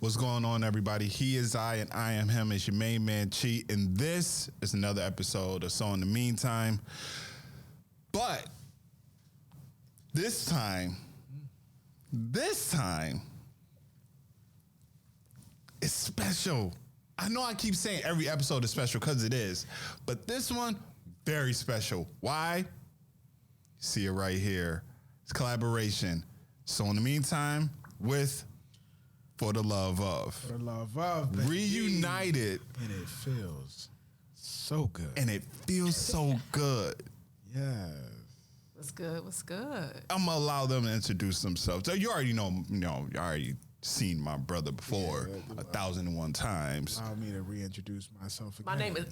What's going on, everybody? He is I and I am him. It's your main man, Chi. And this is another episode of So in the Meantime. But this time, it's special. I know I keep saying every episode is special because it is. But this one, very special. Why? See it right here. It's collaboration. So in the Meantime, with For the Love Of. For the Love Of. Baby. Reunited. And it feels so good. And it feels so good. Yes. What's good? What's good? I'm going to allow them to introduce themselves. So you already know, you already seen my brother before 1,001 times. Allow me to reintroduce myself again. My name is...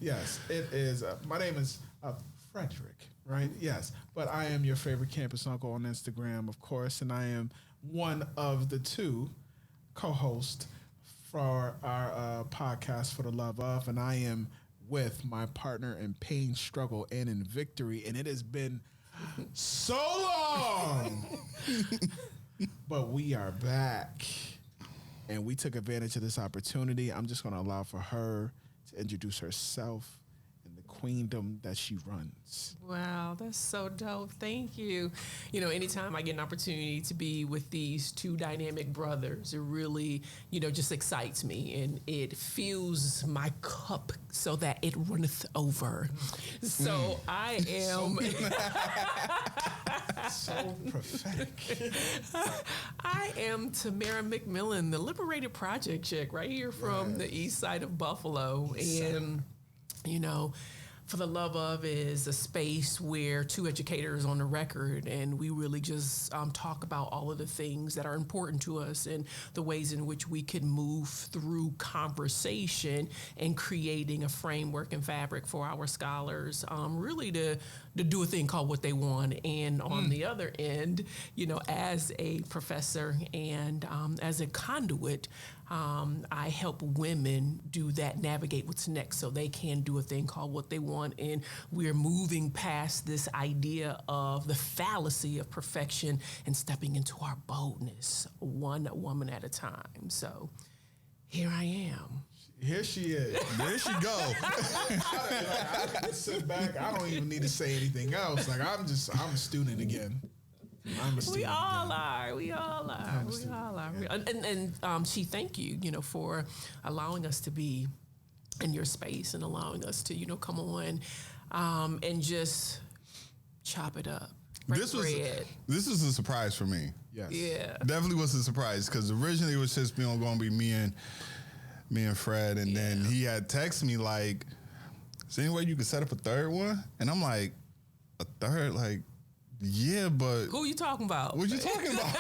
Yes. It is. My name is Frederick, right? Yes. But I am your favorite campus uncle on Instagram, of course, and I am one of the two co-hosts for our podcast For the Love Of, and I am with my partner in pain, struggle, and in victory, and it has been so long, but we are back, and we took advantage of this opportunity. I'm just going to allow for her to introduce herself and the queendom that she runs. Wow, that's so dope. Thank you. You know, anytime I get an opportunity to be with these two dynamic brothers, it really, just excites me, and it fills my cup so that it runneth over. So I am... So prophetic. I am Tamara McMillan, the Liberated Project chick right here from the east side of Buffalo. And, For the Love Of is a space where two educators on the record, and we really just talk about all of the things that are important to us and the ways in which we can move through conversation and creating a framework and fabric for our scholars, really to do a thing called what they want. And on the other end, as a professor and as a conduit, I help women do that, navigate what's next so they can do a thing called what they want. And we're moving past this idea of the fallacy of perfection and stepping into our boldness, one woman at a time. So here I am. Here she is. There she go. I can just sit back. I don't even need to say anything else. Like I'm a student again. We all are. And she thank you, for allowing us to be in your space and allowing us to, come on and just chop it up. This was a surprise for me. Yes. Yeah. Definitely was a surprise because originally it was just going to be me and Fred, and then he had texted me like, "Is there any way you could set up a third one?" And I'm like, "A third? Like, yeah, but who you talking about? What you talking about?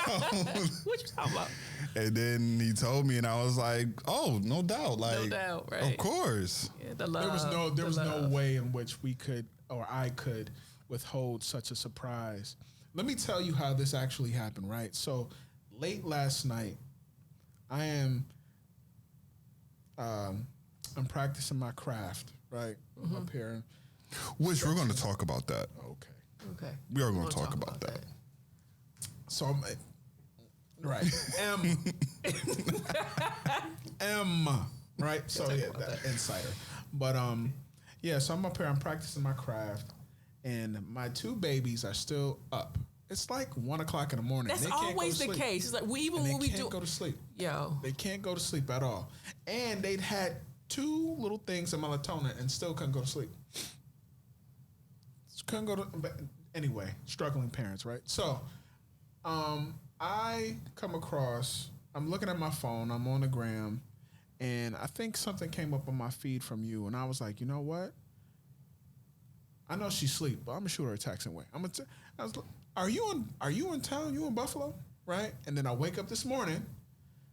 What you talking about?" And then he told me, and I was like, "Oh, no doubt, like, no doubt, right? Of course." Yeah, the love. There was no way in which we could, or I could, withhold such a surprise. Let me tell you how this actually happened. Right. So late last night, I'm practicing my craft. Right, up here. Which we're going to talk about that. Okay. We are going to talk about that. So I'm right. M. Right. So that insider. But so I'm up here. I'm practicing my craft, and my two babies are still up. It's like 1 o'clock in the morning. That's always the case. It's like we can't go to sleep. They can't go to sleep at all. And they'd had 2 little things of melatonin and still couldn't go to sleep. Couldn't go to. But anyway, struggling parents, right? So, I come across. I'm looking at my phone. I'm on the gram, and I think something came up on my feed from you, and I was like, you know what? I know she's asleep, but I'm gonna shoot her a text anyway. I was like, are you in town? You in Buffalo, right? And then I wake up this morning.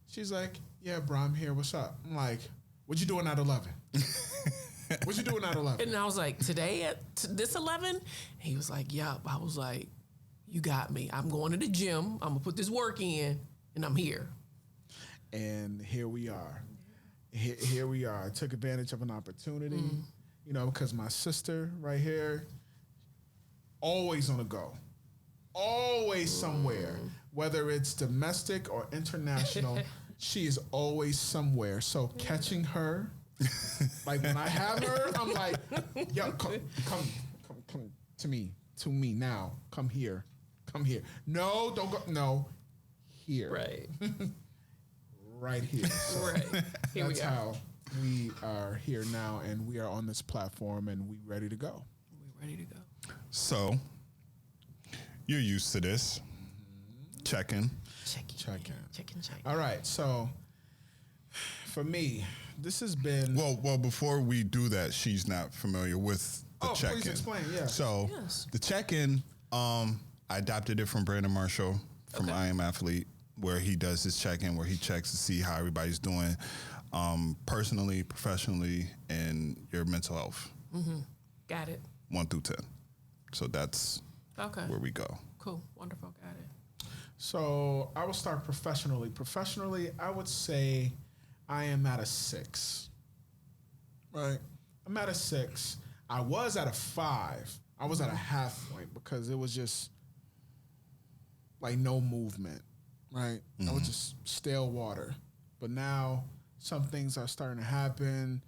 She's like, yeah, bro, I'm here. What's up? I'm like, what you doing at 11? What you doing at 11? And I was like, today at this 11? He was like, yup. I was like, you got me. I'm going to the gym. I'm going to put this work in, and I'm here. And here we are. Here we are. I took advantage of an opportunity, because my sister right here, always on the go. always somewhere, whether it's domestic or international. She is always somewhere. So catching her, like when I have her, I'm like, yo, come to me now. Come here. No, don't go. No, here. Right. Right here. So Right. Here that's we are. how we are here now, and we are on this platform, and we ready to go. We're ready to go. So you're used to this. Checking. Check. All right, so for me, this has been. Well, before we do that, she's not familiar with the check-in. Please explain. Yeah. So Yes. the check-in, I adopted it from Brandon Marshall from I Am Athlete, where he does his check-in, where he checks to see how everybody's doing, personally, professionally, and your mental health, Got it. 1 through 10. So that's Okay. where we go. Cool. Wonderful. Got it. So I will start professionally. Professionally, I would say I am at a 6. Right? I'm at a 6. I was at a 5. I was at a half point because it was just like no movement. Right? I was just stale water. But now some things are starting to happen.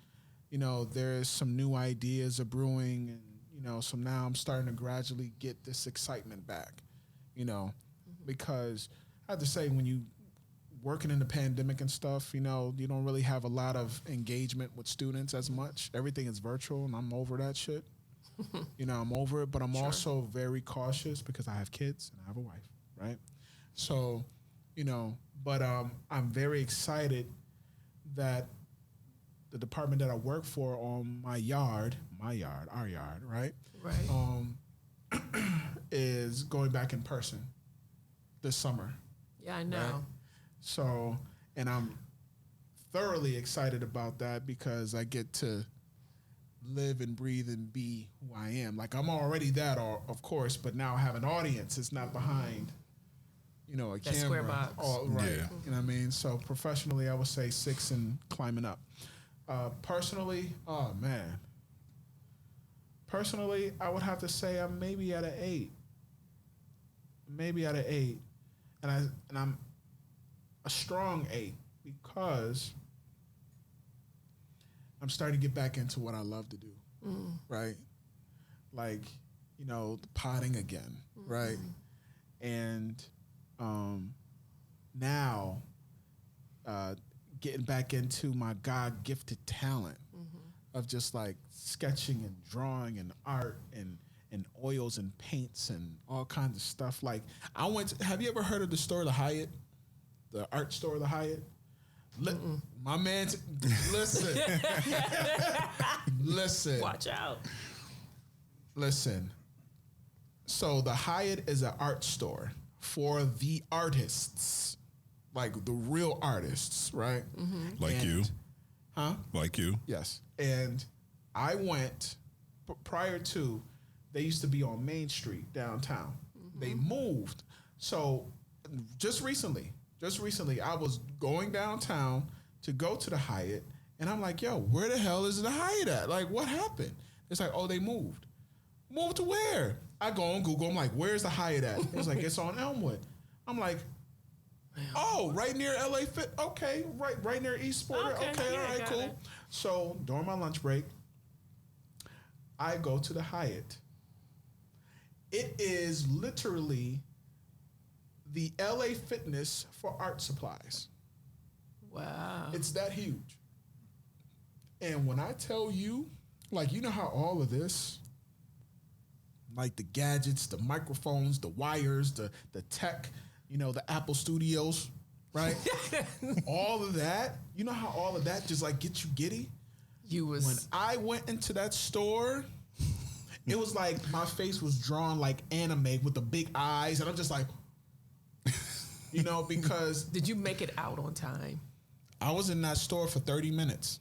You know, there's some new ideas are brewing, and you know, so now I'm starting to gradually get this excitement back. You know, because I have to say, when you working in the pandemic and stuff, you know, you don't really have a lot of engagement with students as much. Everything is virtual, and I'm over that shit. You know, I'm over it, but I'm also very cautious because I have kids and I have a wife, right? So, you know, but I'm very excited that the department that I work for on our yard, right? Right. Is going back in person this summer. Yeah, I know. Right. So, and I'm thoroughly excited about that because I get to live and breathe and be who I am. Like I'm already that, of course, but now I have an audience. It's not behind, you know, a That camera. square box. Right. Yeah. You know what I mean? So professionally, I would say 6 and climbing up. Personally, oh man. Personally, I would have to say I'm maybe at an 8. Maybe at an 8. And I'm a strong 8 because I'm starting to get back into what I love to do. Right? Like, you know, the potting again, right? And now getting back into my God gifted talent of just like sketching and drawing and art and oils and paints and all kinds of stuff. Like have you ever heard of the store, the Hyatt? The art store, the Hyatt? My man, listen. Listen. Watch out. Listen. So the Hyatt is an art store for the artists, like the real artists, right? Like you. Huh? Like you. Yes. And I went prior to, they used to be on Main Street downtown. They moved. So just recently, I was going downtown to go to the Hyatt, and I'm like, yo, where the hell is the Hyatt at? Like, what happened? It's like, oh, they moved. Moved to where? I go on Google. I'm like, where's the Hyatt at? It's like, it's on Elmwood. I'm like, oh, right near LA Fit. Okay, right near East Porter. Okay, yeah, all right, got cool. it. So during my lunch break, I go to the Hyatt. It is literally the LA Fitness for art supplies. Wow. It's that huge. And when I tell you, like, you know how all of this, like the gadgets, the microphones, the wires, the tech, you know, the Apple Studios, right? All of that, you know how all of that just like gets you giddy? When I went into that store, it was like my face was drawn like anime with the big eyes, and I'm just like, you know, because Did you make it out on time? I was in that store for 30 minutes.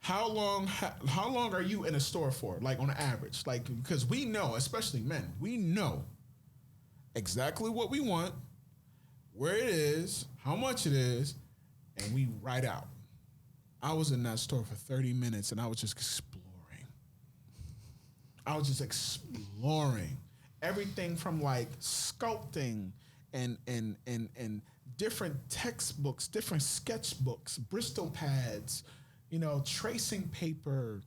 How long are you in a store for? Like on average? Like, because we know, especially men, we know exactly what we want, where it is, how much it is, and we write out. I was in that store for 30 minutes and I was just exploring I was just exploring everything from like sculpting and different textbooks, different sketchbooks, Bristol pads, you know, tracing paper,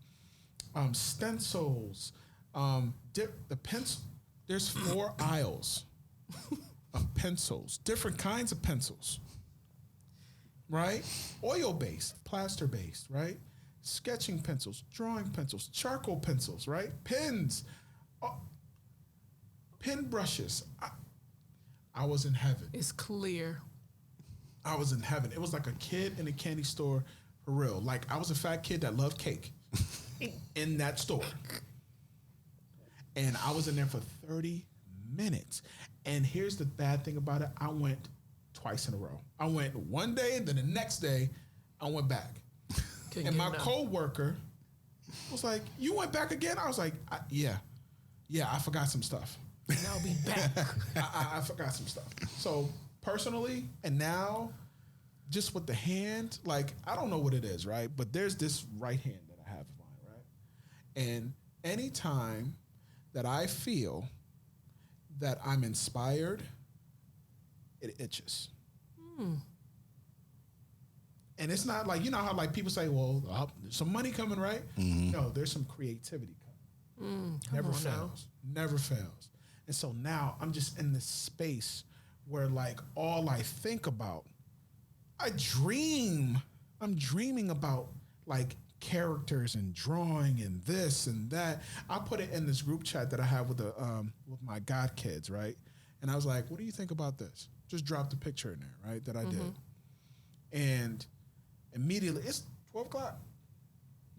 stencils, the pencil. There's 4 aisles of pencils, different kinds of pencils, right? Oil-based, plaster-based, right? Sketching pencils, drawing pencils, charcoal pencils, right? Pens, pen brushes. I was in heaven. It's clear. I was in heaven. It was like a kid in a candy store for real. Like I was a fat kid that loved cake in that store. And I was in there for 30 minutes. And here's the bad thing about it. I went twice in a row. I went one day and then the next day I went back. And my coworker was like, "You went back again?" I was like, "Yeah, I forgot some stuff. And I'll be back." I forgot some stuff. So personally, and now, just with the hand, like I don't know what it is, right? But there's this right hand that I have of mine, right? And anytime that I feel that I'm inspired, it itches. And it's not like, you know how like people say, well, there's some money coming, right? No, there's some creativity coming. Never fails. Never fails. And so now I'm just in this space where like all I think about, I'm dreaming about like characters and drawing and this and that. I put it in this group chat that I have with with my god kids, right? And I was like, what do you think about this? Just drop the picture in there, right? That I did. And immediately, it's 12 o'clock,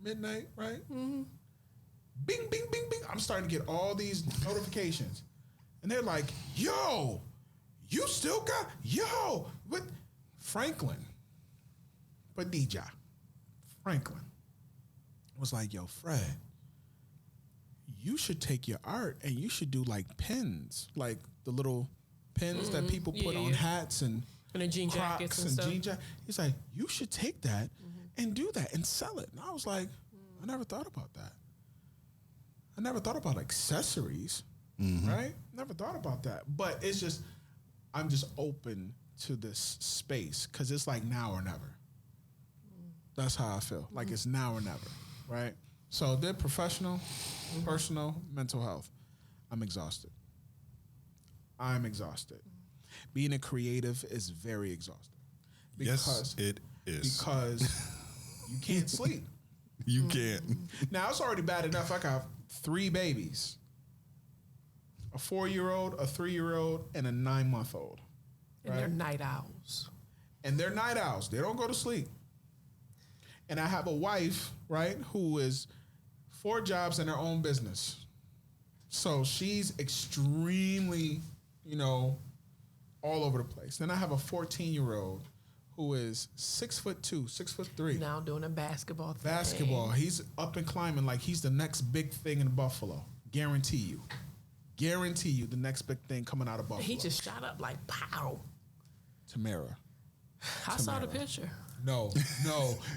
midnight, right? Bing, bing, bing, bing. I'm starting to get all these notifications. And they're like, yo, you still got, what? Franklin, Badija, Franklin was like, yo, Fred, you should take your art and you should do like pins, like the little pins that people put on hats and the jean jackets and stuff. Jean jacket. He's like, you should take that and do that and sell it. And I was like, I never thought about that. I never thought about accessories, right? Never thought about that. But it's just, I'm just open to this space because it's like now or never. That's how I feel. Like it's now or never, right? So they're professional, personal, mental health. I'm exhausted. Being a creative is very exhausting. Yes, it is. Because you can't sleep. You can't. Now, it's already bad enough. I got 3 babies. A 4-year-old, a 3-year-old, and a 9-month-old. And they're night owls. They don't go to sleep. And I have a wife, right, who is 4 jobs in her own business. So she's extremely, all over the place. Then I have a 14-year-old who is 6'2", 6'3". Now doing a basketball thing. He's up and climbing like he's the next big thing in Buffalo. Guarantee you the next big thing coming out of Buffalo. He just shot up like pow. Tamara. I saw the picture. No.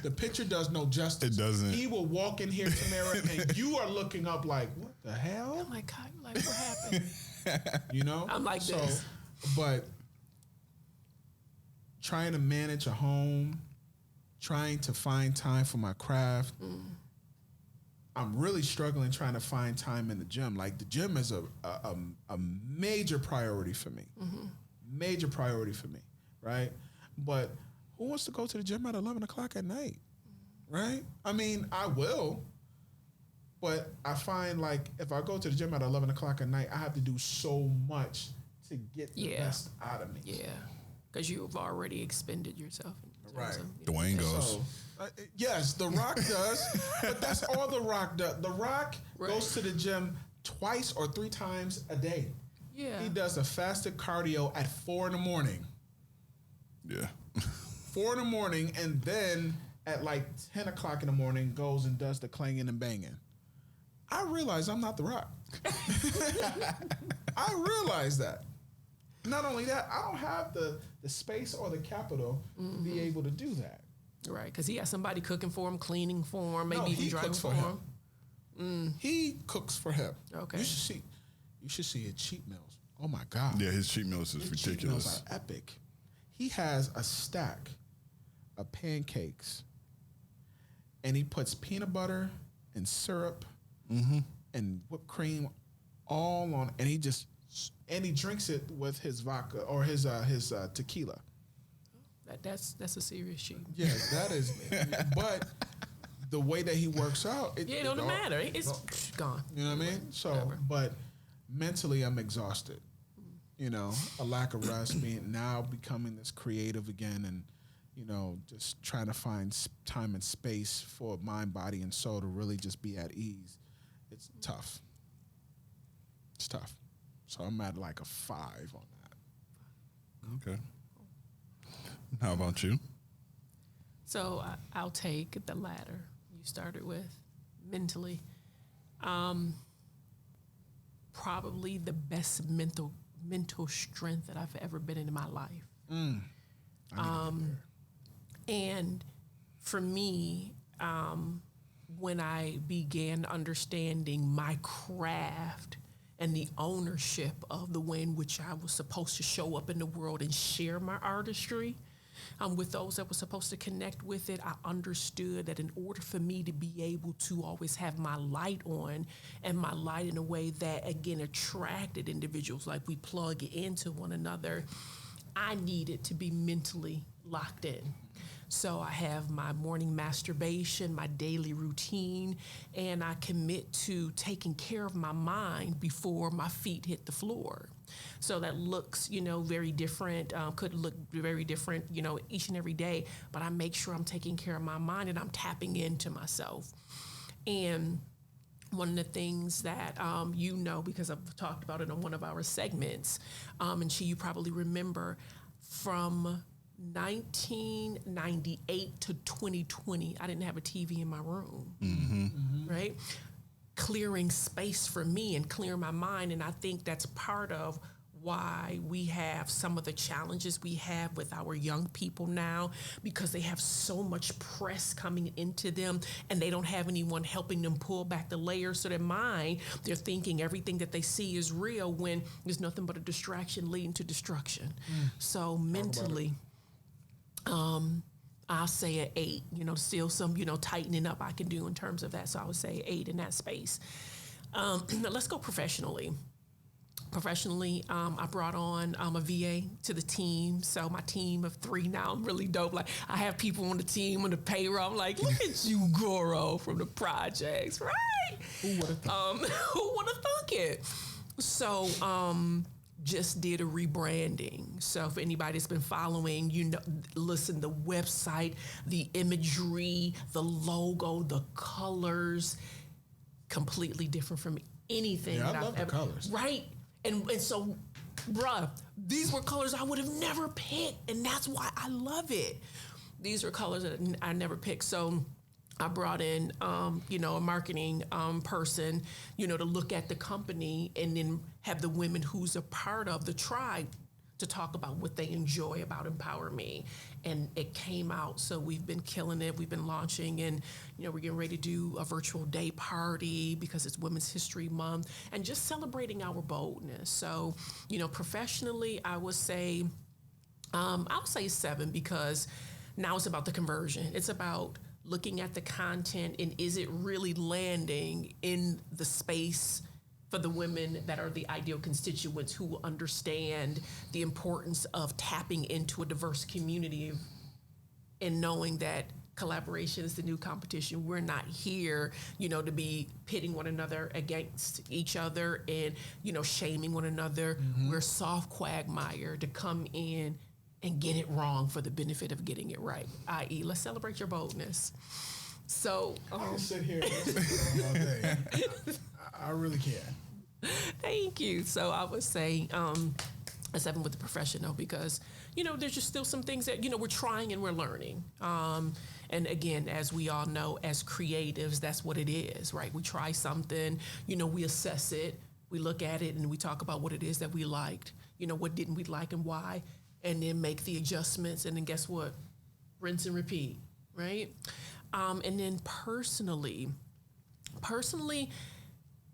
The picture does no justice. It doesn't. He will walk in here, Tamara, and you are looking up like, what the hell? I'm like what happened? I'm like this. But trying to manage a home, trying to find time for my craft, I'm really struggling trying to find time in the gym. Like the gym is a major priority for me. Major priority for me, right? But who wants to go to the gym at 11 o'clock at night, right? I mean, I will, but I find like if I go to the gym at 11 o'clock at night, I have to do so much to get the best out of me. Yeah, because you've already expended yourself. Right. Dwayne goes. So, yes, The Rock does, but that's all The Rock does. The Rock goes to the gym twice or 3 times a day. Yeah. He does a fasted cardio at 4 a.m. Yeah. 4 a.m, and then at like 10 o'clock in the morning goes and does the clanging and banging. I realize I'm not The Rock. I realize that. Not only that, I don't have the space or the capital to be able to do that. Right, because he has somebody cooking for him, cleaning for him, maybe even he driving cooks for him. He cooks for him. Okay. You should see his cheat meals. Oh my God. Yeah, his cheat meals is His ridiculous. cheat meals are epic. He has a stack of pancakes, and he puts peanut butter and syrup and whipped cream all on, and he drinks it with his vodka or his tequila. That's a serious cheat. Yeah, that is. But the way that he works out, It don't matter. It's gone. You know what I mean? So, Whatever. but mentally, I'm exhausted. You know, a lack of rest, becoming this creative again, and just trying to find time and space for mind, body, and soul to really just be at ease. It's tough. It's tough. So I'm at like a 5 on that. Okay. How about you? So I'll take the latter you started with, mentally. Probably the best mental strength that I've ever been in my life. And for me, when I began understanding my craft and the ownership of the way in which I was supposed to show up in the world and share my artistry with those that were supposed to connect with it, I understood that in order for me to be able to always have my light on, and my light in a way that, again, attracted individuals, like we plug into one another, I needed to be mentally locked in. So I have my morning masturbation, my daily routine, and I commit to taking care of my mind before my feet hit the floor. So that looks, very different, could look very different, each and every day, but I make sure I'm taking care of my mind and I'm tapping into myself. And one of the things that because I've talked about it on one of our segments, and you probably remember, from 1998 to 2020, I didn't have a TV in my room, right? Clearing space for me and clearing my mind. And I think that's part of why we have some of the challenges we have with our young people now, because they have so much press coming into them and they don't have anyone helping them pull back the layers. So their mind, they're thinking everything that they see is real when there's nothing but a distraction leading to destruction. So mentally, I'll say an 8, still some, tightening up I can do in terms of that. So I would say 8 in that space. Now let's go professionally. Professionally, I brought on a VA to the team. So my team of 3 now, I'm really dope. Like, I have people on the team on the payroll. I'm like, look at you, Goro, from the projects, right? Who would have thought? Who would have thunk it? So, just did a rebranding. So for anybody that's been following, listen, the website, the imagery, the logo, the colors, completely different from anything that I love I've the colors. Right. And so, bruh, these were colors I would have never picked. And that's why I love it. These are colors that I never picked. So I brought in, a marketing person, to look at the company, and then have the women who's a part of the tribe to talk about what they enjoy about Empower Me. And it came out. So we've been killing it. We've been launching, and, we're getting ready to do a virtual day party because it's Women's History Month, and just celebrating our boldness. So, professionally, I would say 7, because now it's about the conversion. It's about looking at the content and is it really landing in the space for the women that are the ideal constituents who will understand the importance of tapping into a diverse community and knowing that collaboration is the new competition. We're not here, to be pitting one another against each other and, shaming one another. We're soft quagmire to come in and get it wrong for the benefit of getting it right, i.e., let's celebrate your boldness. So I can sit here and listen all day. I really can. Thank you. So I would say a 7 with the professional, because, there's just still some things that, we're trying and we're learning. And again, as we all know, as creatives, that's what it is, right? We try something, we assess it, we look at it, and we talk about what it is that we liked, what didn't we like and why, and then make the adjustments, and then guess what? Rinse and repeat, right? And then personally, Personally,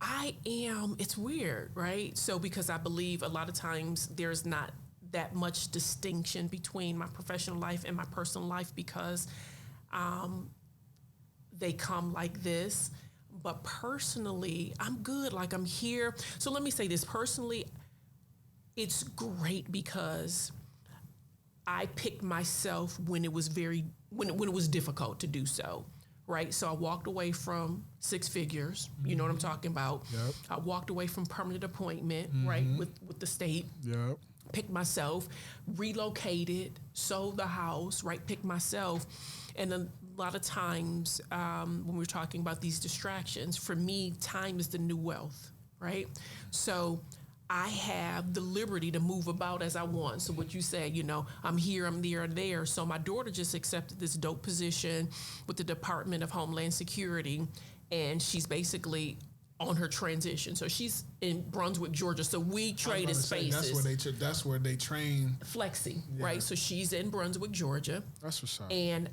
it's weird, right? So because I believe a lot of times there's not that much distinction between my professional life and my personal life because they come like this. But personally, I'm good. Like, I'm here. So let me say this. Personally, it's great because I picked myself when it was when it was difficult to do so. Right. So I walked away from six figures. You know what I'm talking about? Yep. I walked away from permanent appointment, right, with the state. Yep. Picked myself, relocated, sold the house, right, picked myself. And a lot of times when we're talking about these distractions, for me, time is the new wealth, right? So I have the liberty to move about as I want. So what you said, you know, I'm here, I'm there, and there. So my daughter just accepted this dope position with the Department of Homeland Security, and she's basically on her transition. So she's in Brunswick, Georgia. So we traded spaces. That's where they train. Flexi, right? So she's in Brunswick, Georgia. That's what's up. And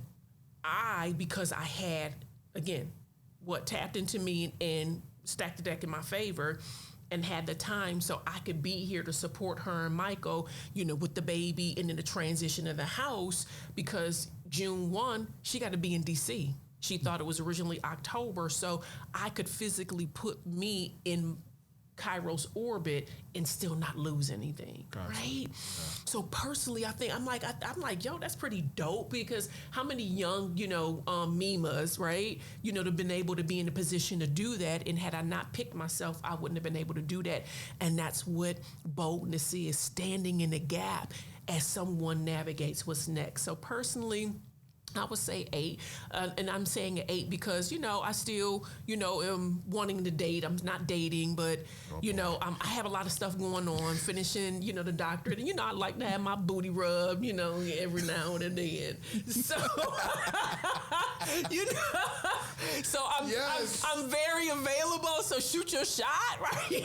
because I had, again, tapped into me and stacked the deck in my favor, and had the time so I could be here to support her and Michael, you know, with the baby and then the transition of the house, because June 1, she got to be in DC. She thought it was originally October, so I could physically put me in Cairo's orbit and still not lose anything, right? Yeah. So personally, I think I'm like, yo, that's pretty dope, because how many young, you know, Mimas, right, you know, have been able to be in a position to do that, and had I not picked myself, I wouldn't have been able to do that. And that's what boldness is, standing in the gap as someone navigates what's next. So personally, I would say 8, and I'm saying 8 because, you know, I still, you know, am wanting to date. I'm not dating, but, you know, I have a lot of stuff going on, finishing, you know, the doctorate. And, you know, I like to have my booty rubbed, you know, every now and then. So, you know, so I'm very available. So shoot your shot, right?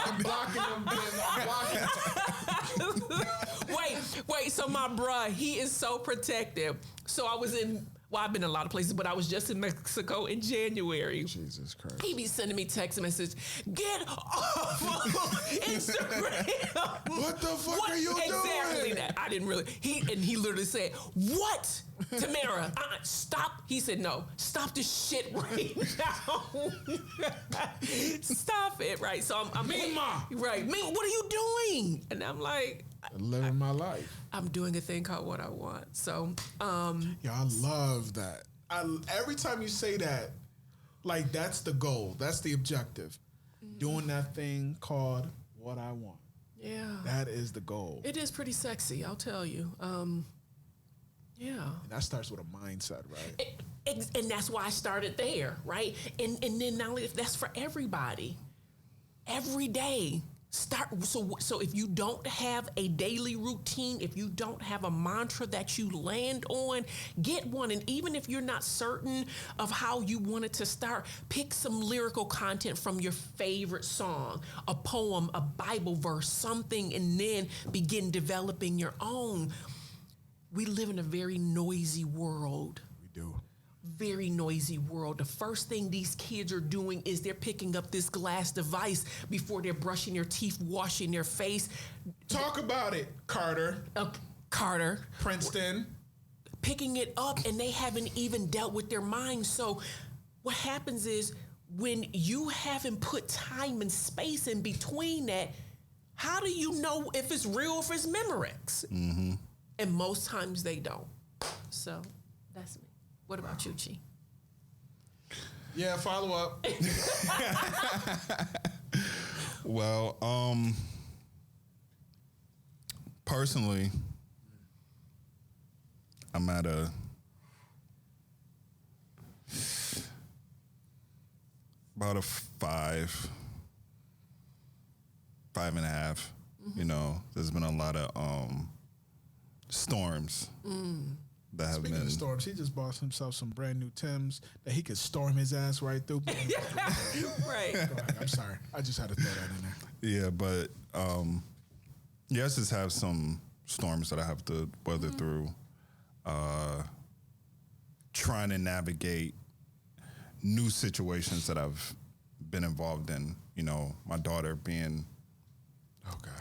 I'm blocking them. I'm blocking. Wait. So my bruh, he is so protective. So I was I've been in a lot of places, but I was just in Mexico in January. Jesus Christ. He be sending me text messages, get off Instagram. What the fuck are you doing? Exactly that. I didn't really. He literally said, what? Tamara, stop. He said, no, stop this shit right now. Stop it, right? So I'm Mima. Right. Mima, what are you doing? And I'm like, living my life. I'm doing a thing called What I Want. So, yeah, I love that. Every time you say that, like, that's the goal. That's the objective. Doing that thing called What I Want. Yeah. That is the goal. It is pretty sexy, I'll tell you. Yeah. And that starts with a mindset, right? And that's why I started there, right? And then not only if that's for everybody, every day. So if you don't have a daily routine, if you don't have a mantra that you land on, get one. And even if you're not certain of how you want it to start, pick some lyrical content from your favorite song, a poem, a Bible verse, something, and then begin developing your own. We live in a very noisy world. We do. Very noisy world. The first thing these kids are doing is they're picking up this glass device before they're brushing their teeth, washing their face. Talk about it, Carter. Carter. Princeton. Picking it up, and they haven't even dealt with their minds. So what happens is, when you haven't put time and space in between that, how do you know if it's real or if it's Memorex? Mm-hmm. And most times they don't. So that's me. What about you, Chi? Yeah, follow up. Well, personally, I'm at about a 5.5. You know, there's been a lot of storms that have Speaking been. of storms, he just bought himself some brand new Timbs that he could storm his ass right through. Right. Go ahead. I'm sorry. I just had to throw that in there. Yeah, but yes, just have some storms that I have to weather through. Trying to navigate new situations that I've been involved in. You know, my daughter being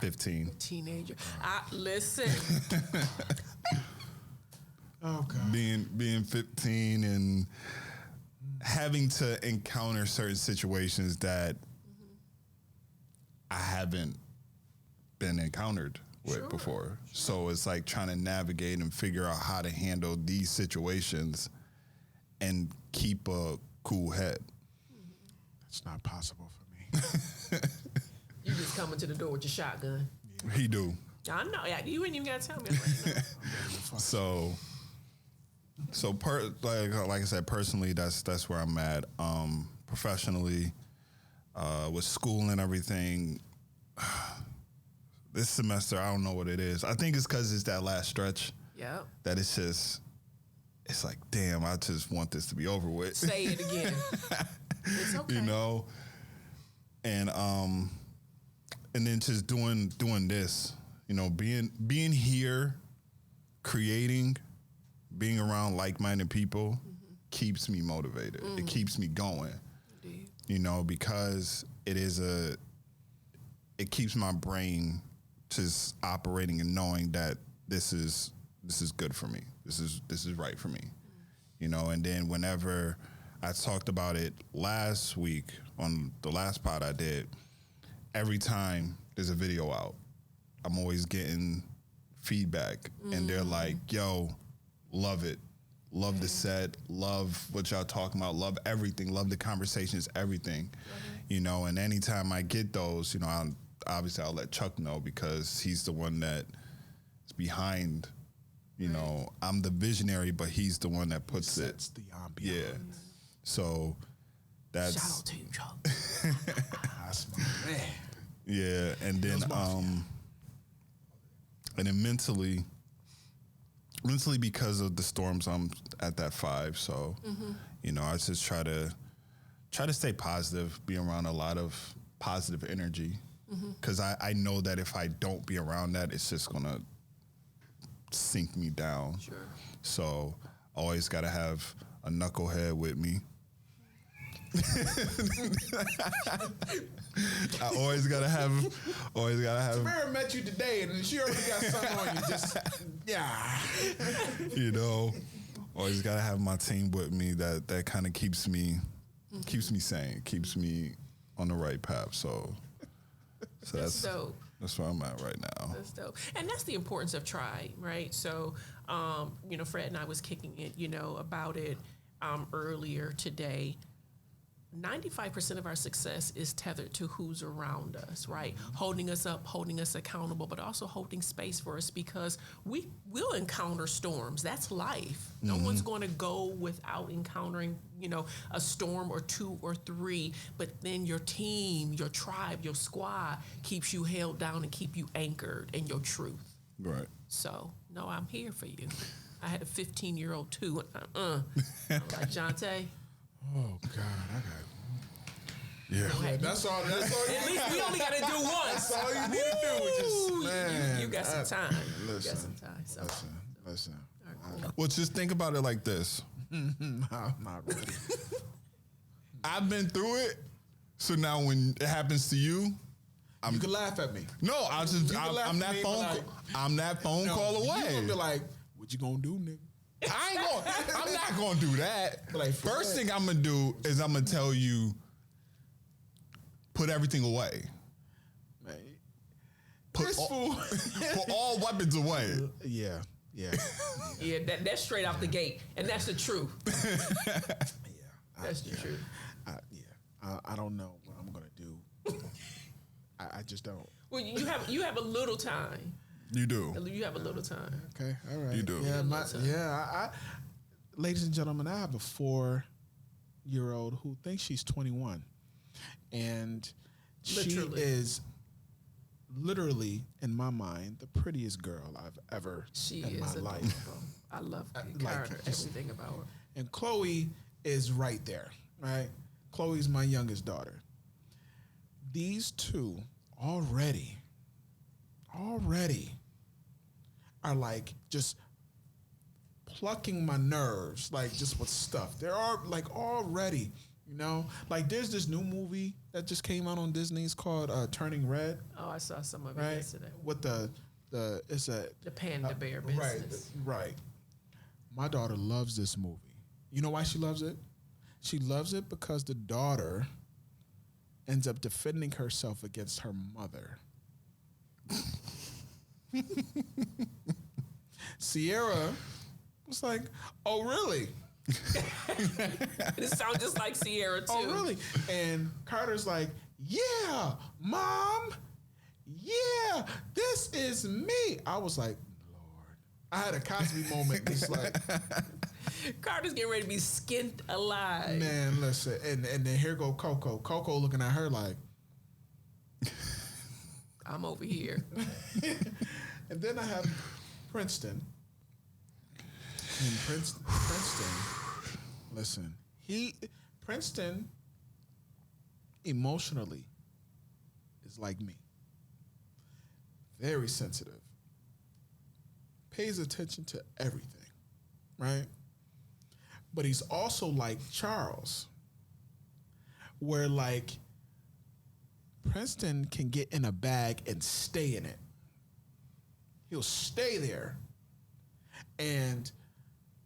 15. Teenager. Listen. Oh God. Being 15 and having to encounter certain situations that I haven't been encountered with before. So it's like trying to navigate and figure out how to handle these situations and keep a cool head. That's not possible for me. You just coming to the door with your shotgun. He do. I know. You ain't even got to tell me. So like I said, personally, that's where I'm at. Professionally, with school and everything, this semester, I don't know what it is. I think it's because it's that last stretch. Yep. That it's like, damn, I just want this to be over with. Say it again. It's okay. You know? And then just doing this, you know, being here, creating, being around like-minded people keeps me motivated. It keeps me going. Indeed. You know, because it keeps my brain just operating and knowing that this is good for me. This is right for me. You know, and then whenever I talked about it last week on the last pod I did, every time there's a video out, I'm always getting feedback and they're like, yo, love it. Love the set, love what y'all talking about, love everything, love the conversations, everything. You know, and anytime I get those, you know, I'll let Chuck know because he's the one that is behind, you know, I'm the visionary, but he's the one that puts Sets the ambiance. Yeah. So that's Shout out to you, Chuck. That's my man. yeah, and then mentally because of the storms, I'm at that 5. So, you know, I just try to stay positive, be around a lot of positive energy. Because I know that if I don't be around that, it's just going to sink me down. Sure. So, always got to have a knucklehead with me. I always gotta have. Tamara met you today, and she already got something on you. Just You know, always gotta have my team with me. That kind of keeps me sane, keeps me on the right path. So that's dope. That's where I'm at right now. That's dope. And that's the importance of Tribe, right? So, you know, Fred and I was kicking it, you know, about it earlier today. 95% of our success is tethered to who's around us, right? Holding us up, holding us accountable, but also holding space for us because we will encounter storms. That's life. No one's going to go without encountering, you know, a storm or 2 or 3, but then your team, your tribe, your squad keeps you held down and keep you anchored in your truth. Right. So, no, I'm here for you. I had a 15-year-old too. I'm like, Jonte. oh God, I got. Yeah. That's all. That's all. At least we only got to do once. That's all you need to do. Just, man, you got some time. Listen, You got some time. So. listen. Well, just think about it like this. I'm not ready. I've been through it, so now when it happens to you, You can laugh at me. no, I'm that phone call away. You gonna be like, what you gonna do, nigga? I'm not gonna do that. Like, First thing I'm gonna do is I'm gonna tell you, put everything away. Man, Put all weapons away. Yeah. Yeah, that's straight out the gate, and that's the truth. That's the truth. I don't know what I'm gonna do. I just don't. Well, you have a little time. You do. You have a little time. Okay, all right. You do. Yeah, ladies and gentlemen, I have a 4-year-old who thinks she's 21, and Literally. she is literally, in my mind, the prettiest girl I've ever She in is my adorable. life. I love Like, her, everything about her. And Chloe is right there, right? Chloe's my youngest daughter. These two already are like just plucking my nerves, like just with stuff. They're all like already You know, like there's this new movie that just came out on Disney. It's called Turning Red. Oh, I saw some of it Right, yesterday. with it's a The panda bear business. Right. My daughter loves this movie. You know why she loves it? She loves it because the daughter ends up defending herself against her mother. Sierra was like, "Oh, really?" It sounds just like Sierra too. Oh, really? And Carter's like, "Yeah, Mom. Yeah, this is me." I was like, Lord. I had a Cosby moment. It's like, Carter's getting ready to be skinned alive. man, listen. And then here go Coco. Coco looking at her like, I'm over here. and then I have Princeton. And Princeton, listen, Princeton emotionally is like me. Very sensitive. Pays attention to everything, right? But he's also like Charles, where like Princeton can get in a bag and stay in it. He'll stay there. And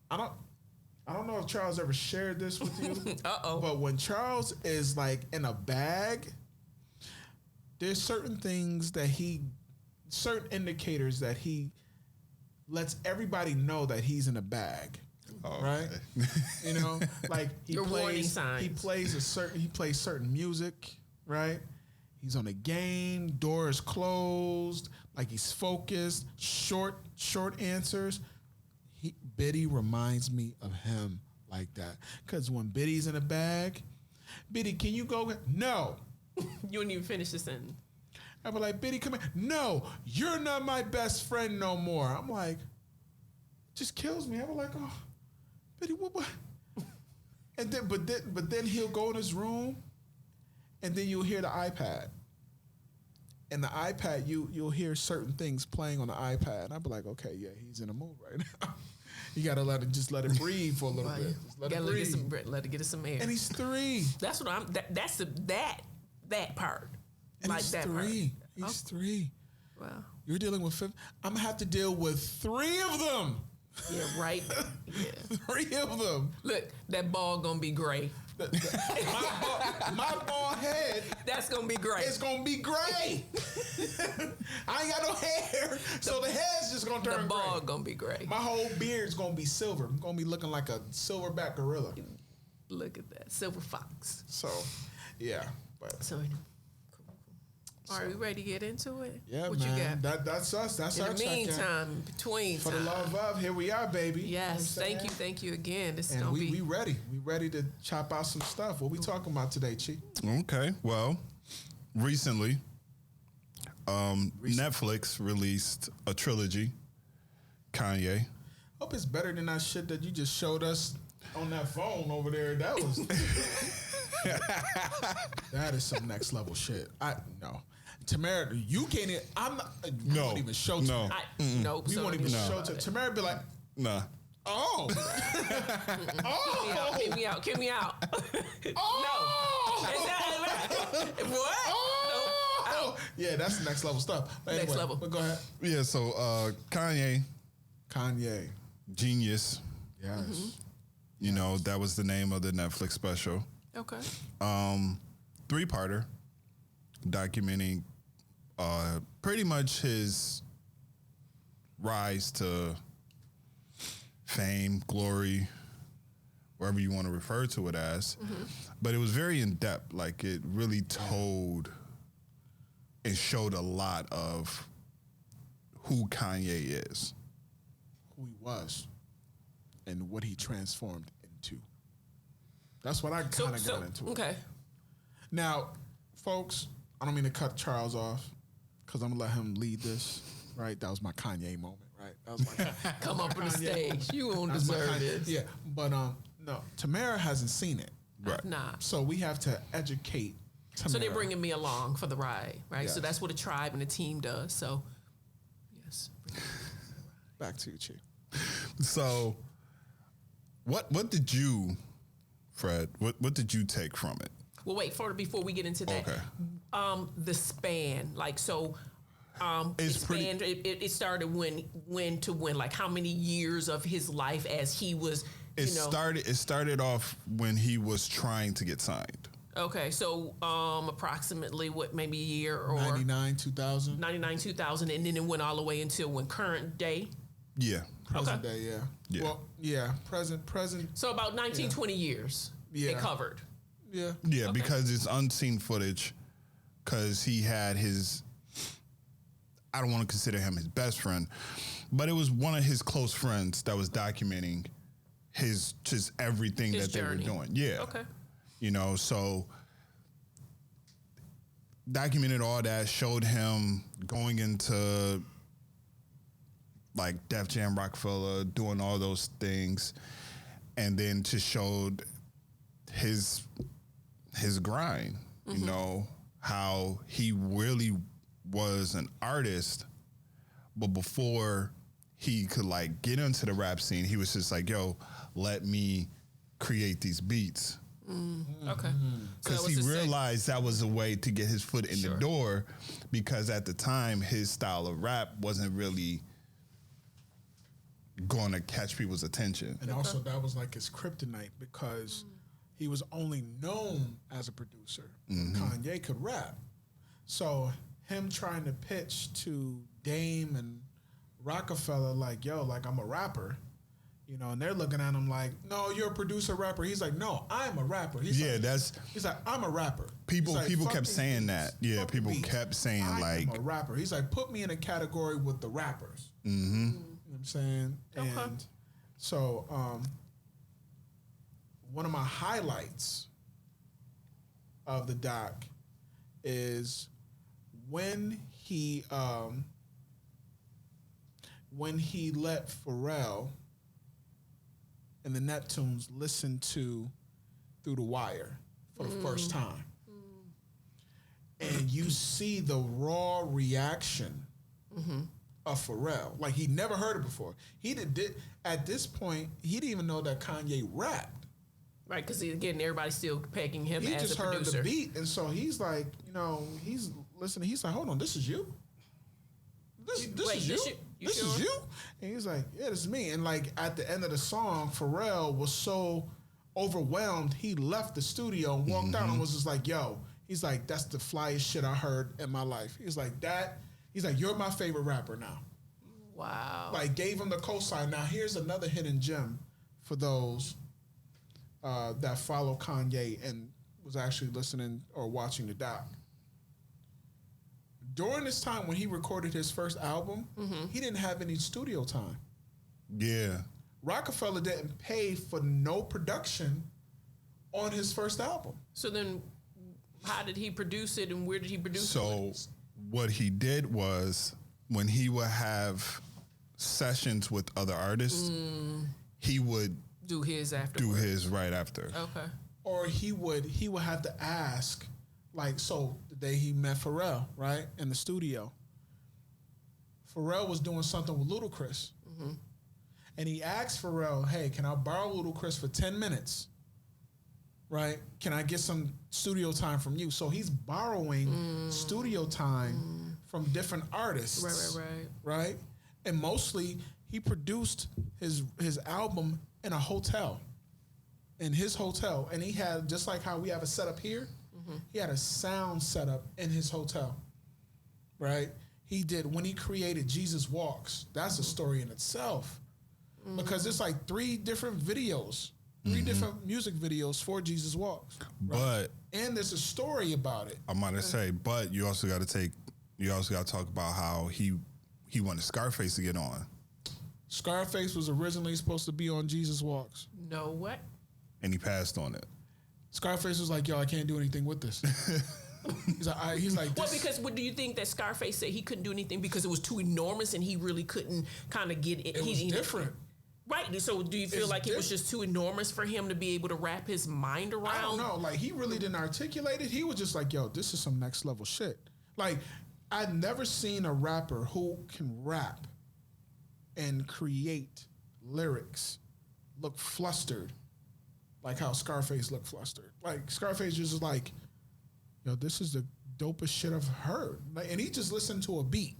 I don't know if Charles ever shared this with you. Uh-oh. But when Charles is like in a bag, there's certain things that certain indicators that he lets everybody know that he's in a bag. Oh, right? okay. You know, like Your warning signs. he plays certain music, right? He's on a game, door is closed, like he's focused, short answers. Biddy reminds me of him like that. Because when Biddy's in a bag, Biddy, can you go? No. You wouldn't even finish the sentence. I'd be like, Biddy, come here. No, you're not my best friend no more. I'm like, it just kills me. I'd be like, oh, Biddy, what? And then, but then he'll go in his room, and then you'll hear the iPad. And the iPad, you'll hear certain things playing on the iPad. And I'd be like, okay, yeah, he's in a mood right now. You gotta let it breathe for a little bit. Just let it breathe. Let it get some air. And he's 3. That's what that's that part. And like he's that 3. part. He's 3. Wow. You're dealing with 5. I'm gonna have to deal with 3 of them. Yeah, right. Yeah. 3 of them. Look, that ball gonna be gray. My bald head. That's gonna be gray. It's gonna be gray. I ain't got no hair, so the head's just gonna turn gray. The ball gonna be gray. My whole beard's gonna be silver. I'm gonna be looking like a silverback gorilla. Look at that, silver fox. So, yeah, but So, cool. All right, we ready to get into it? yeah, what man. you got? That's us. That's In our the check-in. meantime, between For time. the love of, here we are, baby. Yes, You know what I'm saying? thank you again. This is And gonna we be ready. We ready to chop out some stuff. What we talking about today, Chi? Okay. Well, recently, Netflix released a trilogy. Kanye. Hope it's better than that shit that you just showed us on that phone over there. That was that is some next level shit. No. Tamara, you can't even, I'm not, we No. won't even show No. Tamara. nope. We so won't let even me- show to Tamara be like, Nah. oh. oh. Kick me out. Kick me out. Oh. No. Is that, what? Oh. Yeah, that's the next level stuff. But Next anyway, level. But go ahead. Yeah, so Kanye, Kanye. Genius, Yes. you know, that was the name of the Netflix special. Okay. 3-parter documenting pretty much his rise to fame, glory, wherever you want to refer to it as. But it was very in depth. Like it really told and showed a lot of who Kanye is. Who he was and what he transformed into. That's what I kind of got into. Okay. Now, folks, I don't mean to cut Charles off because I'm going to let him lead this, right? That was my Kanye moment, right? That was my Come up on the stage. You won't that's my deserve Kanye- this. Yeah, but no, Tamara hasn't seen it. Right. Nah. So we have to educate Tamara. So they're bringing me along for the ride, right? Yes. So that's what a tribe and a team does. So, yes. Back to you, Chi. So what did you Fred, what did you take from it? Well, wait, before we get into that. Okay. The span, like, so It's pretty. it started when to when, like how many years of his life as he was, It started off when he was trying to get signed. Okay, so approximately what, maybe a year or 99, 2000. 99, 2000, and then it went all the way until when current day. Yeah. Present day, yeah. Yeah. Well, yeah, present. So about 19, 20 years Yeah. it covered. Yeah. Yeah, Okay. because it's unseen footage. Because he had his, I don't want to consider him his best friend, but it was one of his close friends that was documenting his just everything His that they journey. were doing. Yeah. Okay. You know, so documented all that, showed him going into like Def Jam, Rockefeller, doing all those things, and then just showed his grind, you know, how he really was an artist, but before he could like get into the rap scene, he was just like, yo, let me create these beats. Okay. Because he realized that was a way to get his foot in the door, because at the time his style of rap wasn't really going to catch people's attention. And also that was like his kryptonite, because he was only known as a producer. Kanye could rap. So him trying to pitch to Dame and Rockefeller like, yo, like I'm a rapper, you know, and they're looking at him like, no, you're a producer rapper. He's like, no, I'm a rapper. He's like, I'm a rapper. People He's like, people "Fuck kept these saying beats. that. Yeah, Fuck people the beats. kept saying I like, am a rapper." He's like, put me in a category with the rappers. You know what I'm saying? Okay. And so one of my highlights of the doc is when he let Pharrell and the Neptunes listen to Through the Wire for the first time. And you see the raw reaction of Pharrell. Like, he never heard it before. He did at this point, he didn't even know that Kanye rapped. Right, because again, everybody's still pegging him He as just a heard producer. the beat, and so he's like, you know, he's listening. He's like, hold on, this is you? This Wait, is you? this you? You This is sure? you? And he's like, yeah, this is me. And like at the end of the song, Pharrell was so overwhelmed, he left the studio and walked out and was just like, yo, he's like, that's the flyest shit I heard in my life. He's like, you're my favorite rapper now. Wow. Like, gave him the cosign. Now here's another hidden gem for those that follow Kanye and was actually listening or watching the doc. During this time when he recorded his first album, he didn't have any studio time. yeah. Rockefeller didn't pay for no production on his first album. So then, how did he produce it, and where did he produce So it? what he did was, when he would have sessions with other artists, he would Do his after. do his right after. Okay. Or he would have to ask, like, so the day he met Pharrell, right, in the studio, Pharrell was doing something with Ludacris. And he asked Pharrell, hey, can I borrow Ludacris for 10 minutes? Right? Can I get some studio time from you? So he's borrowing studio time from different artists. Right? And mostly he produced his album in a hotel. In his hotel. And he had, just like how we have a setup here, he had a sound setup in his hotel. Right? He did, when he created Jesus Walks, that's a story in itself. Because it's like 3 different videos, 3 different music videos for Jesus Walks. Right? But And there's a story about it. I'm gonna say, but you also got to talk about how he wanted Scarface to get on, Scarface was originally supposed to be on Jesus Walks. No, what? and he passed on it. Scarface was like, yo, I can't do anything with this. he's like, Well, this. because what do you think that Scarface said he couldn't do anything because it was too enormous and he really couldn't kind of get it? It was different. Right. So do you feel It's like it was just too enormous for him to be able to wrap his mind around? I don't know. Like, he really didn't articulate it. He was just like, yo, this is some next level shit. Like, I'd never seen a rapper who can rap and create lyrics, look flustered, like how Scarface looked flustered. Like Scarface just was like, yo, this is the dopest shit I've heard. Like, and he just listened to a beat.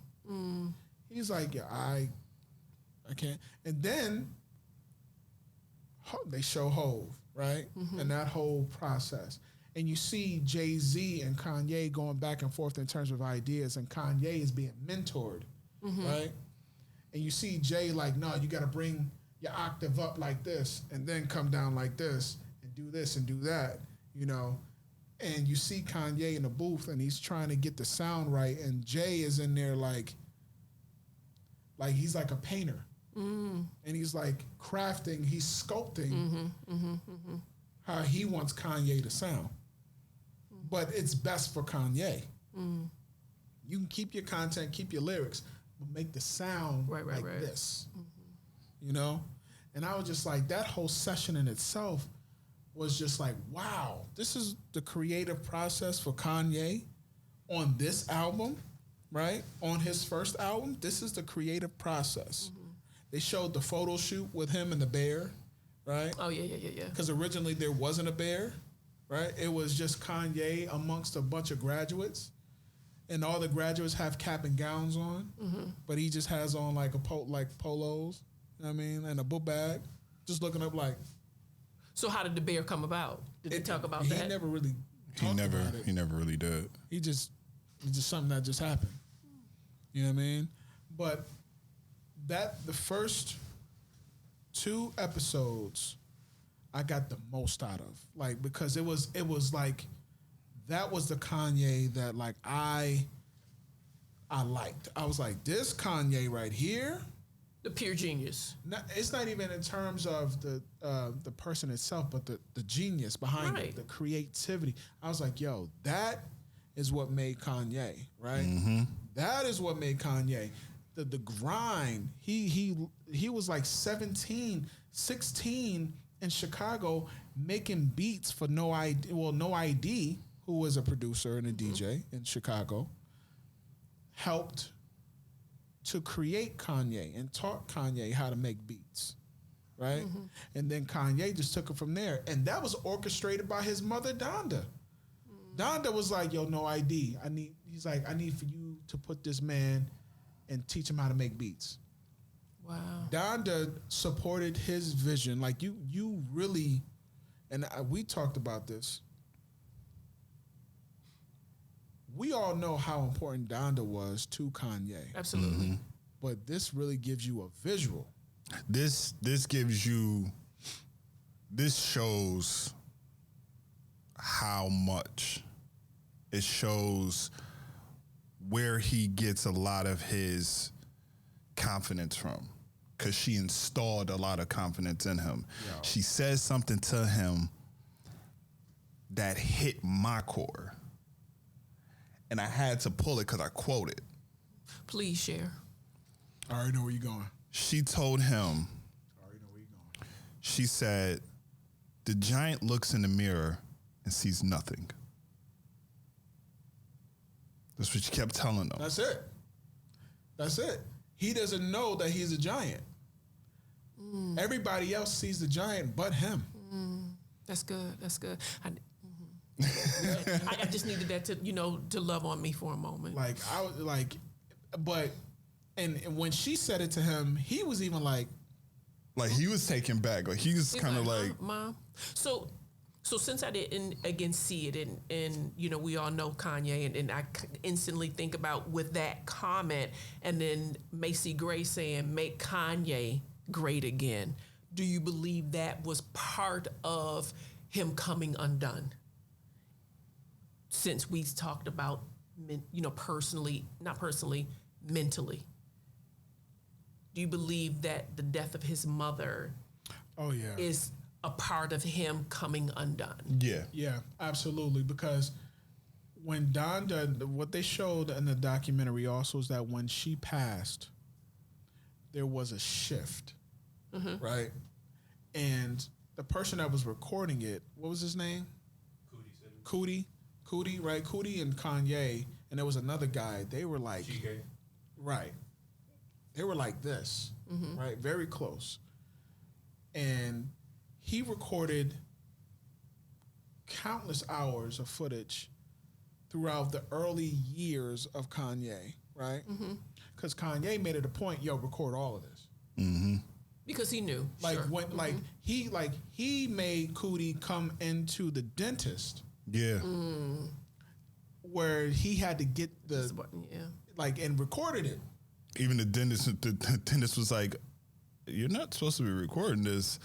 He's like, yeah, I can't. And then they show Hove, right? And that whole process. And you see Jay-Z and Kanye going back and forth in terms of ideas, and Kanye is being mentored, right? And you see Jay like, no, you got to bring your octave up like this and then come down like this and do this and do that, you know? And you see Kanye in the booth and he's trying to get the sound right, and Jay is in there like he's like a painter. And he's like crafting, he's sculpting how he wants Kanye to sound. But it's best for Kanye. You can keep your content, keep your lyrics, but make the sound like this. You know? And I was just like, that whole session in itself was just like, wow, this is the creative process for Kanye on this album, right? On his first album, this is the creative process. They showed the photo shoot with him and the bear, right? Oh, yeah. Because originally there wasn't a bear, right? It was just Kanye amongst a bunch of graduates. And all the graduates have cap and gowns on, but he just has on like polos, you know what I mean, and a book bag, just looking up like. So how did the bear come about? Did they talk about that? He never really talked about it. He never really did. It's just something that just happened. You know what I mean? But the first 2 episodes I got the most out of. Like, because it was like, that was the Kanye that like I liked. I was like, this Kanye right here, the pure genius. It's not even in terms of the person itself, but the genius behind it, the creativity. I was like, yo, that is what made Kanye, right? That is what made Kanye. The grind. He was like 17, 16 in Chicago making beats for No ID, who was a producer and a DJ in Chicago, helped to create Kanye and taught Kanye how to make beats, right? And then Kanye just took it from there. And that was orchestrated by his mother, Donda. Donda was like, yo, No ID. I need for you to put this man and teach him how to make beats. Wow. Donda supported his vision. Like you really, and we talked about this. We all know how important Donda was to Kanye. Absolutely. But this really gives you a visual. This shows how much. It shows where he gets a lot of his confidence from, because she installed a lot of confidence in him. Yo. She says something to him that hit my core. And I had to pull it because I quoted. Please share. I already know where you're going. She told him, I already know where you're going. She said, the giant looks in the mirror and sees nothing. That's what she kept telling him. That's it. He doesn't know that he's a giant. Everybody else sees the giant but him. That's good. I just needed that to love on me for a moment. Like I was like, but and when she said it to him, he was even like he was taken back. Like he was kind of like, Mom. So since I didn't again see it, and we all know Kanye, and I instantly think about with that comment, and then Macy Gray saying "Make Kanye Great Again." Do you believe that was part of him coming undone? Since we talked about, personally, not personally, mentally. Do you believe that the death of his mother is a part of him coming undone? Yeah. Yeah, absolutely. Because when Donda, what they showed in the documentary also is that when she passed, there was a shift, right? And the person that was recording it, what was his name? Cootie, right? Cootie and Kanye, and there was another guy. They were like, right. They were like this, right? Very close. And he recorded countless hours of footage throughout the early years of Kanye, right? Because Kanye made it a point, yo, record all of this. Because he knew. Like sure. when he made Cootie come into the dentist Yeah. where he had to get the and recorded it. Even the dentist was like, "You're not supposed to be recording this,"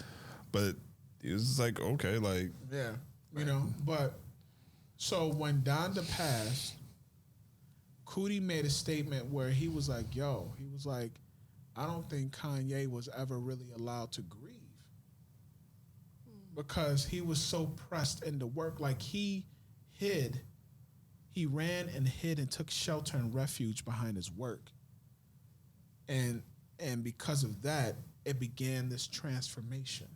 but it was like, okay, like you know. But so when Donda passed, Cootie made a statement where he was like, "Yo," he was like, "I don't think Kanye was ever really allowed to grieve because he was so pressed into work. Like he ran and hid and took shelter and refuge behind his work, and because of that, it began this transformation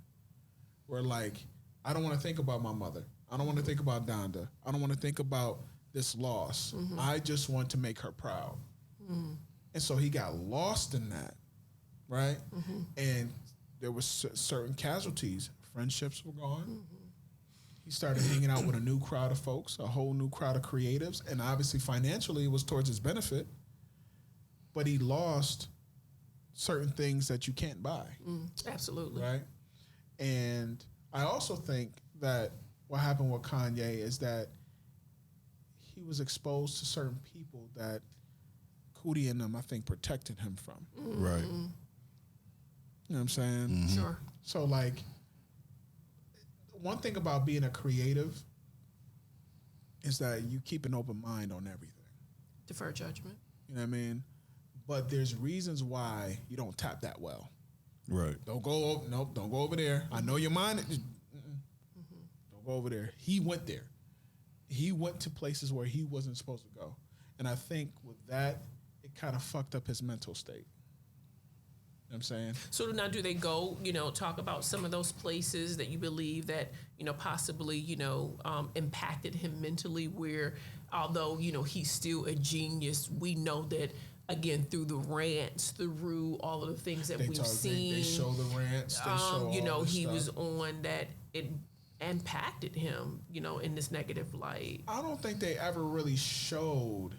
where like I don't want to think about my mother. I don't want to think about Donda. I don't want to think about this loss. I just want to make her proud." And so he got lost in that, right? And there was certain casualties. Friendships were gone. He started hanging out with a new crowd of folks, a whole new crowd of creatives, and obviously financially it was towards his benefit. But he lost certain things that you can't buy. Absolutely. Right? And I also think that what happened with Kanye is that he was exposed to certain people that Cootie and them, I think, protected him from. Right. You know what I'm saying? Sure. So, like, one thing about being a creative is that you keep an open mind on everything. Defer judgment. You know what I mean? But there's reasons why you don't tap that well. Right. Don't go over there. I know your mind. Don't go over there. He went there. He went to places where he wasn't supposed to go. And I think with that, it kind of fucked up his mental state. You know what I'm saying? So now do they go, talk about some of those places that you believe that, possibly, impacted him mentally where, although, he's still a genius, we know that, again, through the rants, through all of the things that we've seen. They show the rants. They show all he stuff. was on that it impacted him, in this negative light. I don't think they ever really showed,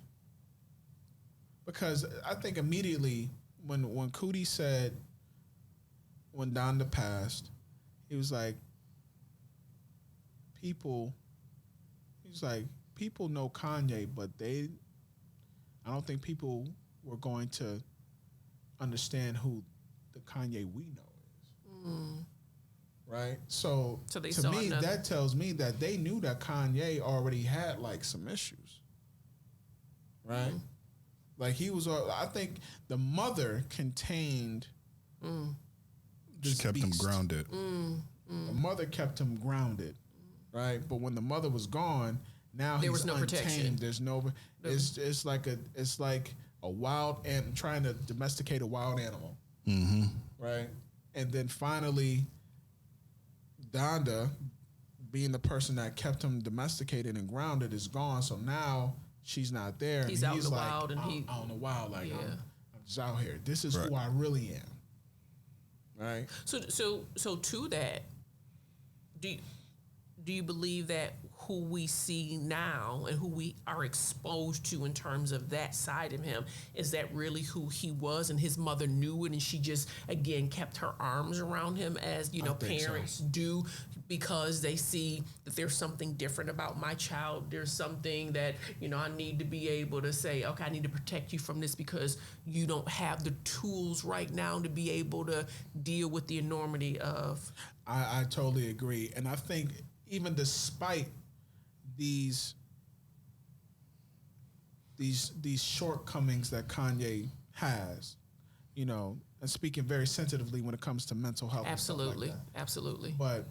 because I think immediately when Cootie said, when Donda passed, he was like, people know Kanye, but I don't think people were going to understand who the Kanye we know is. Right? So to me, that tells me that they knew that Kanye already had like some issues. Right? Like he was, I think the mother contained this She kept him grounded. The mother kept him grounded, right? But when the mother was gone, now there he's was no untamed. protection. There's no. It's like a wild and trying to domesticate a wild animal, right? And then finally, Donda, being the person that kept him domesticated and grounded, is gone. So now she's not there. He's out in the wild, and out in the wild, like I'm just out here. This is who I really am. Right. So to that, do you believe that who we see now and who we are exposed to in terms of that side of him, is that really who he was, and his mother knew it, and she just again kept her arms around him as parents do, because they see that there's something different about my child. There's something that I need to be able to say, okay, I need to protect you from this because you don't have the tools right now to be able to deal with the enormity of. I totally agree, and I think even despite these shortcomings that Kanye has, and speaking very sensitively when it comes to mental health. Absolutely, and stuff like that. absolutely. But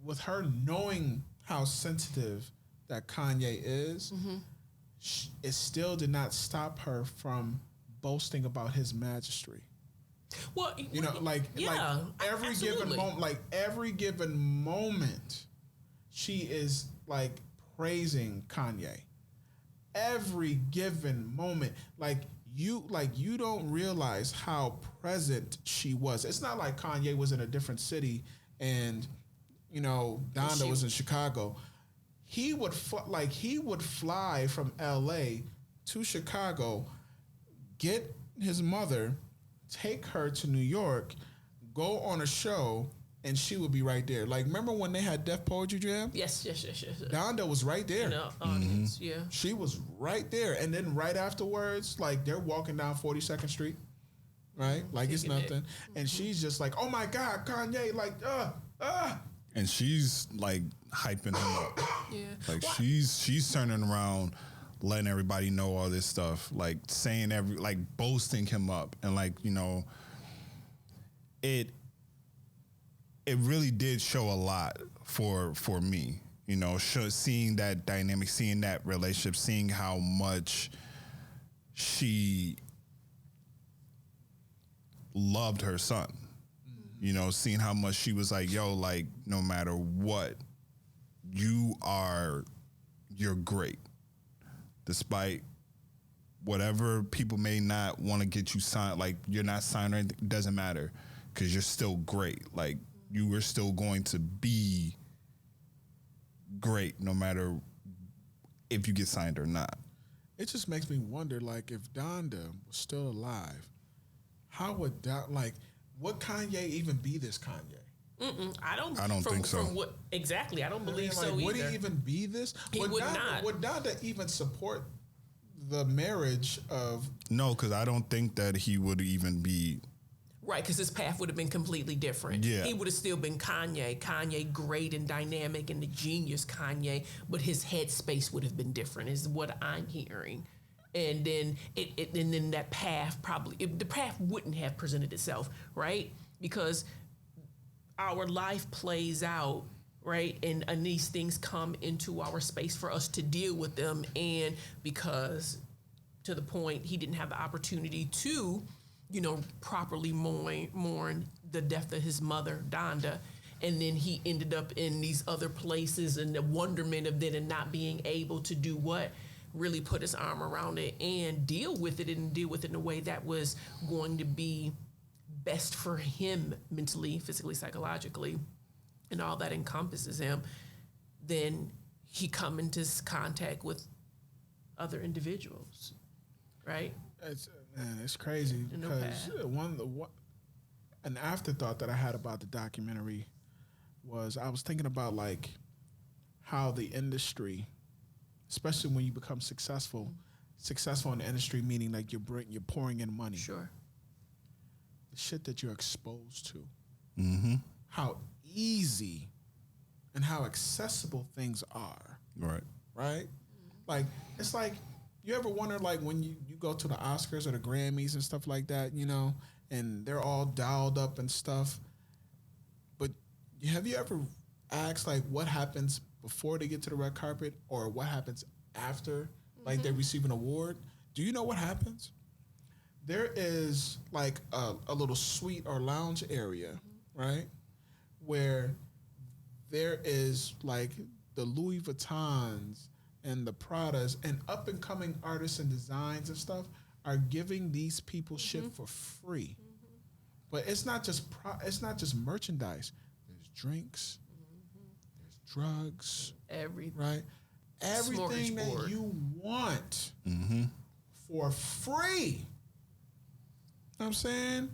with her knowing how sensitive that Kanye is, it still did not stop her from boasting about his majesty. Well, every given moment, she is like praising Kanye. Every given moment, you don't realize how present she was. It's not like Kanye was in a different city and Donda was in Chicago. he would fly from L.A. to Chicago, get his mother, take her to New York, go on a show, and she would be right there. Like, remember when they had Def Poetry Jam? Yes. Donda was right there. Audience, yeah. She was right there. And then right afterwards, like, they're walking down 42nd Street, right? Like, it's nothing. And she's just like, oh, my God, Kanye, like, And she's, like, hyping him up. Yeah. Like, she's turning around, letting everybody know all this stuff, like, saying like, boasting him up. And, like, you know, it really did show a lot for me, you know, seeing that dynamic, seeing that relationship, seeing how much she loved her son, you know, seeing how much she was like, yo, like, no matter what, you're great. Despite whatever people may not want to get you signed, like, you're not signed or anything, it doesn't matter, because you're still great. Like, you were still going to be great no matter if you get signed or not. It just makes me wonder, like, if Donda was still alive, how would would Kanye even be this Kanye? I don't think so. From what exactly? I don't believe so Would either. he even be this? Would not. Would Donda even support the marriage of? No, because I don't think that he would even be. Right, because his path would have been completely different. Yeah. He would have still been Kanye, great and dynamic and the genius Kanye, but his headspace would have been different, is what I'm hearing. And then and then that path the path wouldn't have presented itself, right? Because our life plays out, right? And these things come into our space for us to deal with them. And because, to the point, he didn't have the opportunity to, you know, properly mourn the death of his mother, Donda. And then he ended up in these other places, and the wonderment of it and not being able to do what? Really put his arm around it and deal with it in a way that was going to be best for him mentally, physically, psychologically, and all that encompasses him. Then he come into contact with other individuals, right? It's crazy In the because an afterthought that I had about the documentary was I was thinking about, like, how the industry, especially when you become successful in the industry, meaning like you're pouring in money. Sure. The shit that you're exposed to, how easy and how accessible things are. Right? Like, it's like, you ever wonder, like, when you go to the Oscars or the Grammys and stuff like that, you know, and they're all dialed up and stuff, but have you ever asked, like, what happens before they get to the red carpet or what happens after, like, they receive an award? Do you know what happens? There is, like, a little suite or lounge area, right, where there is, like, the Louis Vuittons and the Pradas and up-and-coming artists and designs and stuff are giving these people shit for free. But it's not just merchandise. There's drinks, there's drugs, right? Everything that you want for free. You know what I'm saying?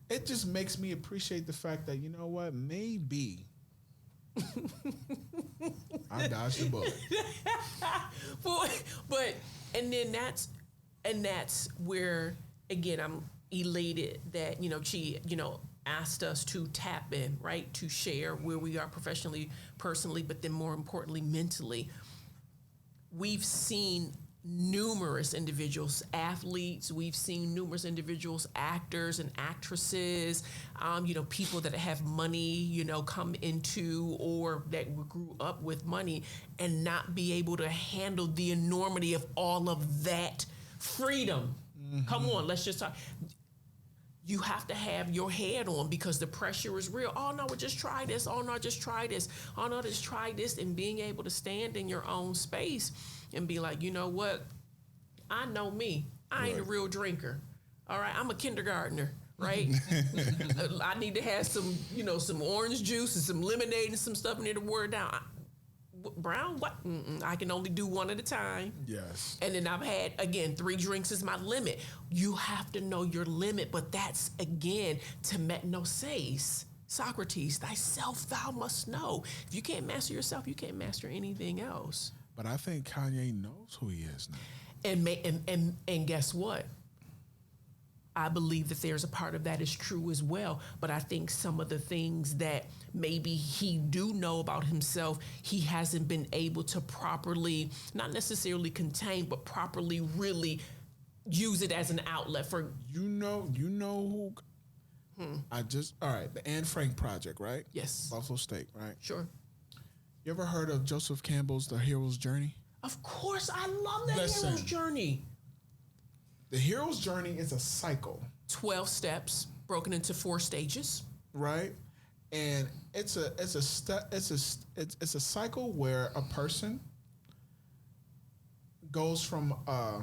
It just makes me appreciate the fact that, you know what, maybe I dodged the bullet. But that's where, again, I'm elated that, you know, she, you know, asked us to tap in, right, to share where we are professionally, personally, but then more importantly, mentally. We've seen numerous individuals, athletes. We've seen numerous individuals, actors and actresses, you know, people that have money, you know, come into or that grew up with money and not be able to handle the enormity of all of that freedom. Come on, let's just talk. You have to have your head on because the pressure is real. Oh, no, just try this. Oh, no, just try this. Oh, no, just try this. And being able to stand in your own space and be like, you know what? I know me. I ain't a real drinker. All right, I'm a kindergartner, right? I need to have some, you know, some orange juice and some lemonade and some stuff in there to wear it down. Brown, what? I can only do one at a time. Yes. And then I've had, again, 3 drinks is my limit. You have to know your limit, but that's, again, no says, Socrates, thyself thou must know. If you can't master yourself, you can't master anything else. But I think Kanye knows who he is now. And guess what? I believe that there's a part of that is true as well. But I think some of the things that maybe he do know about himself, he hasn't been able to properly, not necessarily contain, but properly really use it as an outlet for. You know who. All right, the Anne Frank Project, right? Yes. Buffalo State, right? Sure. You ever heard of Joseph Campbell's The Hero's Journey? Of course, I love that Listen. hero's journey. The hero's journey is a cycle, 12 steps broken into 4 stages. right? And it's a cycle where a person goes from a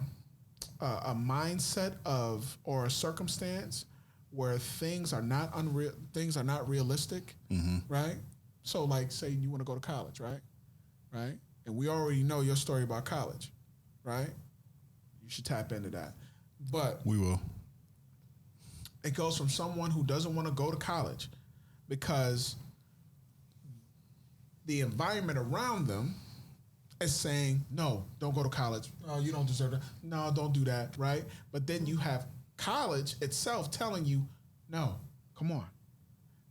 mindset of or a circumstance where things are not realistic, right? So, like, say you want to go to college, right? Right, and we already know your story about college, right? You should tap into that. But We will. it goes from someone who doesn't want to go to college because the environment around them is saying, no, don't go to college. Oh, you don't deserve that. No, don't do that, right? But then you have college itself telling you, no, come on.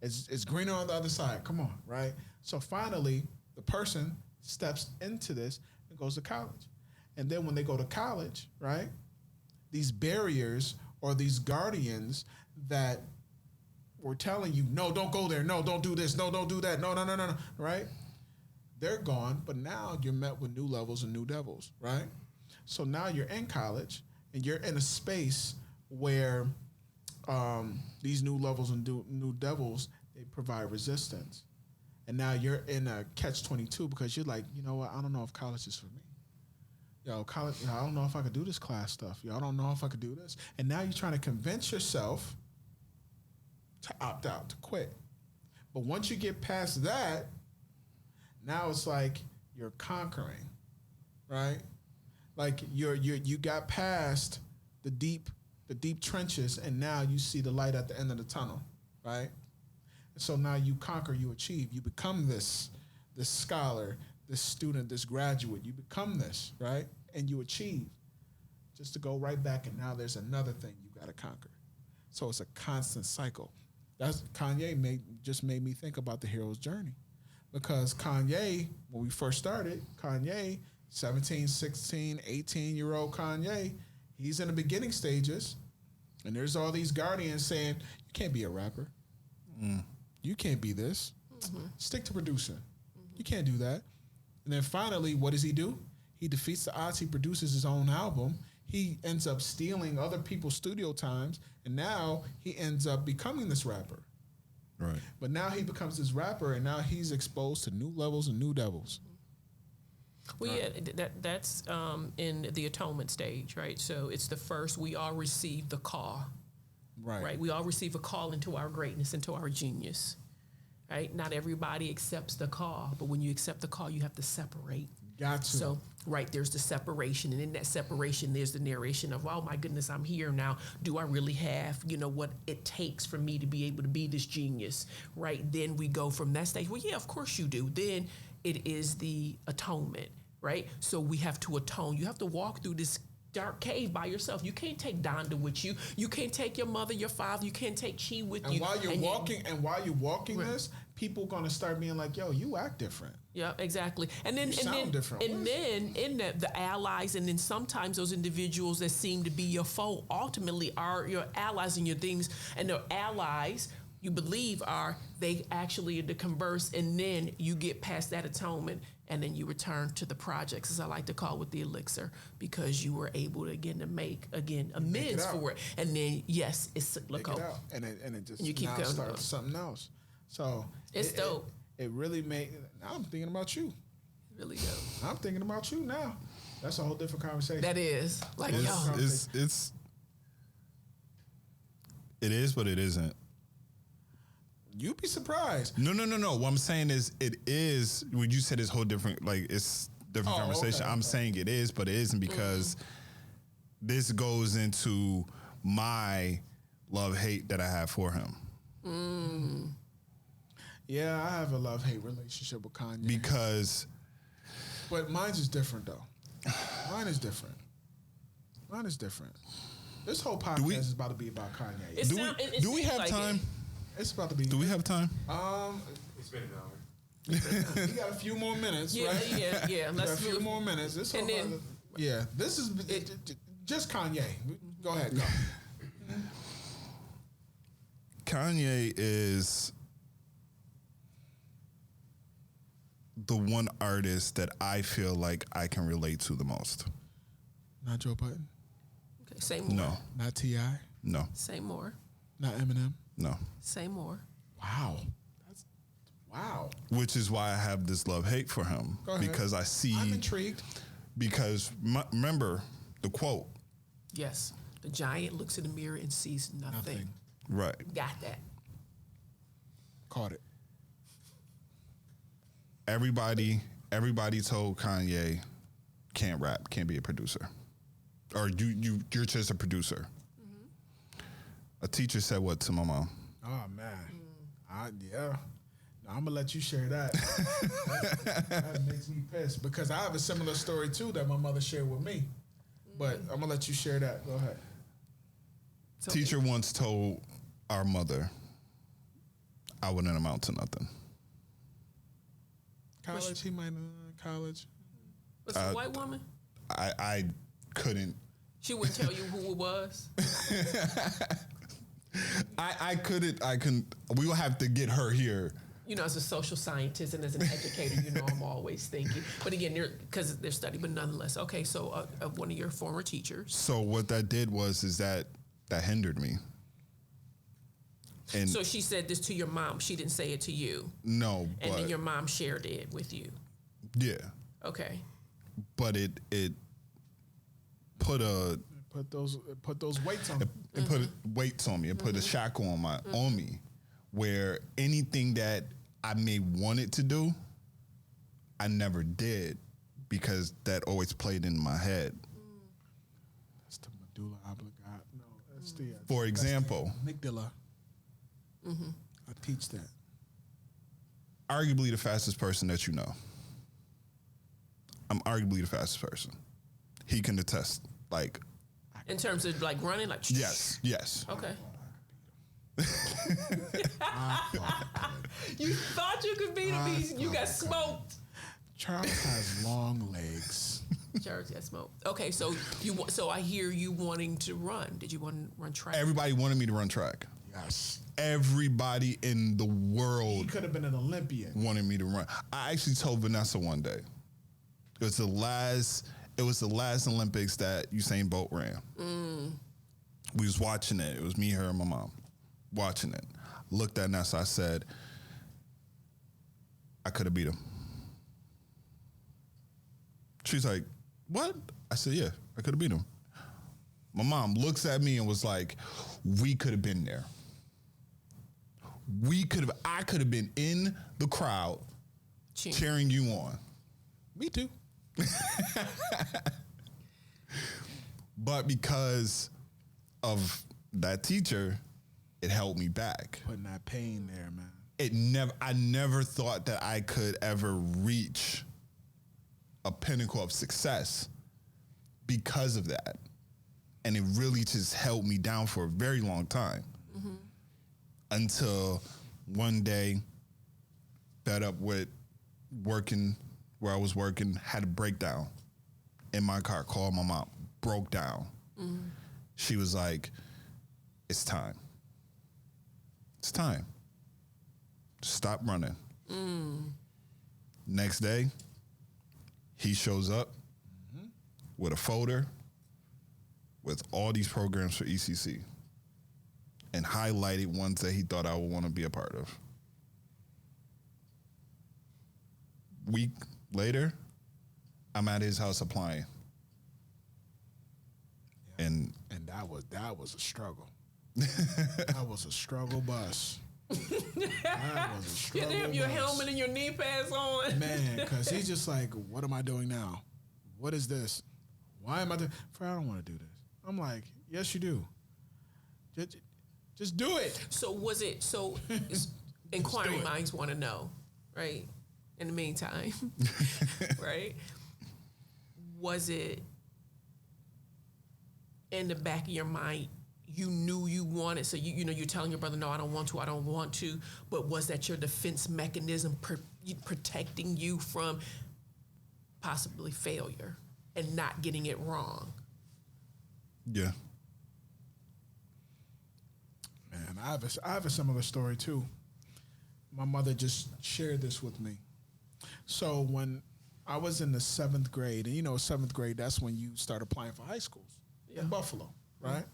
It's greener on the other side. Come on, right? So finally, the person steps into this and goes to college. And then when they go to college, right, these barriers or these guardians that were telling you, no, don't go there. No, don't do this. No, don't do that. No, right? They're gone, but now you're met with new levels and new devils, right? So now you're in college and you're in a space where these new levels and new devils, they provide resistance. And now you're in a catch-22 because you're like, you know what? I don't know if college is for me. College, I don't know if I could do this class stuff. I don't know if I could do this. And now you're trying to convince yourself to opt out, to quit. But once you get past that, now it's like you're conquering, right? Like you got past the deep trenches, and now you see the light at the end of the tunnel, right? And so now you conquer, you achieve, you become this scholar, this student, this graduate. You become this, right? And you achieve, just to go right back, and now there's another thing you got to conquer. So it's a constant cycle. That's Kanye just made me think about the hero's journey, because Kanye, when we first started, 17, 16, 18-year-old Kanye, he's in the beginning stages, and there's all these guardians saying, you can't be a rapper. You can't be this. Stick to producing. You can't do that. And then finally, what does he do? He defeats the odds. He produces his own album. He ends up stealing other people's studio times, and now he ends up becoming this rapper. Right. But now he becomes this rapper, and now he's exposed to new levels and new devils. Well, yeah, that's in the atonement stage, right? So it's the first, we all receive the call, right? We all receive a call into our greatness, into our genius, right? Not everybody accepts the call, but when you accept the call, you have to separate. Got to. So, right, there's the separation. And in that separation, there's the narration of, oh, my goodness, I'm here now. Do I really have, what it takes for me to be able to be this genius, right? Then we go from that stage. Well, yeah, of course you do. Then it is the atonement, right? So we have to atone. You have to walk through this dark cave by yourself. You can't take Donda with you. You can't take your mother, your father. You can't take Chi with you. While you're walking this, people gonna start being like, "Yo, you act different." Yeah, exactly. And then different. And then in the allies, and then sometimes those individuals that seem to be your foe ultimately are your allies and your things. And the allies you believe they actually to converse, and then you get past that atonement, and then you return to the projects, as I like to call, with the elixir, because you were able to make amends for it. And then it's cyclical. Make it out. And it just you keep now going starts something else. So it's dope. It really made. Now I'm thinking about you. Really dope. I'm thinking about you now. That's a whole different conversation. That is it is, but it isn't. You'd be surprised. No. What I'm saying is, it is. When you said it's whole different, like it's different conversation. Okay, I'm saying it is, but it isn't because this goes into my love-hate that I have for him. Yeah, I have a love-hate relationship with Kanye. But mine's is different, though. Mine is different. This whole podcast is about to be about Kanye. Do we have time? It's about to be. Do we have time? It's been an hour. We got a few more minutes, right? Yeah. Let's a few more minutes. This is just Kanye. Go ahead, go. Kanye is the one artist that I feel like I can relate to the most. Not Joe Budden. Okay, say more. No. Not T.I. No. Say more. Not Eminem. No. Say more. Wow. Wow. Which is why I have this love-hate for him. Go ahead. Because I'm intrigued. Because remember the quote. Yes. The giant looks in the mirror and sees nothing. Right. Got that. Caught it. Everybody told Kanye can't rap, can't be a producer. Or you're just a producer. A teacher said what to my mom? Oh man. Yeah. I'm gonna let you share that. that makes me pissed because I have a similar story too that my mother shared with me. But I'm gonna let you share that. Go ahead. Teacher once told our mother, I wouldn't amount to nothing. College, he might college. Was it a white woman? I couldn't. She wouldn't tell you who it was? I couldn't. We will have to get her here. You know, as a social scientist and as an educator, you know, I'm always thinking. But again, because they're studying, but nonetheless. Okay, so one of your former teachers. So what that did is that hindered me. And so she said this to your mom. She didn't say it to you. No, and then your mom shared it with you. Yeah. Okay. But it put those weights on. It put weights on me. It put a shackle on me, where anything that I may wanted to do, I never did because that always played in my head. That's the medulla oblongata. No, that's the. For example, amygdala. I teach that. Arguably the fastest person that you know. I'm arguably the fastest person. He can attest. Like, in terms of like running, like yes. Okay. You thought you could beat him. You got smoked. Charles has long legs. Charles got smoked. Okay, so I hear you wanting to run. Did you want to run track? Everybody wanted me to run track. Yes. Everybody in the world. He could have been an Olympian. Wanted me to run. I actually told Vanessa one day. It was the last Olympics that Usain Bolt ran. We was watching it. It was me, her, and my mom watching it. Looked at Nessa. I said, I could have beat him. She's like, what? I said, yeah, I could have beat him. My mom looks at me and was like, we could have been there. I could have been in the crowd cheering you on. Me too. But because of that teacher, it held me back. Putting that pain there, man. I never thought that I could ever reach a pinnacle of success because of that. And it really just held me down for a very long time. Until one day, fed up with working where I was working, had a breakdown in my car, called my mom, broke down. She was like, it's time. It's time. Stop running. Next day, he shows up with a folder with all these programs for ECC and highlighted ones that he thought I would want to be a part of. Week later, I'm at his house applying. Yeah. And that was a struggle. That was a struggle bus. That was a You struggle. didn't have your bus. helmet and your knee pads on. Man, because he's just like, what am I doing now? What is this? Why am I doing? I don't want to do this. I'm like, yes, you do. Just do it. So was it, so inquiring minds want to know, right? In the meantime, right? Was it in the back of your mind, you knew you wanted, so you know, you're telling your brother, no, I don't want to, but was that your defense mechanism protecting you from possibly failure and not getting it wrong? Yeah. Man, I have a similar story too. My mother just shared this with me. So when I was in the 7th grade, and you know, 7th grade, that's when you start applying for high schools in Buffalo, right?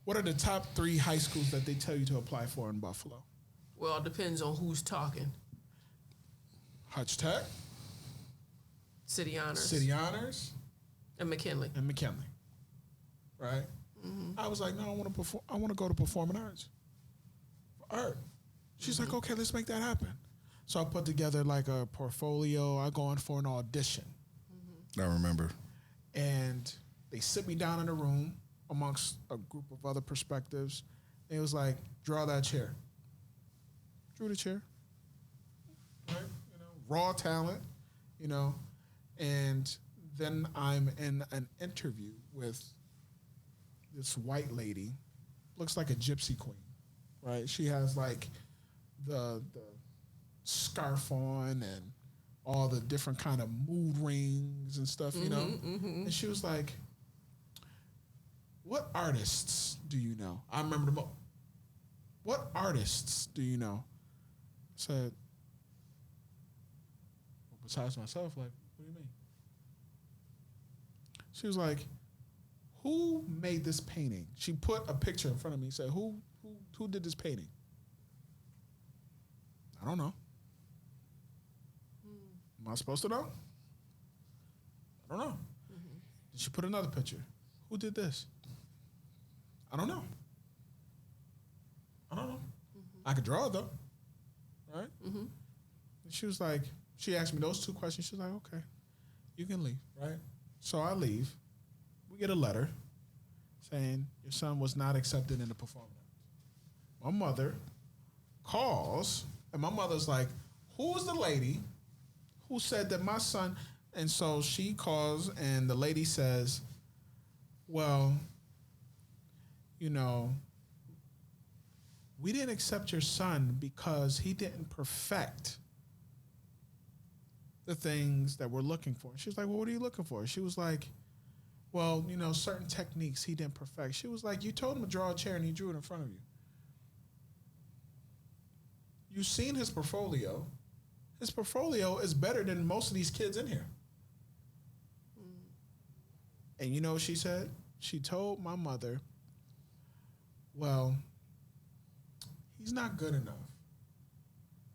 What are the top 3 high schools that they tell you to apply for in Buffalo? Well, it depends on who's talking. Hutch Tech, City Honors. City Honors, And McKinley. and McKinley, right? I was like, no, I want to go to performing arts, for art. She's like, okay, let's make that happen. So I put together like a portfolio. I go in for an audition. I remember. And they sit me down in a room amongst a group of other perspectives. And it was like, draw that chair. Drew the chair. Right? You know, raw talent, you know. And then I'm in an interview with this white lady, looks like a gypsy queen, right? She has like the scarf on and all the different kind of mood rings and stuff, you know? And she was like, what artists do you know? I remember what artists do you know? I said, well, besides myself, like, what do you mean? She was like, who made this painting? She put a picture in front of me and said, who did this painting? I don't know. Am I supposed to know? I don't know. Then she put another picture. Who did this? I don't know. I don't know. I could draw it though. Right? And she was like, she asked me those 2 questions. She was like, okay, you can leave, right? So I leave. We get a letter saying your son was not accepted in the performance. My mother calls, and my mother's like, who's the lady who said that my son? And so she calls, and the lady says, well, you know, we didn't accept your son because he didn't perfect the things that we're looking for. She was like, well, what are you looking for? She was like, well, you know, certain techniques he didn't perfect. She was like, you told him to draw a chair and he drew it in front of you. You've seen his portfolio. His portfolio is better than most of these kids in here. And you know what she said? She told my mother, well, he's not good enough,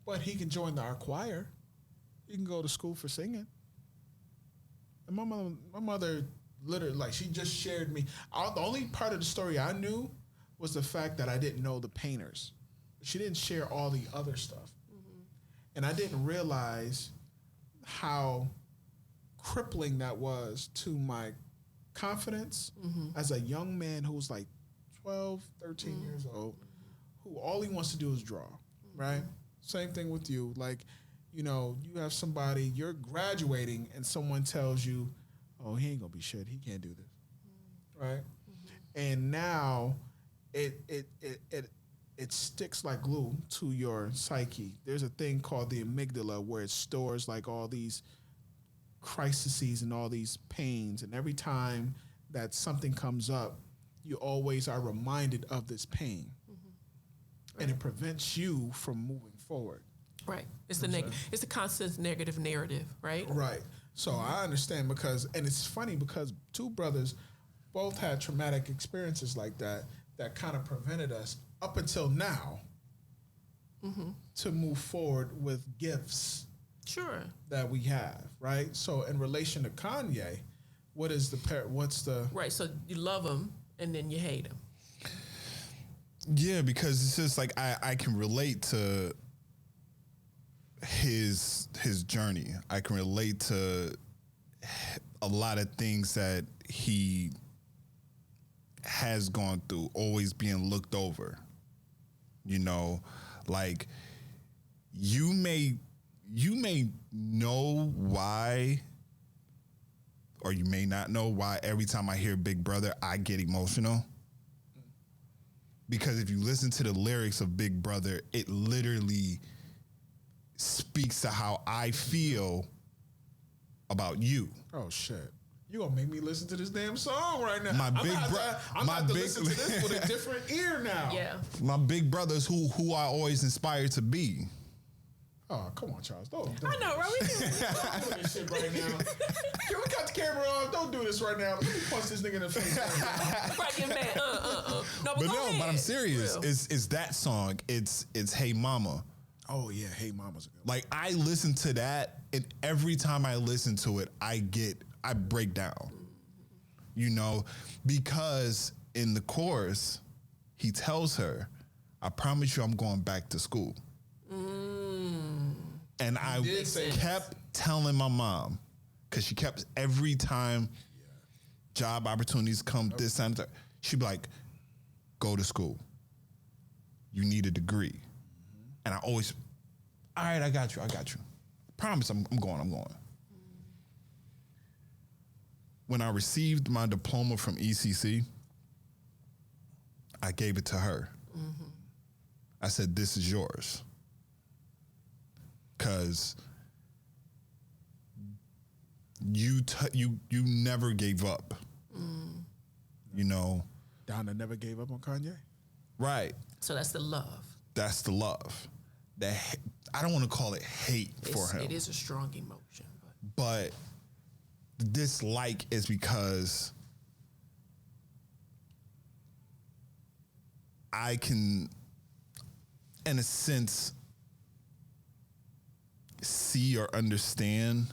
but he can join our choir. He can go to school for singing. And my mother literally, like, she just shared me. The only part of the story I knew was the fact that I didn't know the painters. She didn't share all the other stuff. And I didn't realize how crippling that was to my confidence as a young man who was like 12, 13 years old, who all he wants to do is draw, right? Same thing with you. Like, you know, you have somebody, you're graduating and someone tells you, oh, he ain't gonna be shit. He can't do this, right? And now it sticks like glue to your psyche. There's a thing called the amygdala where it stores like all these crises and all these pains. And every time that something comes up, you always are reminded of this pain. And it prevents you from moving forward. Right. It's the constant negative narrative, right? Right. So I understand and it's funny because 2 brothers both had traumatic experiences like that kind of prevented us up until now to move forward with gifts that we have, right? So in relation to Kanye, what's the right? So you love him and then you hate him. Yeah, because it's just like I can relate to his journey. I can relate to a lot of things that he has gone through, always being looked over. You know, like you may know why, or you may not know why every time I hear Big Brother, I get emotional. Because if you listen to the lyrics of Big Brother, it literally speaks to how I feel about you. Oh shit! You gonna make me listen to this damn song right now? I'm gonna have to listen to this with a different ear now. Yeah. My big brothers who I always inspire to be. Oh, come on, Charles. Don't I know, right? don't do this shit right now. Can we cut the camera off? Don't do this right now. Let me punch this nigga in the face right now. Right, get mad. No, But go no, ahead. but I'm serious. Real. It's that song. It's Hey Mama. Oh yeah, Hey Mama's a good one. Like I listen to that, and every time I listen to it, I break down. You know, because in the chorus, he tells her, "I promise you, I'm going back to school." And I kept telling my mom, because she kept every time job opportunities come this time, she'd be like, "Go to school. You need a degree." And I always, all right, I got you. Promise, I'm going. When I received my diploma from ECC, I gave it to her. I said, "This is yours." Because you never gave up. You know? Donna never gave up on Kanye? Right. So that's the love. That's the love. I don't want to call it hate for him. It is a strong emotion. But the dislike is because I can, in a sense, see or understand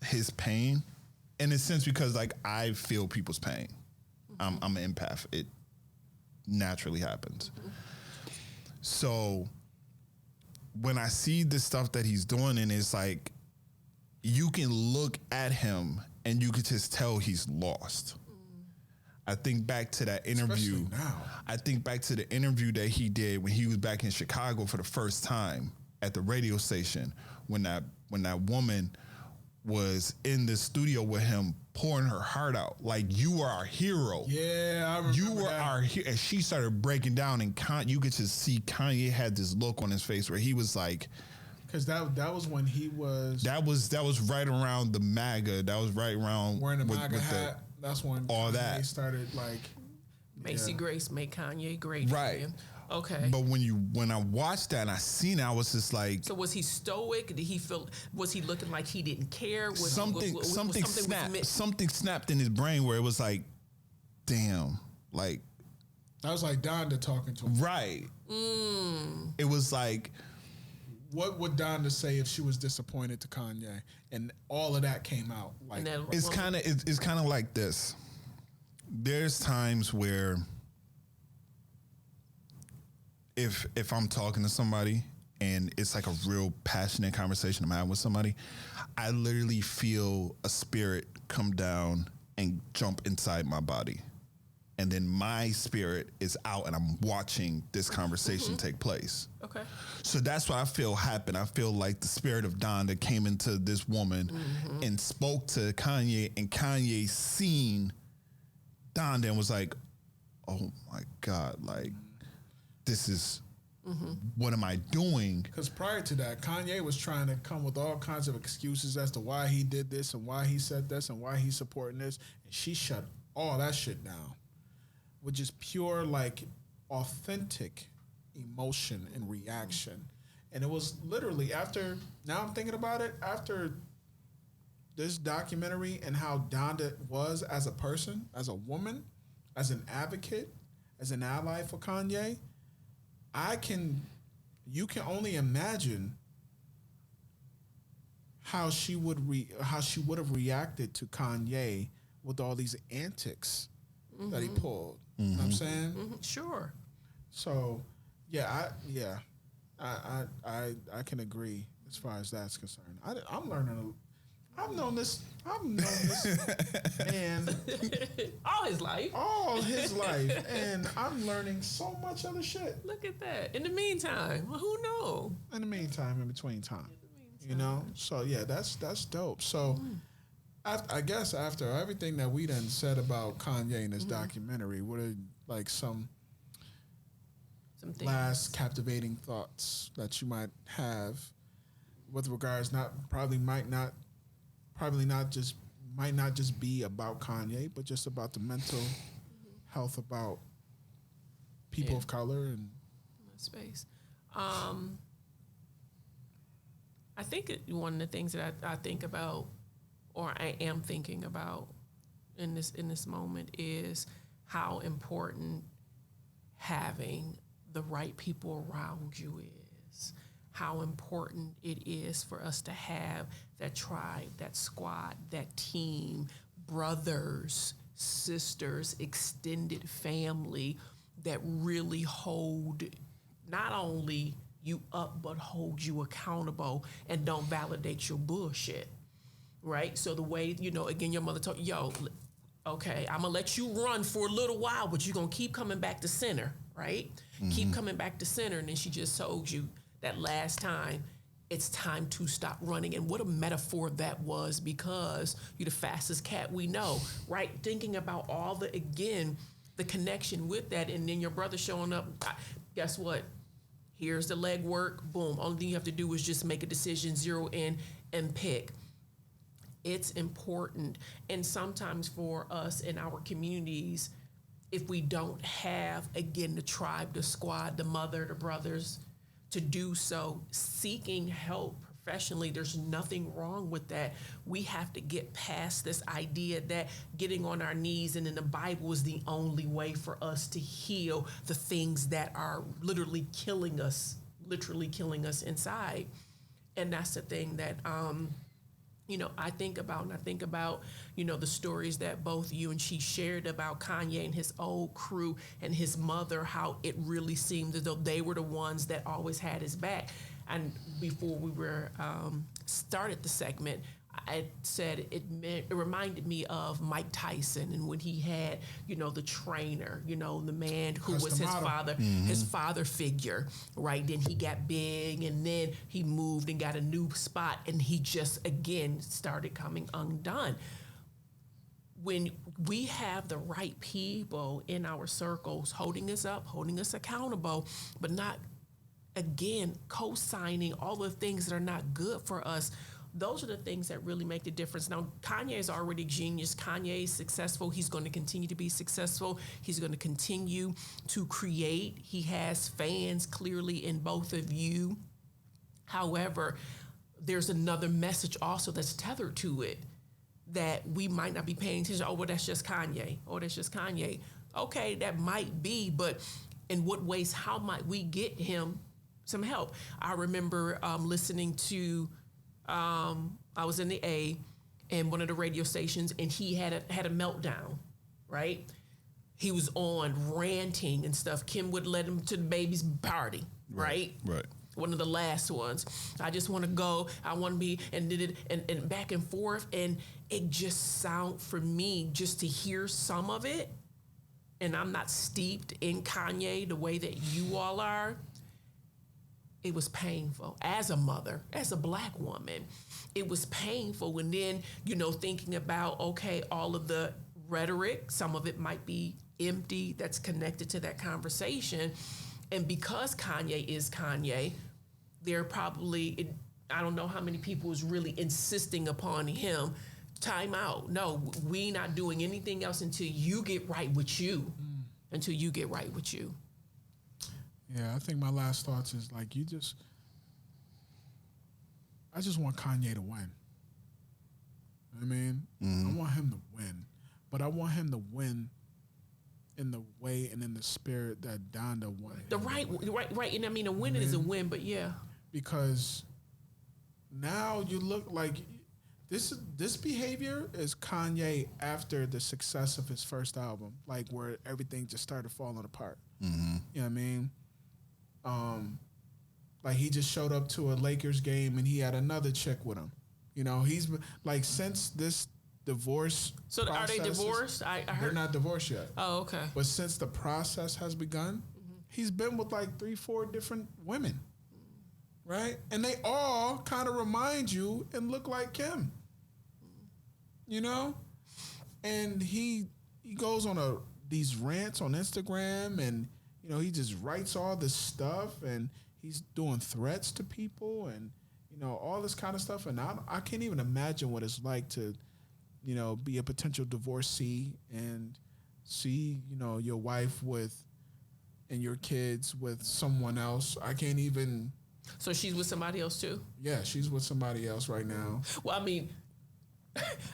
his pain. In a sense, because like I feel people's pain. I'm an empath. It naturally happens. So when I see the stuff that he's doing, and it's like you can look at him and you could just tell he's lost. I think back to that interview. Especially now. I think back to the interview that he did when he was back in Chicago for the first time at the radio station, when that woman was in the studio with him pouring her heart out. Like, "You are our hero. Yeah, I remember You were that. our hero." And she started breaking down, and you could just see Kanye had this look on his face where he was like, Because that was when he was that was right around the MAGA. That was right around wearing a with MAGA hat. That's when all Kanye that. started like Macy Grace make Kanye great. Right. Again. Okay. But when I watched that and I seen it, I was just like, So was he stoic? Did he feel? Was he looking like he didn't care? Was something snapped. Was Something snapped in his brain where it was like, damn, like, that was like Donda talking to him. right. It was like, What would Donda say if she was disappointed to Kanye? And all of that came out. Like And that- it's kind of like this. There's times where if I'm talking to somebody and it's like a real passionate conversation I'm having with somebody, I literally feel a spirit come down and jump inside my body. And then my spirit is out and I'm watching this conversation take place. Okay. So that's what I feel happened. I feel like the spirit of Donda came into this woman and spoke to Kanye, and Kanye seen Donda and was like, "Oh my God, like, this is, what am I doing?" because prior to that, Kanye was trying to come with all kinds of excuses as to why he did this and why he said this and why he's supporting this, and she shut all that shit down with just pure, like, authentic emotion and reaction. And it was literally after, now I'm thinking about it, after this documentary and how Donda was as a person, as a woman, as an advocate, as an ally for Kanye, you can only imagine how she would have reacted to Kanye with all these antics that he pulled. You know what I'm saying? Sure. So, I can agree as far as that's concerned. I'm learning. I've known this man all his life, and I'm learning so much other shit. Look at that. In the meantime, well, who knows? In the meantime, in between time, you know. So yeah, that's dope. So. I guess after everything that we done said about Kanye in this documentary, what are like some last captivating thoughts that you might have with regards might not just be about Kanye, but just about the mental health about people of color and space. I think one of the things that I think about, or I am thinking about in this moment, is how important having the right people around you is. How important it is for us to have that tribe, that squad, that team, brothers, sisters, extended family that really hold not only you up, but hold you accountable and don't validate your bullshit. Right? So the way, again, your mother told you, okay, I'm going to let you run for a little while, but you're going to keep coming back to center, right? Mm-hmm. Keep coming back to center. And then she just told you that last time, it's time to stop running. And what a metaphor that was, because you're the fastest cat we know, right? Thinking about all the connection with that. And then your brother showing up, guess what? Here's the legwork, boom. Only thing you have to do is just make a decision, zero in, and pick. It's important. And sometimes for us in our communities, if we don't have, again, the tribe, the squad, the mother, the brothers to do so, seeking help professionally, there's nothing wrong with that. We have to get past this idea that getting on our knees and in the Bible is the only way for us to heal the things that are literally killing us inside. And that's the thing that, I think about, the stories that both you and she shared about Kanye and his old crew and his mother, how it really seemed as though they were the ones that always had his back. And before we were started the segment, I said it reminded me of Mike Tyson, and when he had, the trainer, the man who was his father, his father figure, right? Then he got big, and then he moved and got a new spot, and he just again started coming undone. When we have the right people in our circles holding us up, holding us accountable, but not, again, co-signing all the things that are not good for us, those are the things that really make the difference. Now, Kanye is already a genius. Kanye is successful. He's going to continue to be successful. He's going to continue to create. He has fans clearly in both of you. However, there's another message also that's tethered to it that we might not be paying attention. Oh, well, that's just Kanye. Oh, that's just Kanye. Okay, that might be, but in what ways, how might we get him some help? I remember listening to, I was in the A and one of the radio stations, and he had a meltdown, right? He was on ranting and stuff. Kim would let him to the baby's party, right? Right. One of the last ones. I just want to go. I want to be, and did it, and back and forth. And it just sound for me, just to hear some of it, and I'm not steeped in Kanye the way that you all are, it was painful. As a mother, as a Black woman, it was painful. And then, thinking about, okay, all of the rhetoric, some of it might be empty, that's connected to that conversation. And because Kanye is Kanye, there probably, I don't know how many people is really insisting upon him, time out. No, we not doing anything else until you get right with you. Until you get right with you. Yeah, I think my last thoughts is like, I just want Kanye to win. I mean, I want him to win, but I want him to win in the way and in the spirit that Donda won. Right. And I mean, a win is a win, but yeah. Because now you look like this behavior is Kanye after the success of his first album, like where everything just started falling apart. You know what I mean? Like he just showed up to a Lakers game and he had another chick with him. You know, he's been, like, since this divorce. So are they divorced? I heard they're not divorced yet. Oh, okay. But since the process has begun, he's been with like 3-4 different women, right? And they all kind of remind you and look like Kim, you know. And he goes on these rants on Instagram, and you know he just writes all this stuff, and he's doing threats to people, and you know all this kind of stuff. And I can't even imagine what it's like to, you know, be a potential divorcee and see, you know, your wife and your kids with someone else. I can't even. So she's with somebody else too? Yeah, she's with somebody else right now. Well, I mean,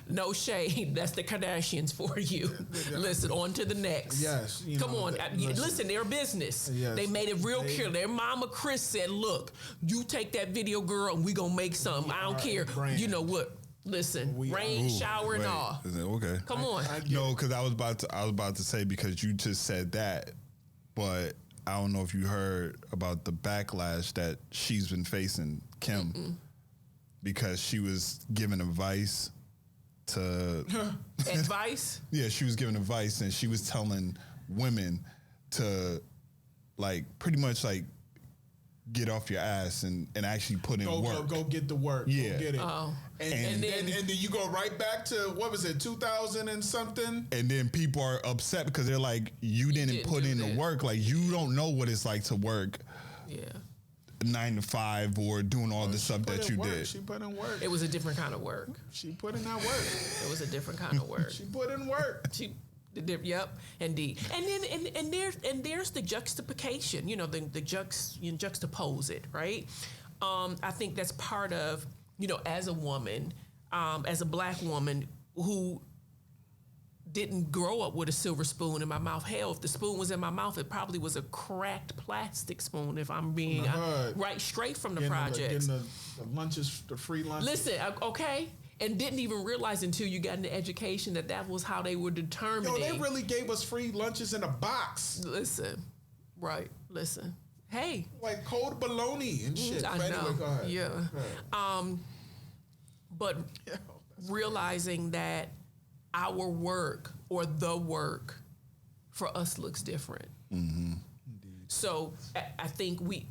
no shade. That's the Kardashians for you. Listen, on to the next. Yes. Come on. Listen, they're business. Yes, they made it real clear. Their mama, Chris, said, look, you take that video, girl, and we going to make something. I don't care. You know what? Listen, rain, shower, and all. Okay. Come on. No, because I was about to say, because you just said that, but I don't know if you heard about the backlash that she's been facing, Kim, because she was giving advice to advice. Yeah, she was giving advice, and she was telling women to, like, pretty much like get off your ass and actually put in work. Go get the work. Yeah. Go get it. Oh. And then you go right back to, what was it, 2000 and something? And then people are upset because they're like, you didn't put in the work. Like, you don't know what it's like to work 9 to 5 or doing all the stuff that you did. She put in work. It was a different kind of work. She put in that work. It was a different kind of work. She put in work. Yep, indeed. And then there's the juxtaposition. You know, you juxtapose it, right? I think that's part of, you know, as a woman, as a black woman who didn't grow up with a silver spoon in my mouth. Hell, if the spoon was in my mouth, it probably was a cracked plastic spoon. If I'm being right straight from the projects. Getting the lunches, the free lunches. Listen, okay. And didn't even realize until you got into education that was how they were determining. They really gave us free lunches in a box. Listen. Hey. Like cold bologna and shit. I know. Anyway, go ahead. Yeah. But realizing that our work or the work for us looks different. Mm-hmm. So I think we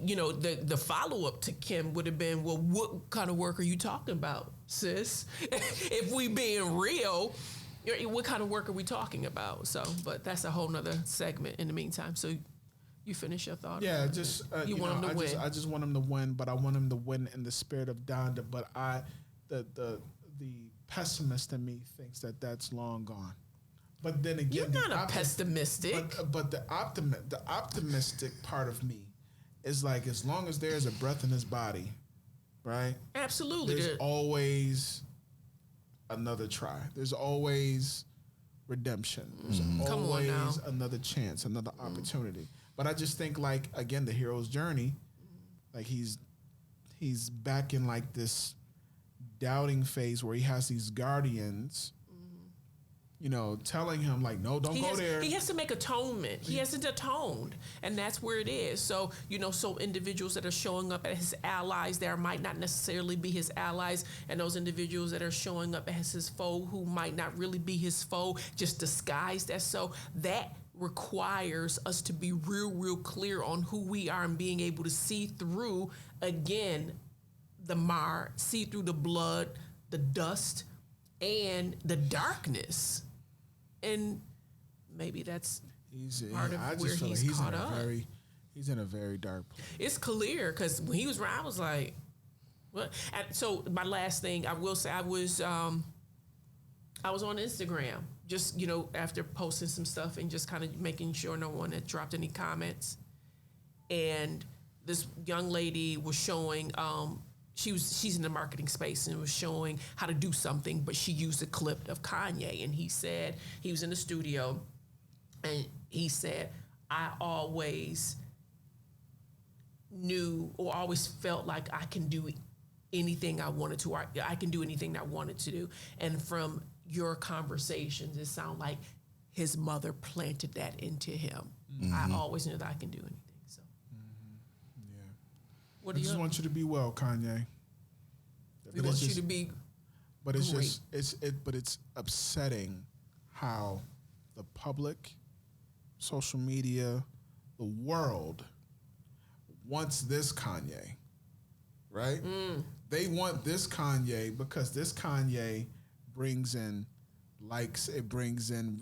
you know, the follow up to Kim would have been, well, what kind of work are you talking about, sis? If we being real, what kind of work are we talking about? So, but that's a whole nother segment in the meantime. So you finish your thought. Yeah, just you want him to win. I just want him to win, but I want him to win in the spirit of Donda. But the pessimist in me thinks that that's long gone. But then again, you're not pessimistic. But the optimistic part of me is like, as long as there's a breath in his body, right? Absolutely. There's always another try. There's always redemption. There's always another chance, another opportunity. But I just think, like, again, the hero's journey, like he's back in like this doubting phase where he has these guardians, you know, telling him like, no, don't go there. He has to make atonement. He hasn't atoned, and that's where it is. So, you know, so individuals that are showing up as his allies there might not necessarily be his allies, and those individuals that are showing up as his foe who might not really be his foe, just disguised as so. That requires us to be real clear on who we are and being able to see through, again, the mar, see through the blood, the dust, and the darkness. And maybe that's part of where he's caught up. He's in a very dark place. It's clear, because when he was around, I was like, what? And so my last thing, I will say, I was on Instagram, just, you know, after posting some stuff and just kind of making sure no one had dropped any comments. And this young lady was showing, she's in the marketing space and was showing how to do something, but she used a clip of Kanye, and he said, he was in the studio and he said, I always knew or always felt like I can do anything I wanted to, or I can do anything I wanted to do. And from your conversations, it sounded like his mother planted that into him. I always knew that I can do anything. So, Yeah. what I do just you? want you to be well, Kanye. We want you to be. But it's great. but it's upsetting how the public, social media, the world wants this Kanye, right? They want this Kanye because this Kanye brings in likes, it brings in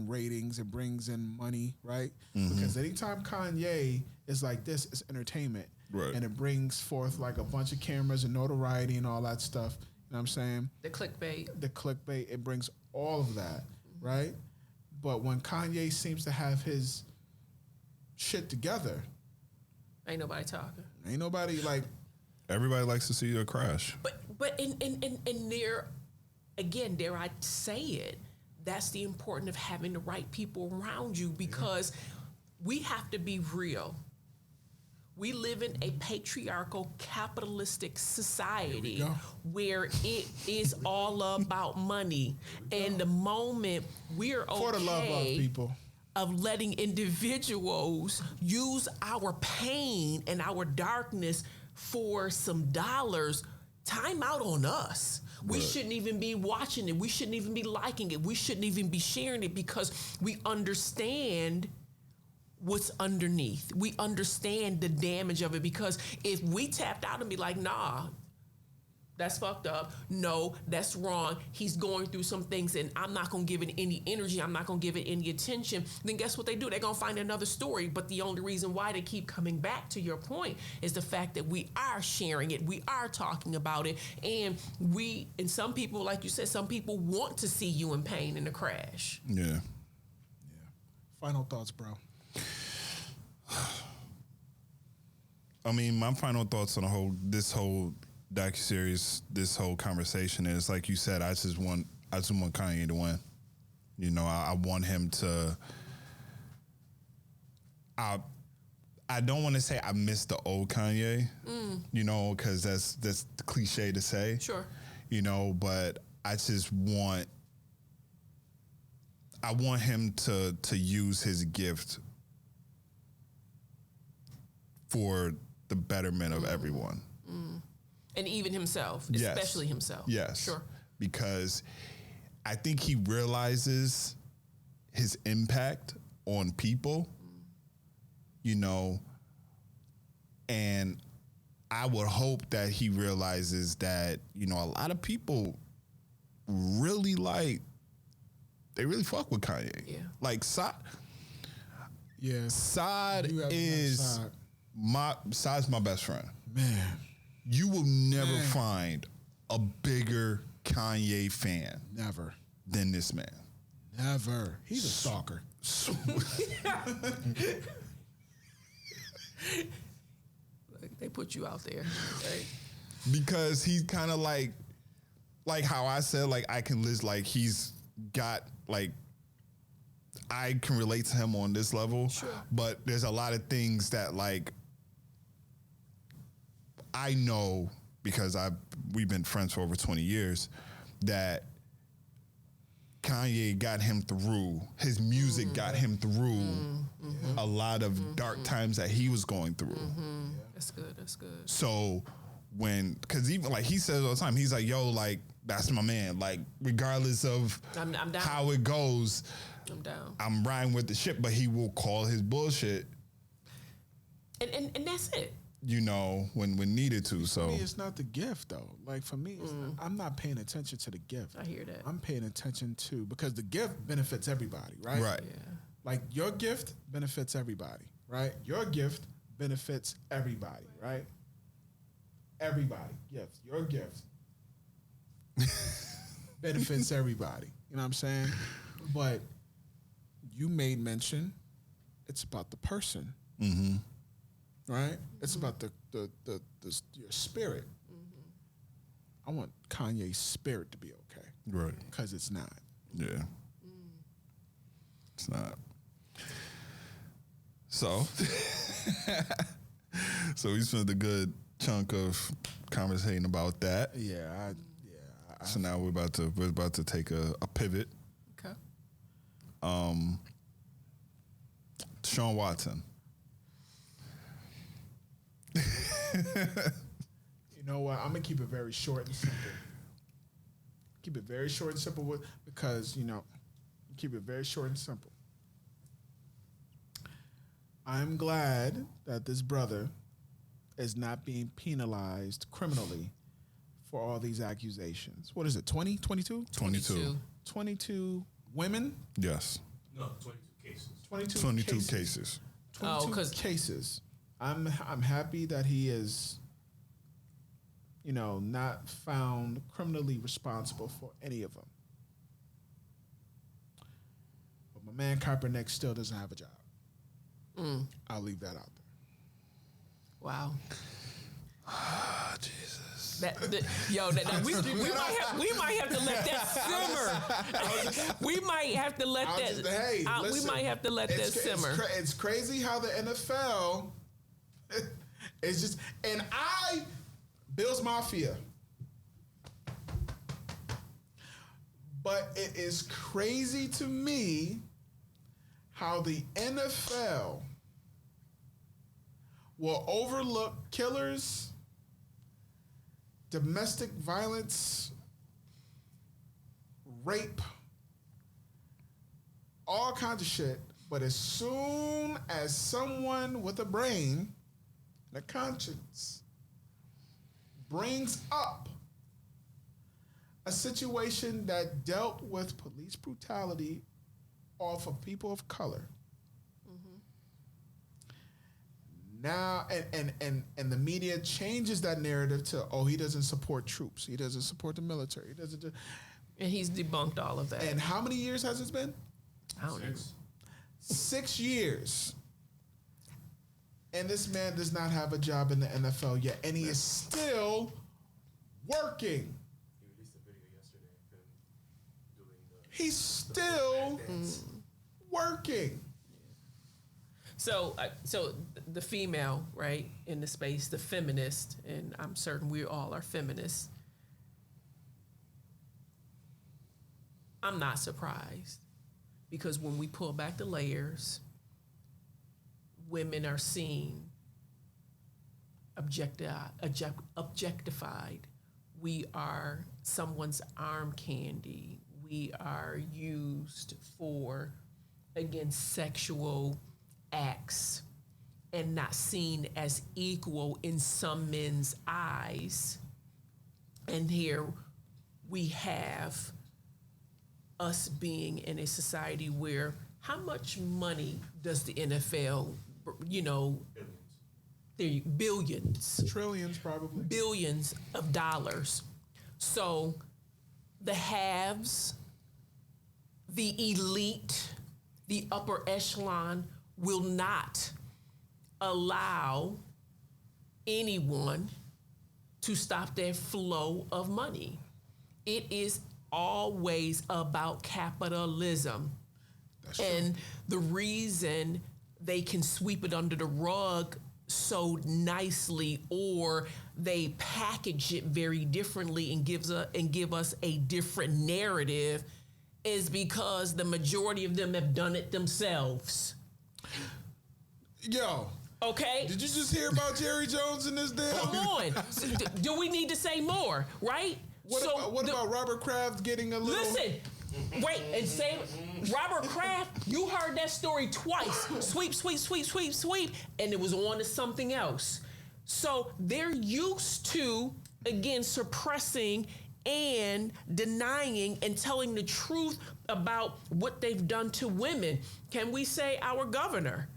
ratings, it brings in money, right? Because anytime Kanye is like this, it's entertainment. Right. And it brings forth like a bunch of cameras and notoriety and all that stuff. You know what I'm saying? The clickbait. The clickbait, it brings all of that, right? But when Kanye seems to have his shit together, Ain't nobody talking. ain't nobody like. Everybody likes to see you crash. But in there, again, dare I say it, that's the importance of having the right people around you, because we have to be real. We live in a patriarchal, capitalistic society where it is all about money. And the moment we're okay For the love of people. of letting individuals use our pain and our darkness for some dollars, time out on us. We shouldn't even be watching it. We shouldn't even be liking it. We shouldn't even be sharing it, because we understand what's underneath. We understand the damage of it, because if we tapped out and be like, nah, that's fucked up. No, that's wrong. He's going through some things and I'm not going to give it any energy. I'm not going to give it any attention. Then guess what they do? They're going to find another story. But the only reason why they keep coming back to your point is the fact that we are sharing it. We are talking about it. And some people, like you said, some people want to see you in pain in a crash. Yeah. Final thoughts, bro. I mean, my final thoughts on this whole docuseries, this whole conversation is, like you said, I just want Kanye to win. You know, I want him to. I don't want to say I miss the old Kanye, you know, because that's cliche to say. Sure. You know, but I want him to use his gift for the betterment of everyone. And even himself, Yes. especially himself. Yes. Sure. Because I think he realizes his impact on people, you know, and I would hope that he realizes that, you know, a lot of people really they really fuck with Kanye. Yeah. Like Saad Yeah. You have is Saad. Saad's my best friend. Man. You will never find a bigger Kanye fan Never. than this man. Never. He's a stalker. They put you out there, right? Because he's kind of like how I said, like, I can list, like, he's got, like, I can relate to him on this level. Sure. But there's a lot of things that, like, I know, because we've been friends for over 20 years, that Kanye got him through. His music got him through a lot of dark times that he was going through. That's good. That's good. So because even like he says all the time, he's like, yo, like, that's my man. Like, regardless of I'm down. how it goes, I'm down. I'm riding with the ship, but he will call his bullshit, And that's it. you know, when needed to. So For me, it's not the gift, though. Like, for me, I'm not paying attention to the gift. I hear that. I'm paying attention to, because the gift benefits everybody, right? right. Yeah. Like, your gift benefits everybody, right? Your gift benefits everybody, right? Everybody. Gifts. Your gift benefits everybody. You know what I'm saying? But you made mention, it's about the person. Mm-hmm. Right? It's about your spirit. I want Kanye's spirit to be okay. Right. Because it's not. Yeah. It's not. So, we spent a good chunk of conversating about that. Yeah. So now we're about to take a pivot. Okay. Deshaun Watson. You know what? I'm gonna keep it very short and simple. Keep it very short and simple because keep it very short and simple. I'm glad that this brother is not being penalized criminally for all these accusations. What is it, 20, 22? 22. 22 women? Yes. No, 22 cases. 22 cases. 22 cases. I'm happy that he is, not found criminally responsible for any of them. But my man Kaepernick still doesn't have a job. I'll leave that out there. Wow. Jesus. We might have to let that simmer. We might have to let we might have to let that simmer. It's crazy how the NFL is just, and Bills Mafia. But it is crazy to me how the NFL will overlook killers, domestic violence, rape, all kinds of shit. But as soon as someone with a brain and a conscience brings up a situation that dealt with police brutality off of people of color. Now, and the media changes that narrative to, he doesn't support troops. He doesn't support the military. He doesn't. And he's debunked all of that. And how many years has it been? I don't know. 6 years. And this man does not have a job in the NFL yet. And he is still working. He released a video yesterday of him doing He's still working. So the female, right, in the space, the feminist, and I'm certain we all are feminists. I'm not surprised because when we pull back the layers, women are seen objectified. We are someone's arm candy. We are used for, again, sexual acts and not seen as equal in some men's eyes. And here we have us being in a society where how much money does the NFL, billions. Trillions, probably. Billions of dollars. So the haves, the elite, the upper echelon will not allow anyone to stop their flow of money. It is always about capitalism. That's true. And the reason they can sweep it under the rug so nicely, or they package it very differently and give us a different narrative, is because the majority of them have done it themselves. Yo. Okay. Did you just hear about Jerry Jones in this deal? Come on. Do we need to say more, right? What about Robert Kraft getting a little... Listen. Wait, and say Robert Kraft, you heard that story twice. Sweep, and it was on to something else. So they're used to, again, suppressing and denying and telling the truth about what they've done to women. Can we say our governor?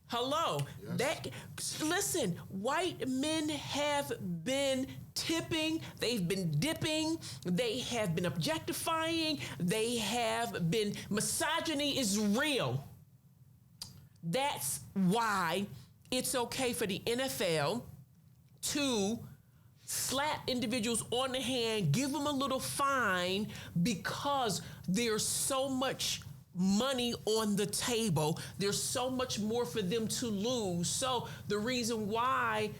Hello. Yes. Listen, white men have been tipping, they've been dipping, they have been objectifying, they have been, misogyny is real. That's why it's okay for the NFL to slap individuals on the hand, give them a little fine, because there's so much money on the table. There's so much more for them to lose. So the reason why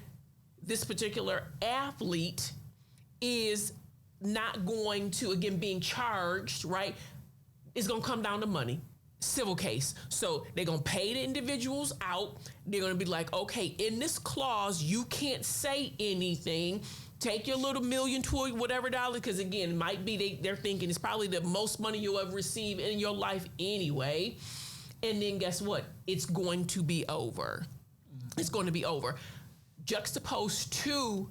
this particular athlete is not going to, again, being charged, right, is going to come down to money. civil case. So they're going to pay the individuals out. They're going to be like, okay, in this clause, you can't say anything. Take your little million to whatever dollar, because again, it might be they're thinking it's probably the most money you'll ever receive in your life anyway. And then guess what? It's going to be over. It's going to be over. Juxtaposed to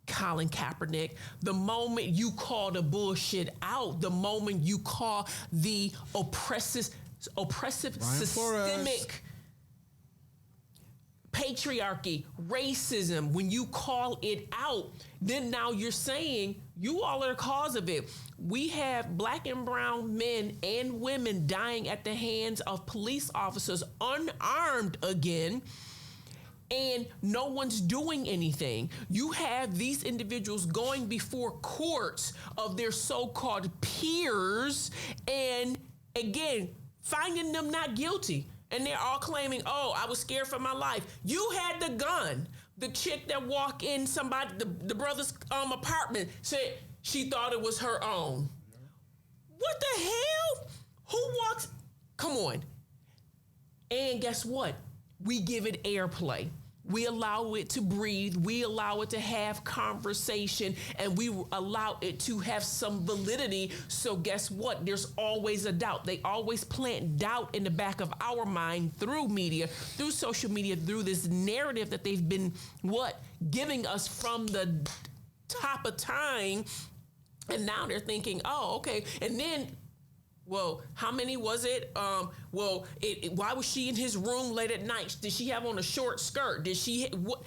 Colin Kaepernick, the moment you call the bullshit out, the moment you call the oppressive systemic patriarchy, racism, when you call it out, then now you're saying you all are the cause of it. We have black and brown men and women dying at the hands of police officers unarmed again, and no one's doing anything. You have these individuals going before courts of their so-called peers and, again, finding them not guilty. And they're all claiming, oh, I was scared for my life. You had the gun. The chick that walked in the brother's apartment said she thought it was her own. What the hell? Who walks? Come on. And guess what? We give it airplay. We allow it to breathe. We allow it to have conversation, and we allow it to have some validity. So guess what? There's always a doubt. They always plant doubt in the back of our mind through media, through social media, through this narrative that they've been giving us from the top of time. And now they're thinking, oh, okay. And then, well, how many was it? Why was she in his room late at night? Did she have on a short skirt? Did she, what?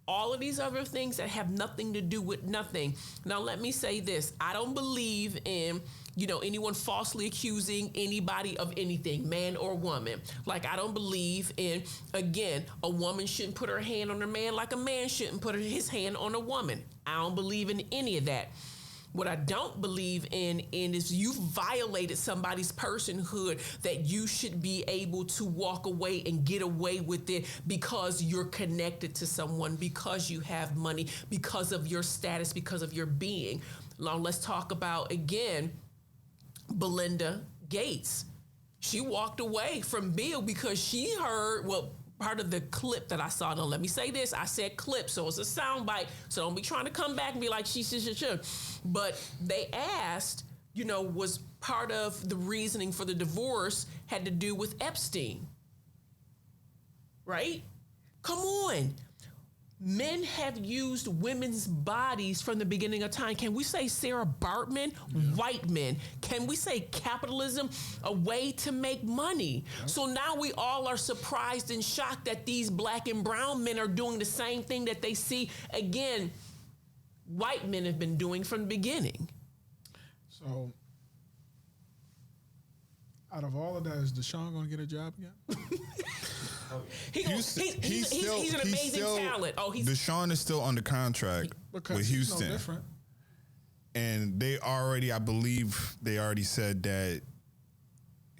All of these other things that have nothing to do with nothing. Now, let me say this. I don't believe in, anyone falsely accusing anybody of anything, man or woman. Like, I don't believe in, again, a woman shouldn't put her hand on a man like a man shouldn't put his hand on a woman. I don't believe in any of that. What I don't believe in is you violated somebody's personhood, that you should be able to walk away and get away with it because you're connected to someone, because you have money, because of your status, because of your being. Now let's talk about, again, Belinda Gates. She walked away from Bill because she heard, part of the clip that I saw. Now, let me say this. I said clip, so it's a soundbite. So don't be trying to come back and be like, she. But they asked, was part of the reasoning for the divorce had to do with Epstein. Right? Come on. Men have used women's bodies from the beginning of time. Can we say Sarah Bartman? Yeah. White men. Can we say capitalism? A way to make money. Yeah. So now we all are surprised and shocked that these black and brown men are doing the same thing that they see, again, white men have been doing from the beginning. So, out of all of that, is Deshaun going to get a job again? He's an amazing talent. Deshaun is still under contract with Houston. No different. And I believe they already said that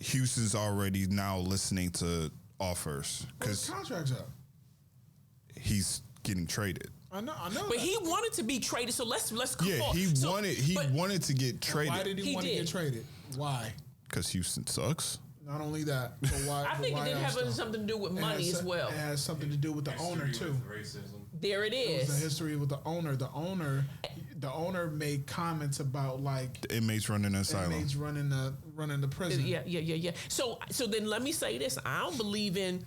Houston's already now listening to offers. Because his contract's up. He's getting traded. I know. But he wanted to be traded, so let's come on. Yeah, he wanted to get traded. Why did he want to get traded? Why? Because Houston sucks. Not only that, but why? I think it did have something to do with money as well. It has something to do with the owner too. Racism. There it is. It was the history with the owner. The owner made comments about like the inmates running the asylum. Inmates running the prison. Yeah. So then let me say this. I don't believe in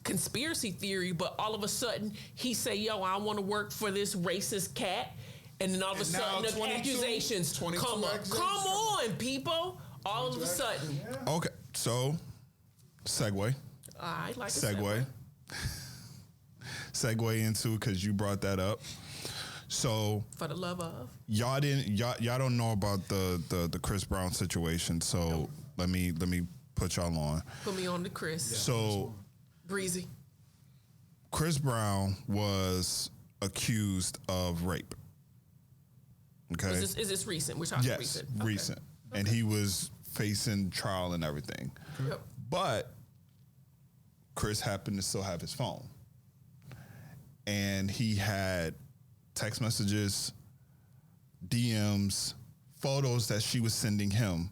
conspiracy theory, but all of a sudden he say, yo, I want to work for this racist cat. And then all of a sudden the accusations come on, people. All of a sudden. Yeah. Okay, so segue. I like segue. Segue into, because you brought that up. So for the love of y'all don't know about the Chris Brown situation. So let me put y'all on. Put me on to Chris. Yeah. So Breezy. Chris Brown was accused of rape. Okay. Is this recent? We're talking recent. Yes, recent. Okay. And he was facing trial and everything. Yep. But Chris happened to still have his phone. And he had text messages, DMs, photos that she was sending him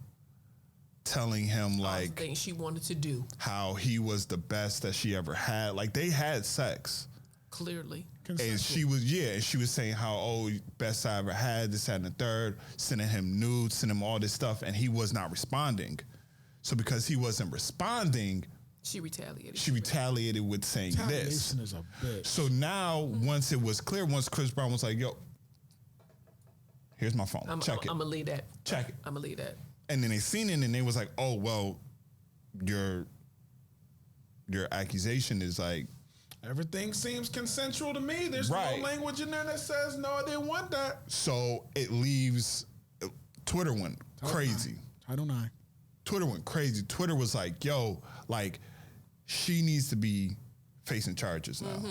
telling him All the like things she wanted to do. how he was the best that she ever had. Like they had sex. Clearly. And she was saying how, best I ever had, this, that, and the third, sending him nudes, sending him all this stuff, and he was not responding. So because he wasn't responding, She retaliated. she retaliated with saying this. Retaliation is a bitch. So now, once it was clear, once Chris Brown was like, yo, here's my phone, check it. I'm going to leave that. Check it. I'm going to leave that. And then they seen it and they was like, oh, well, your accusation is like, Everything seems consensual to me. There's Right. no language in there that says, no, I didn't want that. so it leaves, Twitter went crazy. Title 9. Twitter went crazy. Twitter was like, yo, like, she needs to be facing charges now.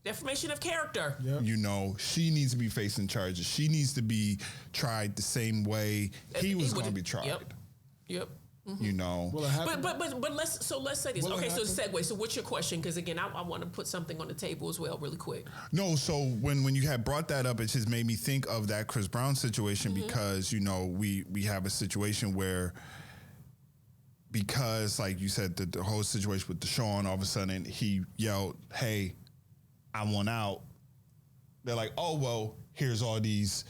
Defamation of character. Yep. You know, she needs to be facing charges. She needs to be tried the same way he was going to be tried. Yep. You know, Will it happen? But let's say this. Will it Okay, so happen? segue. So what's your question? Because again, I want to put something on the table as well, really quick. no. So when you had brought that up, it just made me think of that Chris Brown situation because you know we have a situation where because like you said the whole situation with Deshaun, all of a sudden he yelled, "Hey, I want out." They're like, "Oh well, here's all these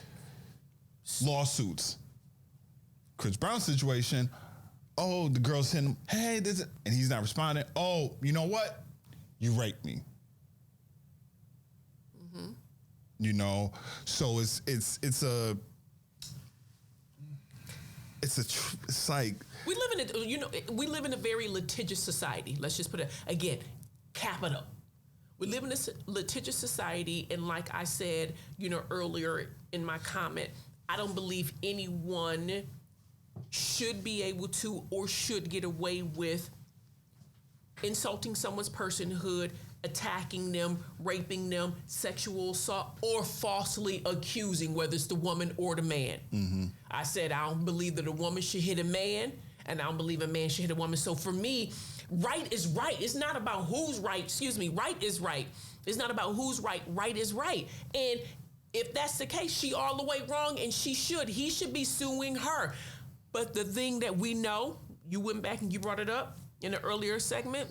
lawsuits." Chris Brown situation. Oh, the girl's hitting him. Hey, this, and he's not responding. Oh, you know what? You raped me. You know, so it's like We live in a very litigious society. Let's just put it again, capital. We live in a litigious society, and like I said, earlier in my comment, I don't believe anyone should be able to or should get away with insulting someone's personhood, attacking them, raping them, sexual assault, or falsely accusing, whether it's the woman or the man. I said I don't believe that a woman should hit a man, and I don't believe a man should hit a woman. So for me, right is right. It's not about who's right. Right is right. It's not about who's right. Right is right. And if that's the case, she all the way wrong, and he should be suing her. But the thing that we know, you went back and you brought it up in an earlier segment,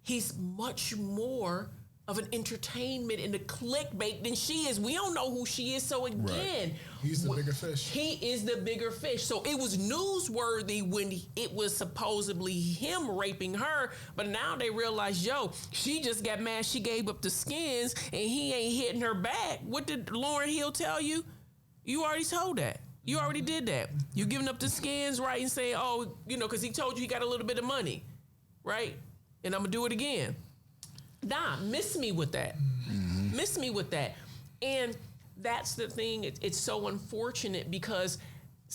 he's much more of an entertainment and a clickbait than she is. We don't know who she is. So again, He's the bigger fish. He is the bigger fish. So it was newsworthy when it was supposedly him raping her. But now they realize, she just got mad. She gave up the skins and he ain't hitting her back. What did Lauryn Hill tell you? You already told that. You already did that. You giving up the skins, right? And saying, because he told you he got a little bit of money, right? And I'm going to do it again. Nah, miss me with that. Miss me with that. And that's the thing. It's so unfortunate because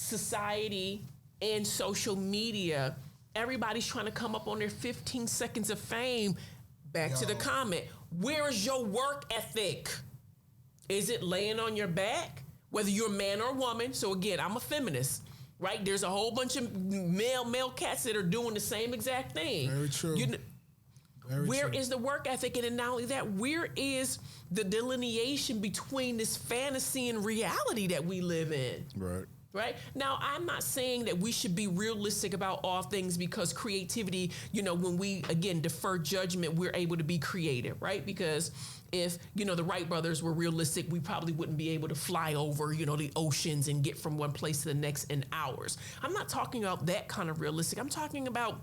society and social media, everybody's trying to come up on their 15 seconds of fame. Back to the comment. Where is your work ethic? Is it laying on your back? Whether you're a man or a woman. So again, I'm a feminist, right? There's a whole bunch of male cats that are doing the same exact thing. Very true. Where is the work ethic? And not only that, where is the delineation between this fantasy and reality that we live in? Right? Now, I'm not saying that we should be realistic about all things because creativity, when we, again, defer judgment, we're able to be creative, right? Because if, the Wright brothers were realistic, we probably wouldn't be able to fly over, the oceans and get from one place to the next in hours. I'm not talking about that kind of realistic. I'm talking about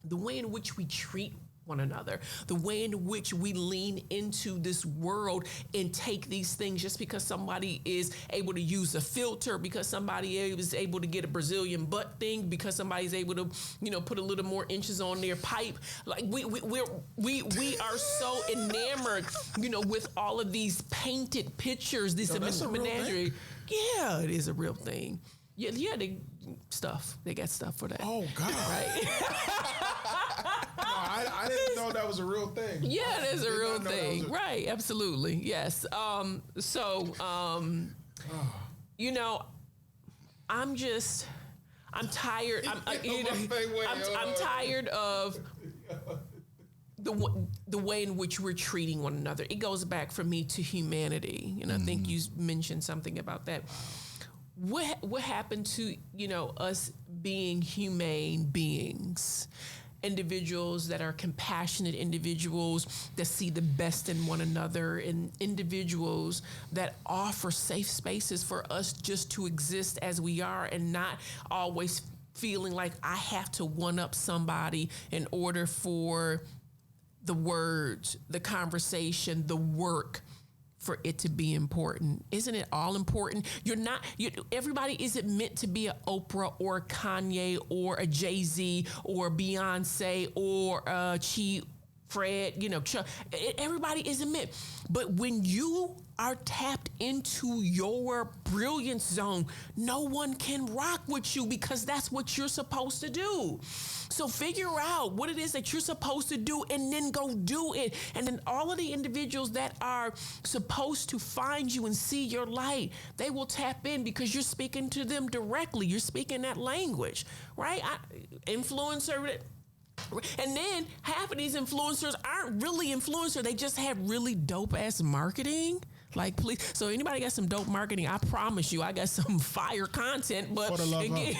the way in which we treat one another, the way in which we lean into this world and take these things just because somebody is able to use a filter, because somebody is able to get a Brazilian butt thing, because somebody's able to, put a little more inches on their pipe. Like we are so enamored, with all of these painted pictures, this menagerie. Yeah, it is a real thing. Yeah, they got stuff for that. Oh God! Right? I didn't know that was a real thing. Yeah, it is a real thing. Right, absolutely. Yes. I'm tired. I'm tired of the way in which we're treating one another. It goes back for me to humanity. I think you mentioned something about that. what happened to, us being humane beings? Individuals that are compassionate, individuals that see the best in one another, and individuals that offer safe spaces for us just to exist as we are, and not always feeling like I have to one up somebody in order for the words, the conversation, the work for it to be important. Isn't it all important? Everybody isn't meant to be an Oprah or a Kanye or a Jay-Z or Beyonce or Chi Fred, everybody isn't meant. But when you are tapped into your brilliance zone, no one can rock with you, because that's what you're supposed to do. So figure out what it is that you're supposed to do and then go do it. And then all of the individuals that are supposed to find you and see your light, they will tap in because you're speaking to them directly. You're speaking that language, right? Influencer. And then half of these influencers aren't really influencers. They just have really dope ass marketing. Like, please. So anybody got some dope marketing? I promise you, I got some fire content. But For the love again,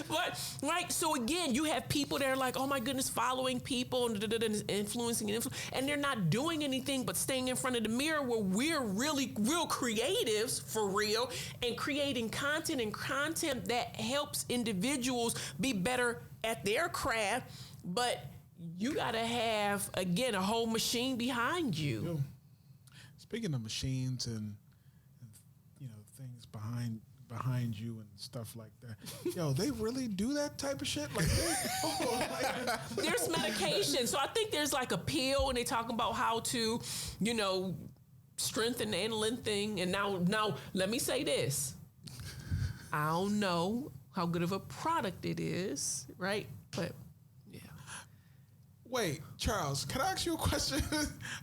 but right. So again, you have people that are like, oh my goodness, following people and influencing, and they're not doing anything but staying in front of the mirror, where we're really real creatives for real and creating content that helps individuals be better at their craft. But you got to have, again, a whole machine behind you. Yo, speaking of machines and things behind you and stuff like that, yo, they really do that type of shit. Like, there's medication. So I think there's like a pill, and they talk about how to, strengthen the aniline thing. And now let me say this: I don't know how good of a product it is, right? But yeah. Wait, Charles, can I ask you a question?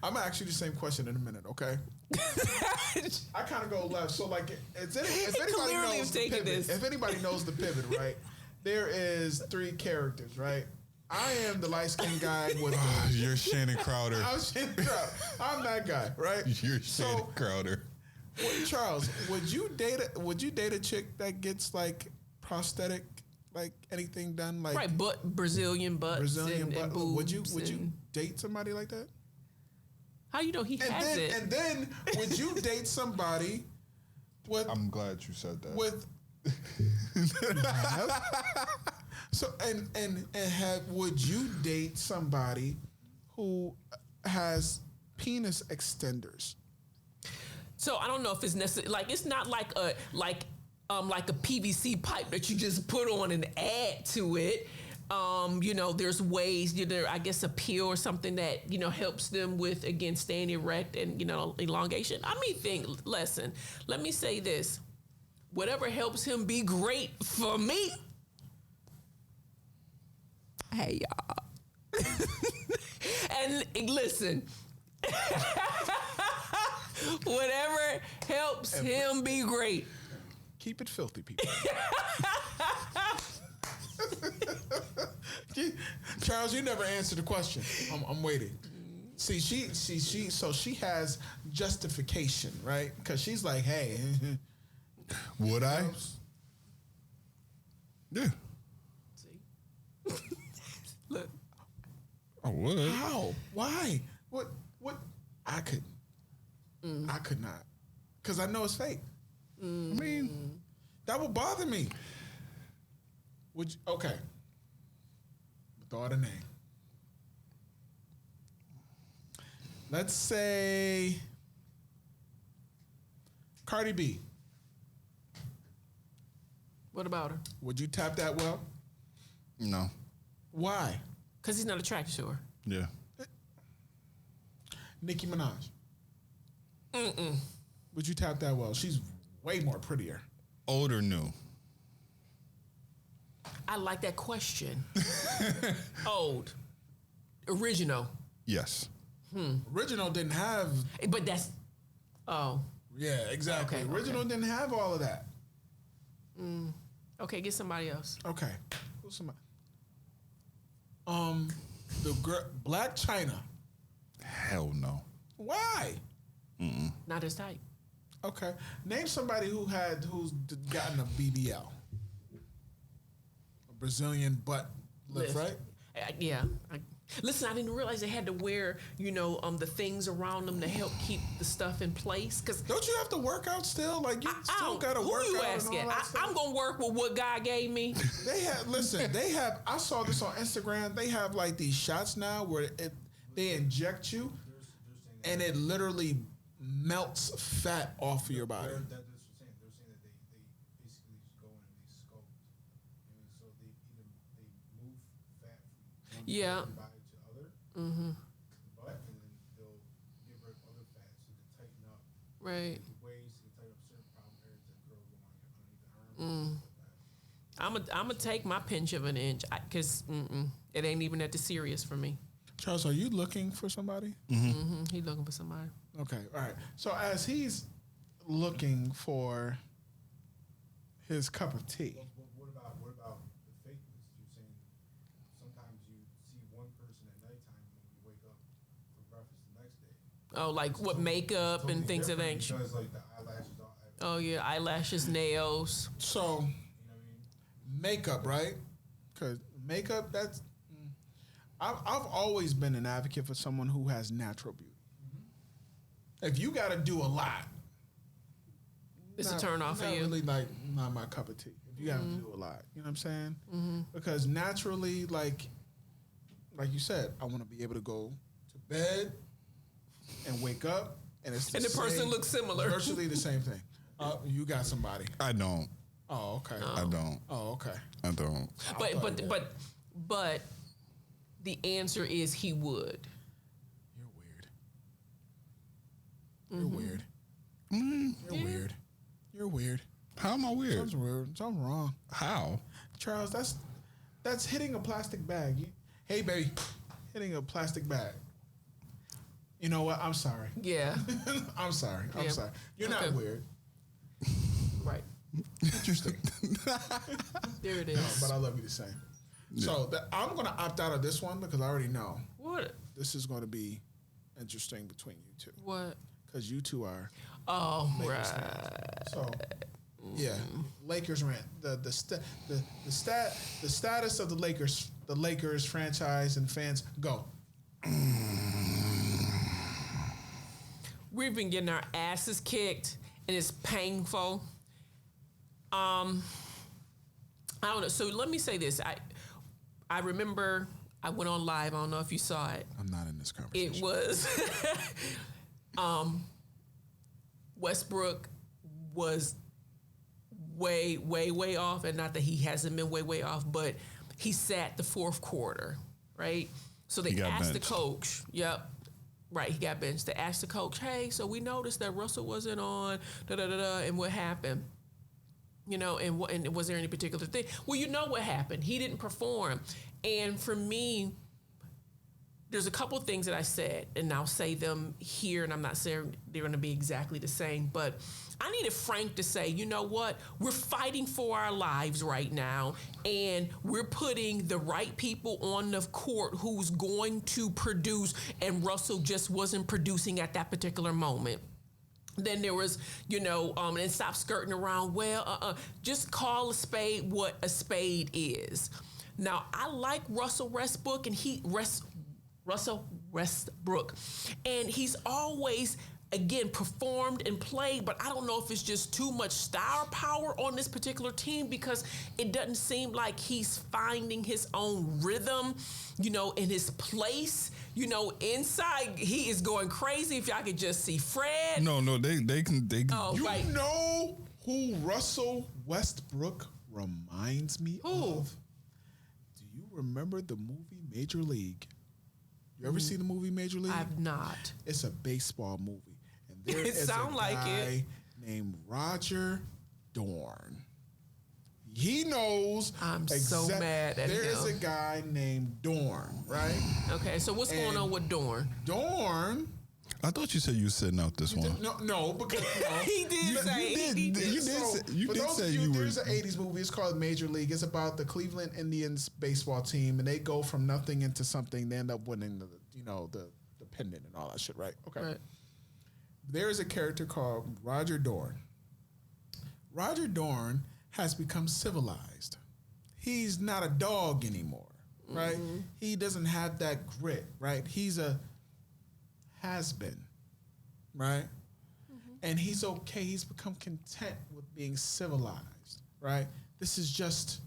I'm gonna ask you the same question in a minute, okay? I kind of go left. So, like, if anybody knows the pivot, if anybody knows the pivot, right? There is 3 characters, right? I am the light-skinned guy with You're Shannon Crowder. I'm Shannon Crowder. I'm that guy, right? You're Shannon Crowder. Charles, would you date a chick that gets like prosthetic, like anything done, like right, Brazilian butts, and boobs. Would you date somebody like that? How you know he has it? And then would you date somebody with? I'm glad you said that. With so would you date somebody who has penis extenders? So I don't know if it's necessary. Like, it's not like a PVC pipe that you just put on and add to it. There's ways, I guess a pill or something that, helps them with, again, staying erect and, elongation. Listen, let me say this. Whatever helps him be great for me. Hey, y'all. And listen. Whatever helps him be great. Keep it filthy, people. Charles, you never answered the question. I'm waiting. See, she has justification, right? Because she's like, hey. Would I? Yeah. See? Look. I would. How? Why? What? I could not. Because I know it's fake. I mean, that would bother me. Would you? Okay. Throw out a name. Let's say Cardi B. What about her? Would you tap that well? no. Why? Because he's not attracted to her. Yeah. Nicki Minaj. Would you tap that well? She's way more prettier. Old or new? I like that question. Old. Original. Yes. Original didn't have. But that's. Oh. Yeah, exactly. Okay, Original didn't have all of that. Okay, get somebody else. Okay. Who's somebody? Black China. Hell no. Why? Not his type. Okay. Name somebody who's gotten a BBL. A Brazilian butt lift, right? Yeah. Listen, I didn't realize they had to wear, the things around them to help keep the stuff in place. Cause don't you have to work out still? Like you still got to work out. Who you asking? I'm gonna work with what God gave me. They have. I saw this on Instagram. They have like these shots now where they inject you, and it literally melts fat off of your body. They're saying that they basically just go in and they sculpt, and so they move fat from one body to other, butt, and then they'll get rid of other fat so they can tighten up. Right. Ways to tighten up certain problem areas that girls don't want to get underneath the arm. I'm gonna take my pinch of an inch because it ain't even that serious for me. Charles, are you looking for somebody? He looking for somebody. Okay, all right. So as he's looking for his cup of tea. What about the fakeness? You're saying sometimes you see one person at nighttime when you wake up for breakfast the next day. Oh, like what makeup and things of that nature. Because like the eyelashes. Oh yeah, eyelashes, nails. So, you know what I mean? Makeup, right? Because makeup, that's. I've always been an advocate for someone who has natural beauty. If you got to do a lot, it's a turn off for you. Really, like, not my cup of tea. If you got to do a lot, you know what I'm saying? Because naturally, like you said, I want to be able to go to bed and wake up, and it's the person looks similar, virtually the same thing. You got somebody? I don't. Oh, okay. I don't. Oh, okay. I don't. But the answer is he would. You're weird. You're weird. You're weird. How am I weird? Something's weird. Something's wrong. How? Charles, that's hitting a plastic bag. Hey, baby, hitting a plastic bag. You know what? I'm sorry. Yeah. I'm sorry. I'm sorry. You're not weird. Right. Interesting. There it is. No, but I love you the same. Yeah. So I'm going to opt out of this one because I already know. What? This is going to be interesting between you two. What? Because you two are. Oh, Lakers right. fans. So, yeah, Lakers rant. The status of the Lakers franchise and fans. Go. We've been getting our asses kicked, and it's painful. I don't know. So let me say this. I remember I went on live. I don't know if you saw it. I'm not in this conversation. It was Westbrook was way, way, way off. And not that he hasn't been way, way off, but he sat the fourth quarter, right? So they asked the coach, right, he got benched. They asked the coach, hey, so we noticed that Russell wasn't on, and what happened? And was there any particular thing? Well, you know what happened. He didn't perform. And for me, there's a couple of things that I said, and I'll say them here, and I'm not saying they're going to be exactly the same, but I needed Frank to say, you know what? We're fighting for our lives right now, and we're putting the right people on the court who's going to produce, and Russell just wasn't producing at that particular moment. Then there was, and stop skirting around. Well, just call a spade what a spade is. Now, I like Russell Westbrook, and Russell Westbrook, and he's always, again, performed and played, but I don't know if it's just too much star power on this particular team because it doesn't seem like he's finding his own rhythm, in his place. Inside, he is going crazy. If y'all could just see Fred. No, they can. Oh, you right. know who Russell Westbrook reminds me of? Do you remember the movie Major League? You ever see the movie Major League? I've not. It's a baseball movie. And there It is sound a like guy it. named Roger Dorn. He knows. I'm so mad at him. There's a guy named Dorn, right? Okay, so what's going on with Dorn? Dorn. I thought you said you were sitting out this one. No, because He did say. You did say you were. There's an '80s movie. It's called Major League. It's about the Cleveland Indians baseball team, and they go from nothing into something. They end up winning the pennant and all that shit, right? Okay. Right. there is a character called Roger Dorn. Roger Dorn has become civilized. He's not a dog anymore, right? He doesn't have that grit, right? He's a has-been, right? And he's okay. He's become content with being civilized, right? This is just...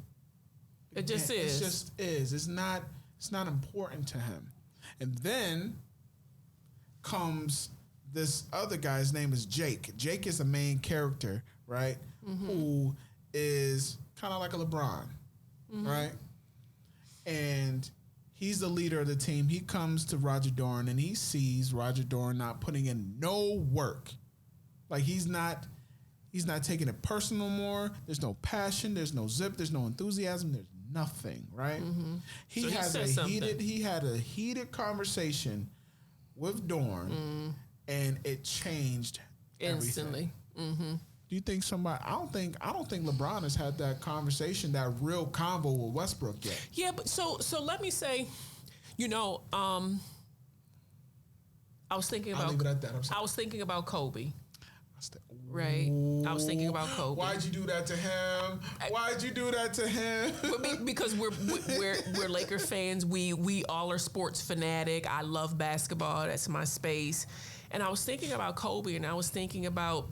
It just is. It just is. It's not important to him. And then comes this other guy. His name is Jake. Jake is the main character, right? Who is kind of like a LeBron, right? And he's the leader of the team. He comes to Roger Dorn and he sees Roger Dorn not putting in no work. Like he's not taking it personal more. There's no passion. There's no zip. There's no enthusiasm. There's nothing, right? He had a heated conversation with Dorn, and it changed instantly. Everything. Do you think somebody? I don't think LeBron has had that conversation, that real convo with Westbrook yet. Yeah, but so let me say, I was thinking about. I'll leave it at that. I'm sorry. I was thinking about Kobe. Right, I was thinking about Kobe. Why'd you do that to him? Because we're Laker fans. We all are sports fanatic. I love basketball. That's my space. And I was thinking about Kobe, and I was thinking about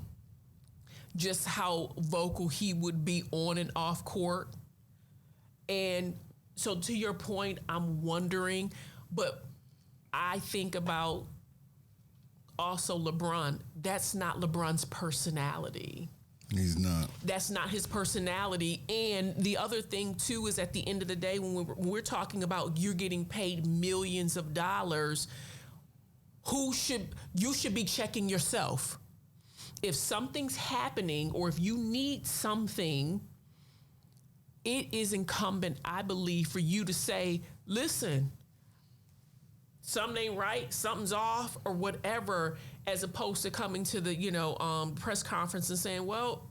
just how vocal he would be on and off court. And so, to your point, I'm wondering, but I think about also LeBron. That's not LeBron's personality. He's not. That's not his personality. And the other thing too is, at the end of the day, when we're talking about you're getting paid millions of dollars, you should be checking yourself. If something's happening or if you need something, it is incumbent, I believe, for you to say, listen, something ain't right, something's off, or whatever, as opposed to coming to the, press conference and saying, well,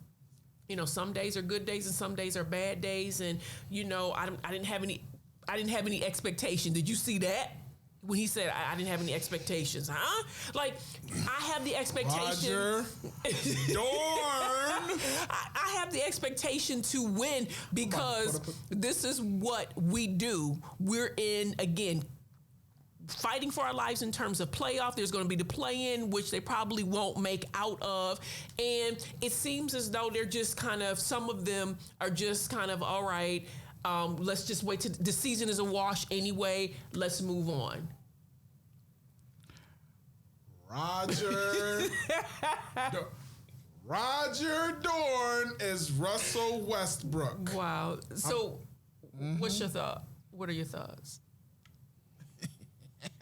some days are good days and some days are bad days. And, I didn't have any expectation. Did you see that? When he said, I didn't have any expectations, huh? Like, I have the expectation. Roger Dorn. I have the expectation to win because this is what we do. We're in, again, fighting for our lives in terms of playoff. There's going to be the play-in, which they probably won't make out of. And it seems as though they're just kind of, some of them are just kind of, all right, let's just wait till the season is a wash anyway. Let's move on. Roger Dorn is Russell Westbrook. Wow. So what's your thought? What are your thoughts?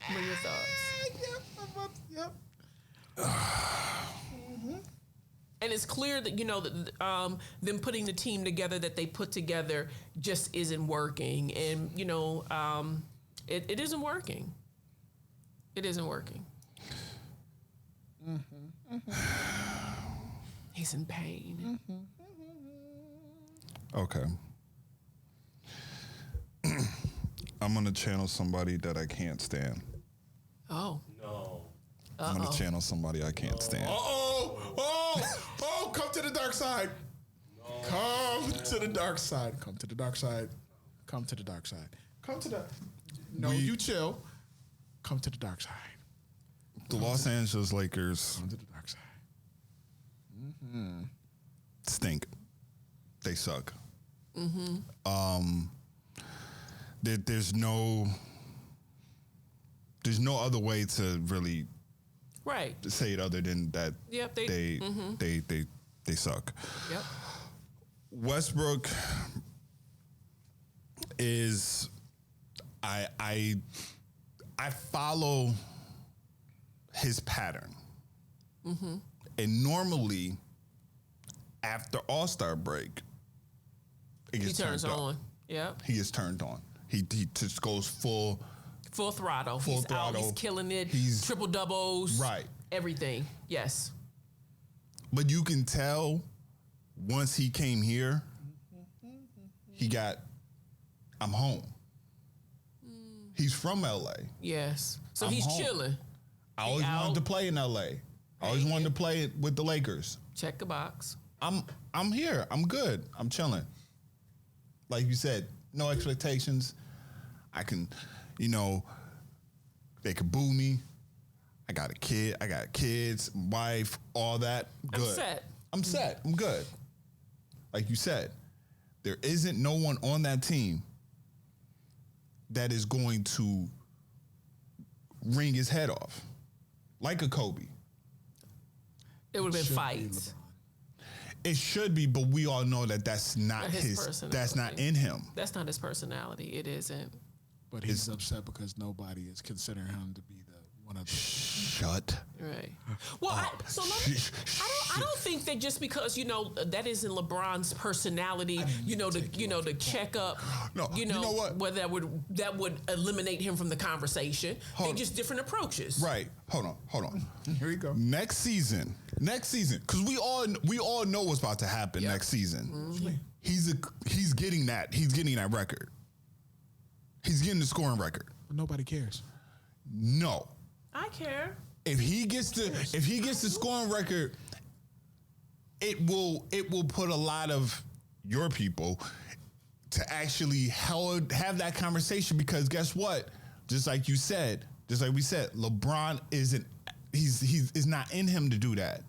What are your thoughts? Yep. And it's clear that, them putting the team together that they put together just isn't working. And, it isn't working. It isn't working. He's in pain. Okay. I'm going to channel somebody that I can't stand. Oh. No. I'm going to channel somebody I can't stand. Come to the dark side. No. Come to the dark side. Come to the dark side. Come to the dark side. Come to the... No, you chill. Come to the dark side. The Los Angeles Lakers... Come to the dark side. Stink. They suck. There's no other way to really say it other than that. Yep, they suck. Yep. Westbrook is I follow his pattern. And normally after All-Star break, it gets he turns turned on. up. Yep. He gets turned on. He just goes full throttle. Full He's throttle. out. He's killing it. He's triple doubles. Right. Everything. Yes. But you can tell once he came here, he got, I'm home. He's from LA. Yes. So I'm he's home. chilling. I always wanted to play in LA. I always wanted to play with the Lakers. Check the box. I'm here. I'm good. I'm chilling. Like you said, no expectations. I can, they could boo me. I got a kid. I got kids, wife, all that. Good. I'm set. I'm good. Like you said, there isn't no one on that team that is going to wring his head off like a Kobe. It would have been fights. It should be, but we all know that that's not his that's not in him. That's not his personality. It isn't. But he's upset because nobody is considering him to be one of the. Shut. Right. Well, I don't think that just because that isn't LeBron's personality, to check up. No, you know what? Whether that would eliminate him from the conversation. They're just different approaches. Right. Hold on. Here we go. Next season, because we all know what's about to happen next season. Mm-hmm. He's getting that. He's getting that record. He's getting the scoring record. But nobody cares. No. I care. If he gets the scoring record, it will put a lot of your people to actually have that conversation, because guess what? Just like we said, LeBron is not in him to do that.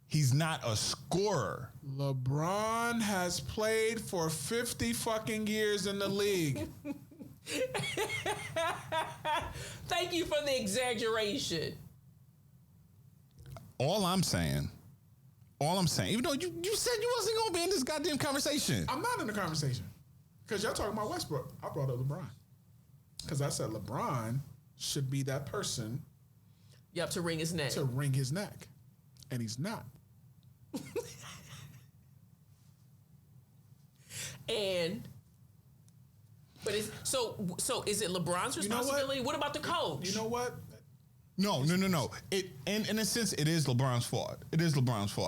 He's not a scorer. LeBron has played for 50 fucking years in the league. Thank you for the exaggeration. All I'm saying, even though you said you wasn't going to be in this goddamn conversation. I'm not in the conversation. Because y'all talking about Westbrook. I brought up LeBron. Because I said LeBron should be that person. Yep, to wring his neck. And he's not. But so is it LeBron's responsibility? What about the coach? You know what? No. In a sense, it is LeBron's fault.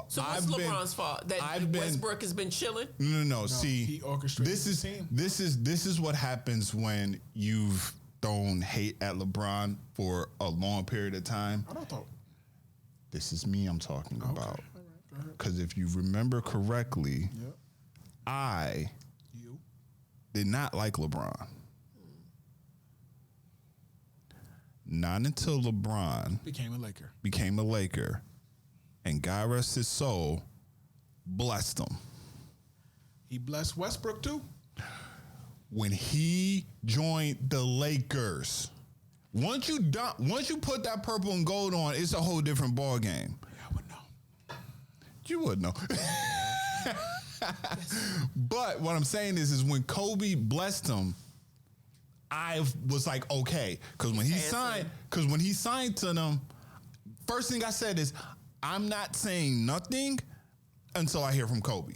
So what's LeBron's fault? That Westbrook has been chilling? No. See, he orchestrated the team. This is what happens when you've thrown hate at LeBron for a long period of time. I don't thought. This is me I'm talking about. All right, go ahead. Because if you remember correctly, I did not like LeBron. Not until LeBron became a Laker, and God rest his soul, blessed him. He blessed Westbrook too. When he joined the Lakers, once you put that purple and gold on, it's a whole different ball game. I would know. You would know. But what I'm saying is when Kobe blessed him, I was like, okay, because when he signed to them, first thing I said is, I'm not saying nothing until I hear from Kobe.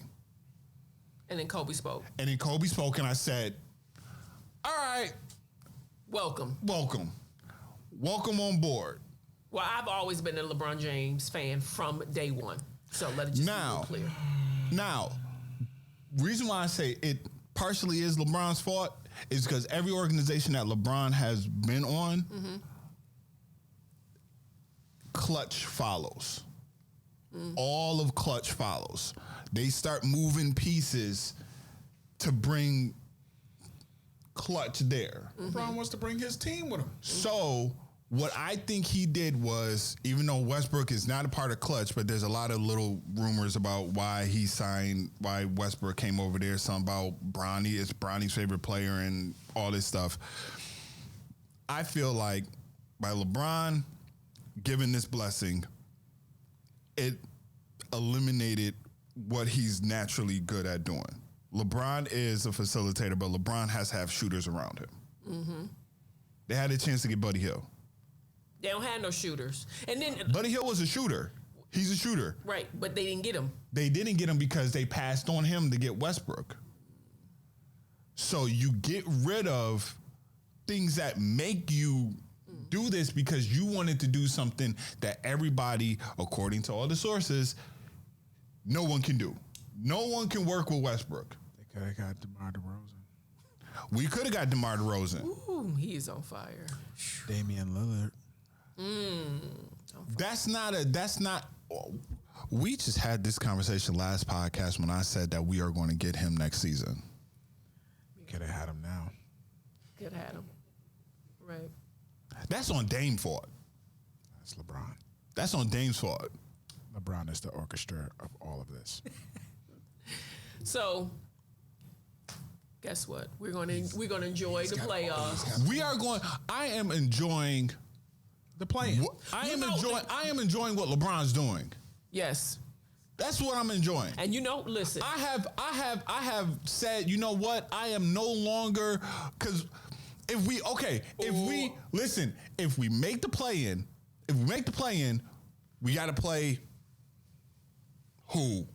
And then Kobe spoke. And I said, all right, welcome on board. Well, I've always been a LeBron James fan from day one, so let it just be clear. Now, reason why I say it partially is LeBron's fault is because every organization that LeBron has been on, Clutch follows. All of Clutch follows. They start moving pieces to bring Clutch there. LeBron wants to bring his team with him. So what I think he did was, even though Westbrook is not a part of Clutch, but there's a lot of little rumors about why Westbrook came over there, something about Bronny, it's Bronny's favorite player and all this stuff. I feel like by LeBron giving this blessing, it eliminated what he's naturally good at doing. LeBron is a facilitator, but LeBron has to have shooters around him. Mm-hmm. They had a chance to get Buddy Hill. They don't have no shooters. And then Buddy Hill was a shooter. He's a shooter. Right, but they didn't get him. They didn't get him because they passed on him to get Westbrook. So you get rid of things that make you do this because you wanted to do something that everybody, according to all the sources, no one can do. No one can work with Westbrook. They could have got DeMar DeRozan. We could have got DeMar DeRozan. Ooh, he is on fire. Damian Lillard. That's not. We just had this conversation last podcast when I said that we are going to get him next season. Could have had him now. Could have had him. Right. That's on Dame for it. That's LeBron. That's on Dame's fault. LeBron is the orchestra of all of this. So, guess what? We're going to enjoy the playoffs. We are going. I am enjoying The play-in. I am enjoying what LeBron's doing. Yes. That's what I'm enjoying. And listen. I have said, you know what? I am no longer, because if we make the play-in, we got to play who?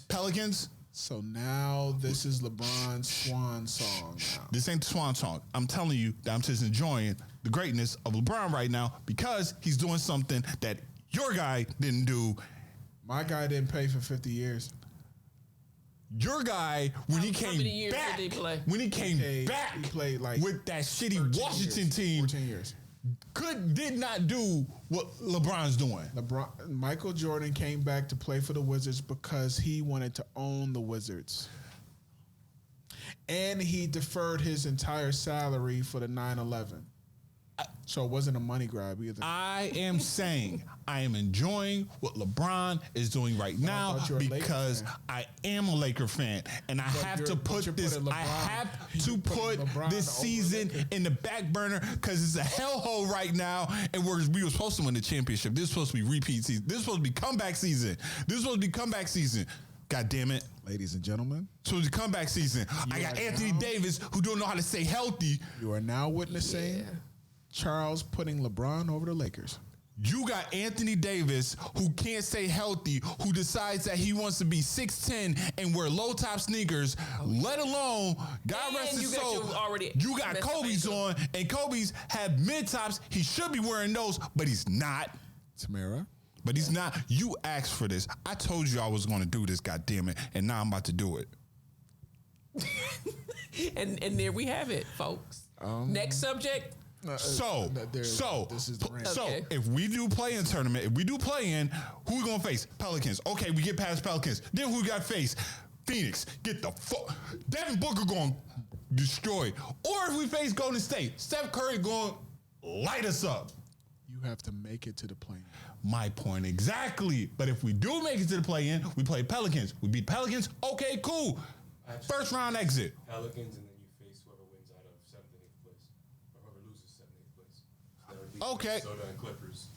Pelicans. So now this is LeBron's swan song now. This ain't the swan song. I'm telling you that I'm just enjoying the greatness of LeBron right now because he's doing something that your guy didn't do. My guy didn't pay for 50 years. Your guy, when he came back, he played He played like with that shitty Washington team, 14 years. did not do what LeBron's doing. Michael Jordan came back to play for the Wizards because he wanted to own the Wizards. And he deferred his entire salary for the 9/11. So it wasn't a money grab either. I am saying I am enjoying what LeBron is doing right now because I am a Laker fan, and I have to put this season in the back burner because it's a hellhole right now, and we were supposed to win the championship. This is supposed to be repeat season. This is supposed to be comeback season. God damn it. Ladies and gentlemen, So it's comeback season. I got Anthony Davis who don't know how to stay healthy. you are now witnessing Charles putting LeBron over the Lakers. You got Anthony Davis who can't stay healthy, who decides that he wants to be 6'10" and wear low top sneakers, let alone, God rest his soul, you got Kobe's on, and Kobe's have mid tops. He should be wearing those, but he's not. Tamara? But he's not. You asked for this. I told you I was going to do this, God damn it, and now I'm about to do it. and there we have it, folks. Next subject. So this is the rant. Okay. if we do play-in tournament, who we gonna face? Pelicans. Okay, we get past Pelicans. Then who we got to face? Phoenix. Get the fuck. Devin Booker going to destroy. Or if we face Golden State, Steph Curry going to light us up. You have to make it to the play-in. My point exactly. But if we do make it to the play-in, we play Pelicans. We beat Pelicans. Okay, cool. First round exit. Pelicans, and then you face whoever wins out of 7th and 8th place, or whoever loses 7th and 8th place. So that would be Okay. Minnesota and Clippers.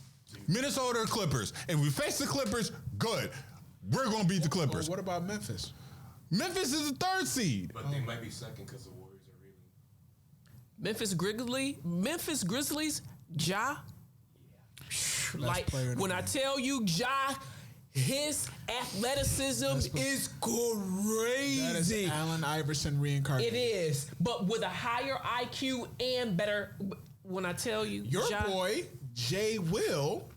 Minnesota or Clippers. And we face the Clippers, good. We're going to beat the Clippers. What about Memphis? Memphis is the 3rd seed. But they might be second because the Warriors are really. Memphis Grizzlies, Ja. Like when I tell you Ja, his athleticism is crazy. That is Allen Iverson reincarnated. It is, but with a higher IQ and better. When I tell you, Your boy Jay Will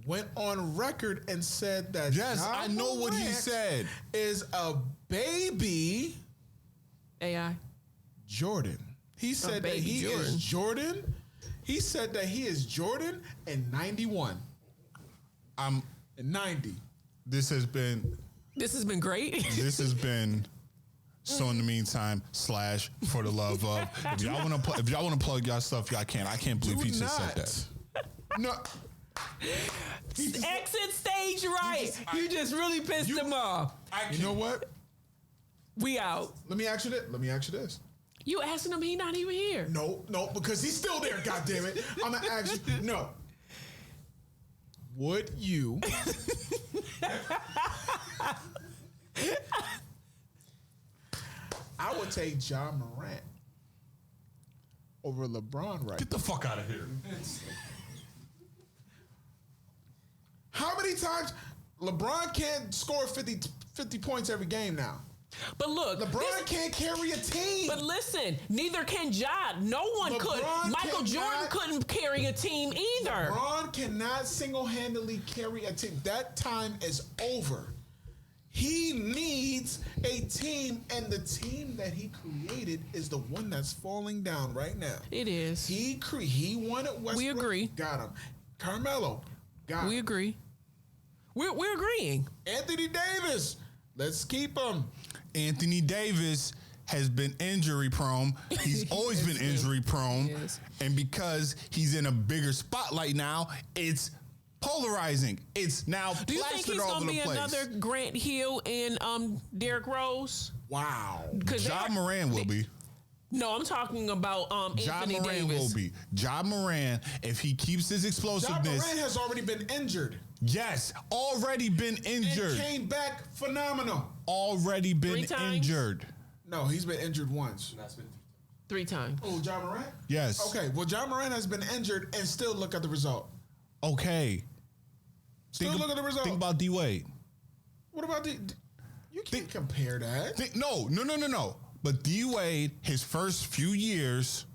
went on record and said that I know what he said is a baby AI Jordan. He said that he is Jordan. He said that he is Jordan in 91. I'm in 90. This has been great. This has been So in the meantime, / for the love of. If y'all want to plug y'all stuff, y'all can. I can't believe he just said that. No. Exit stage right. You just really pissed him off. You know what? We out. Let me ask you this. You asking him, he not even here. No, because he's still there, goddammit. I'm gonna ask you, no. Would you I would take John Morant over LeBron right Get the fuck out of here. How many times LeBron can't score 50 points every game now? But look, LeBron can't carry a team. But listen, neither can Ja. No one could. Michael Jordan couldn't carry a team either. LeBron cannot single-handedly carry a team. That time is over. He needs a team, and the team that he created is the one that's falling down right now. It is. He wanted Westbrook. We agree. Got him. Carmelo. Got We him. agree. We're agreeing. Anthony Davis. Let's keep him. Anthony Davis has been injury prone. He's always been injury prone. Yes. And because he's in a bigger spotlight now, it's polarizing. It's now Do you think plastered he's all going over to the be place. another Grant Hill and Derrick Rose? Wow. Ja Moran will be. No, I'm talking about Ja Anthony Moran Davis. will be. Ja Moran, if he keeps his Ja explosiveness. Morant has already been injured. Yes, already been injured. And came back phenomenal. Already been 3 times? injured. No, he's been injured once. That's been 3 times. Oh, Ja Morant? Yes. Okay, well, Ja Morant has been injured and still look at the result. Okay. Still look at the result. Think about D Wade. What about you can't compare that. No. But D Wade, his first few years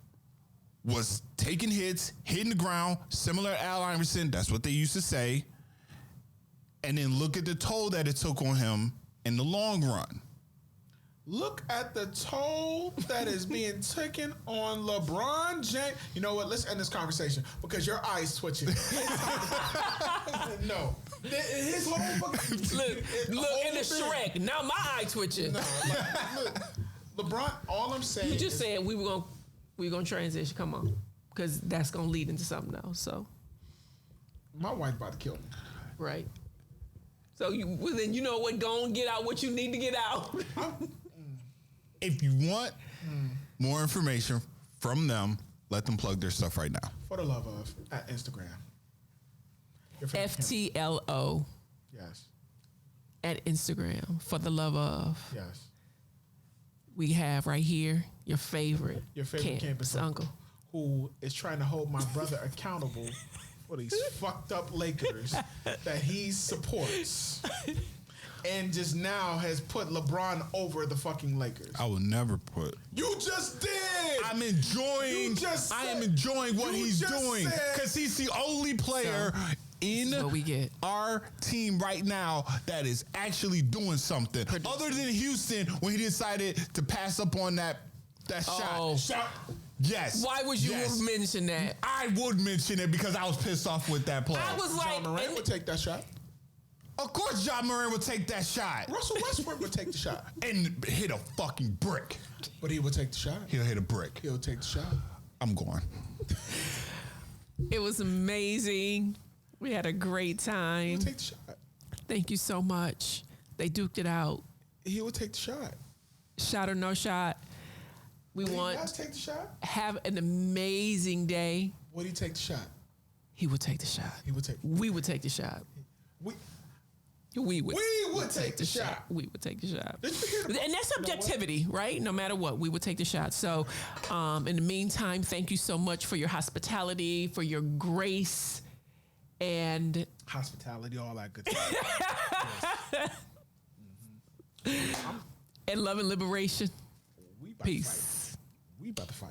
was taking hits, hitting the ground, similar to Al Iverson. That's what they used to say. And then look at the toll that it took on him in the long run. Look at the toll that is being taken on LeBron James. You know what? Let's end this conversation because your eyes twitching. No. His whole fucking... Look in the Shrek. Now my eye twitching. No, look, LeBron, all I'm saying You just is... said we were gonna transition. Come on, because that's gonna lead into something else. So My wife about to kill me. right. So then you know what? Go and get out what you need to get out. If you want more information from them, let them plug their stuff right now. For the love of, at Instagram. Your favorite FTLO Yes. at Instagram. For the love of, Yes. we have right here your favorite campus uncle. who is trying to hold my brother accountable for these fucked up Lakers that he supports. And just now has put LeBron over the fucking Lakers. I will never put. You just did. I'm enjoying. You just I said- am enjoying what you he's just doing said- because he's the only player in what we get. our team right now that is actually doing something. Other than Houston, when he decided to pass up on that Oh. shot. Yes. Why would you Yes. mention that? I would mention it because I was pissed off with that play. I was like, John Morant would take that shot. Of course, Ja Moran would take that shot Russell Westbrook would take the shot. and hit a fucking brick. But he would take the shot. He'll hit a brick. He'll take the shot. I'm going. it was amazing. We had a great He time. would take the shot. Thank you so much. They duked it out. He would take the shot. Shot or no shot. We Would want you guys take the shot? have an amazing day. Would he take the shot? He would take the shot. He would take. We would take the shot. We We would take the shot. We would take the shot. Did you hear the- And that's subjectivity, right? No matter what, we would take the shot. So, in the meantime, thank you so much for your hospitality, for your grace, and Hospitality, all that good stuff. and love and liberation. We about to Peace. fight. We about to fight.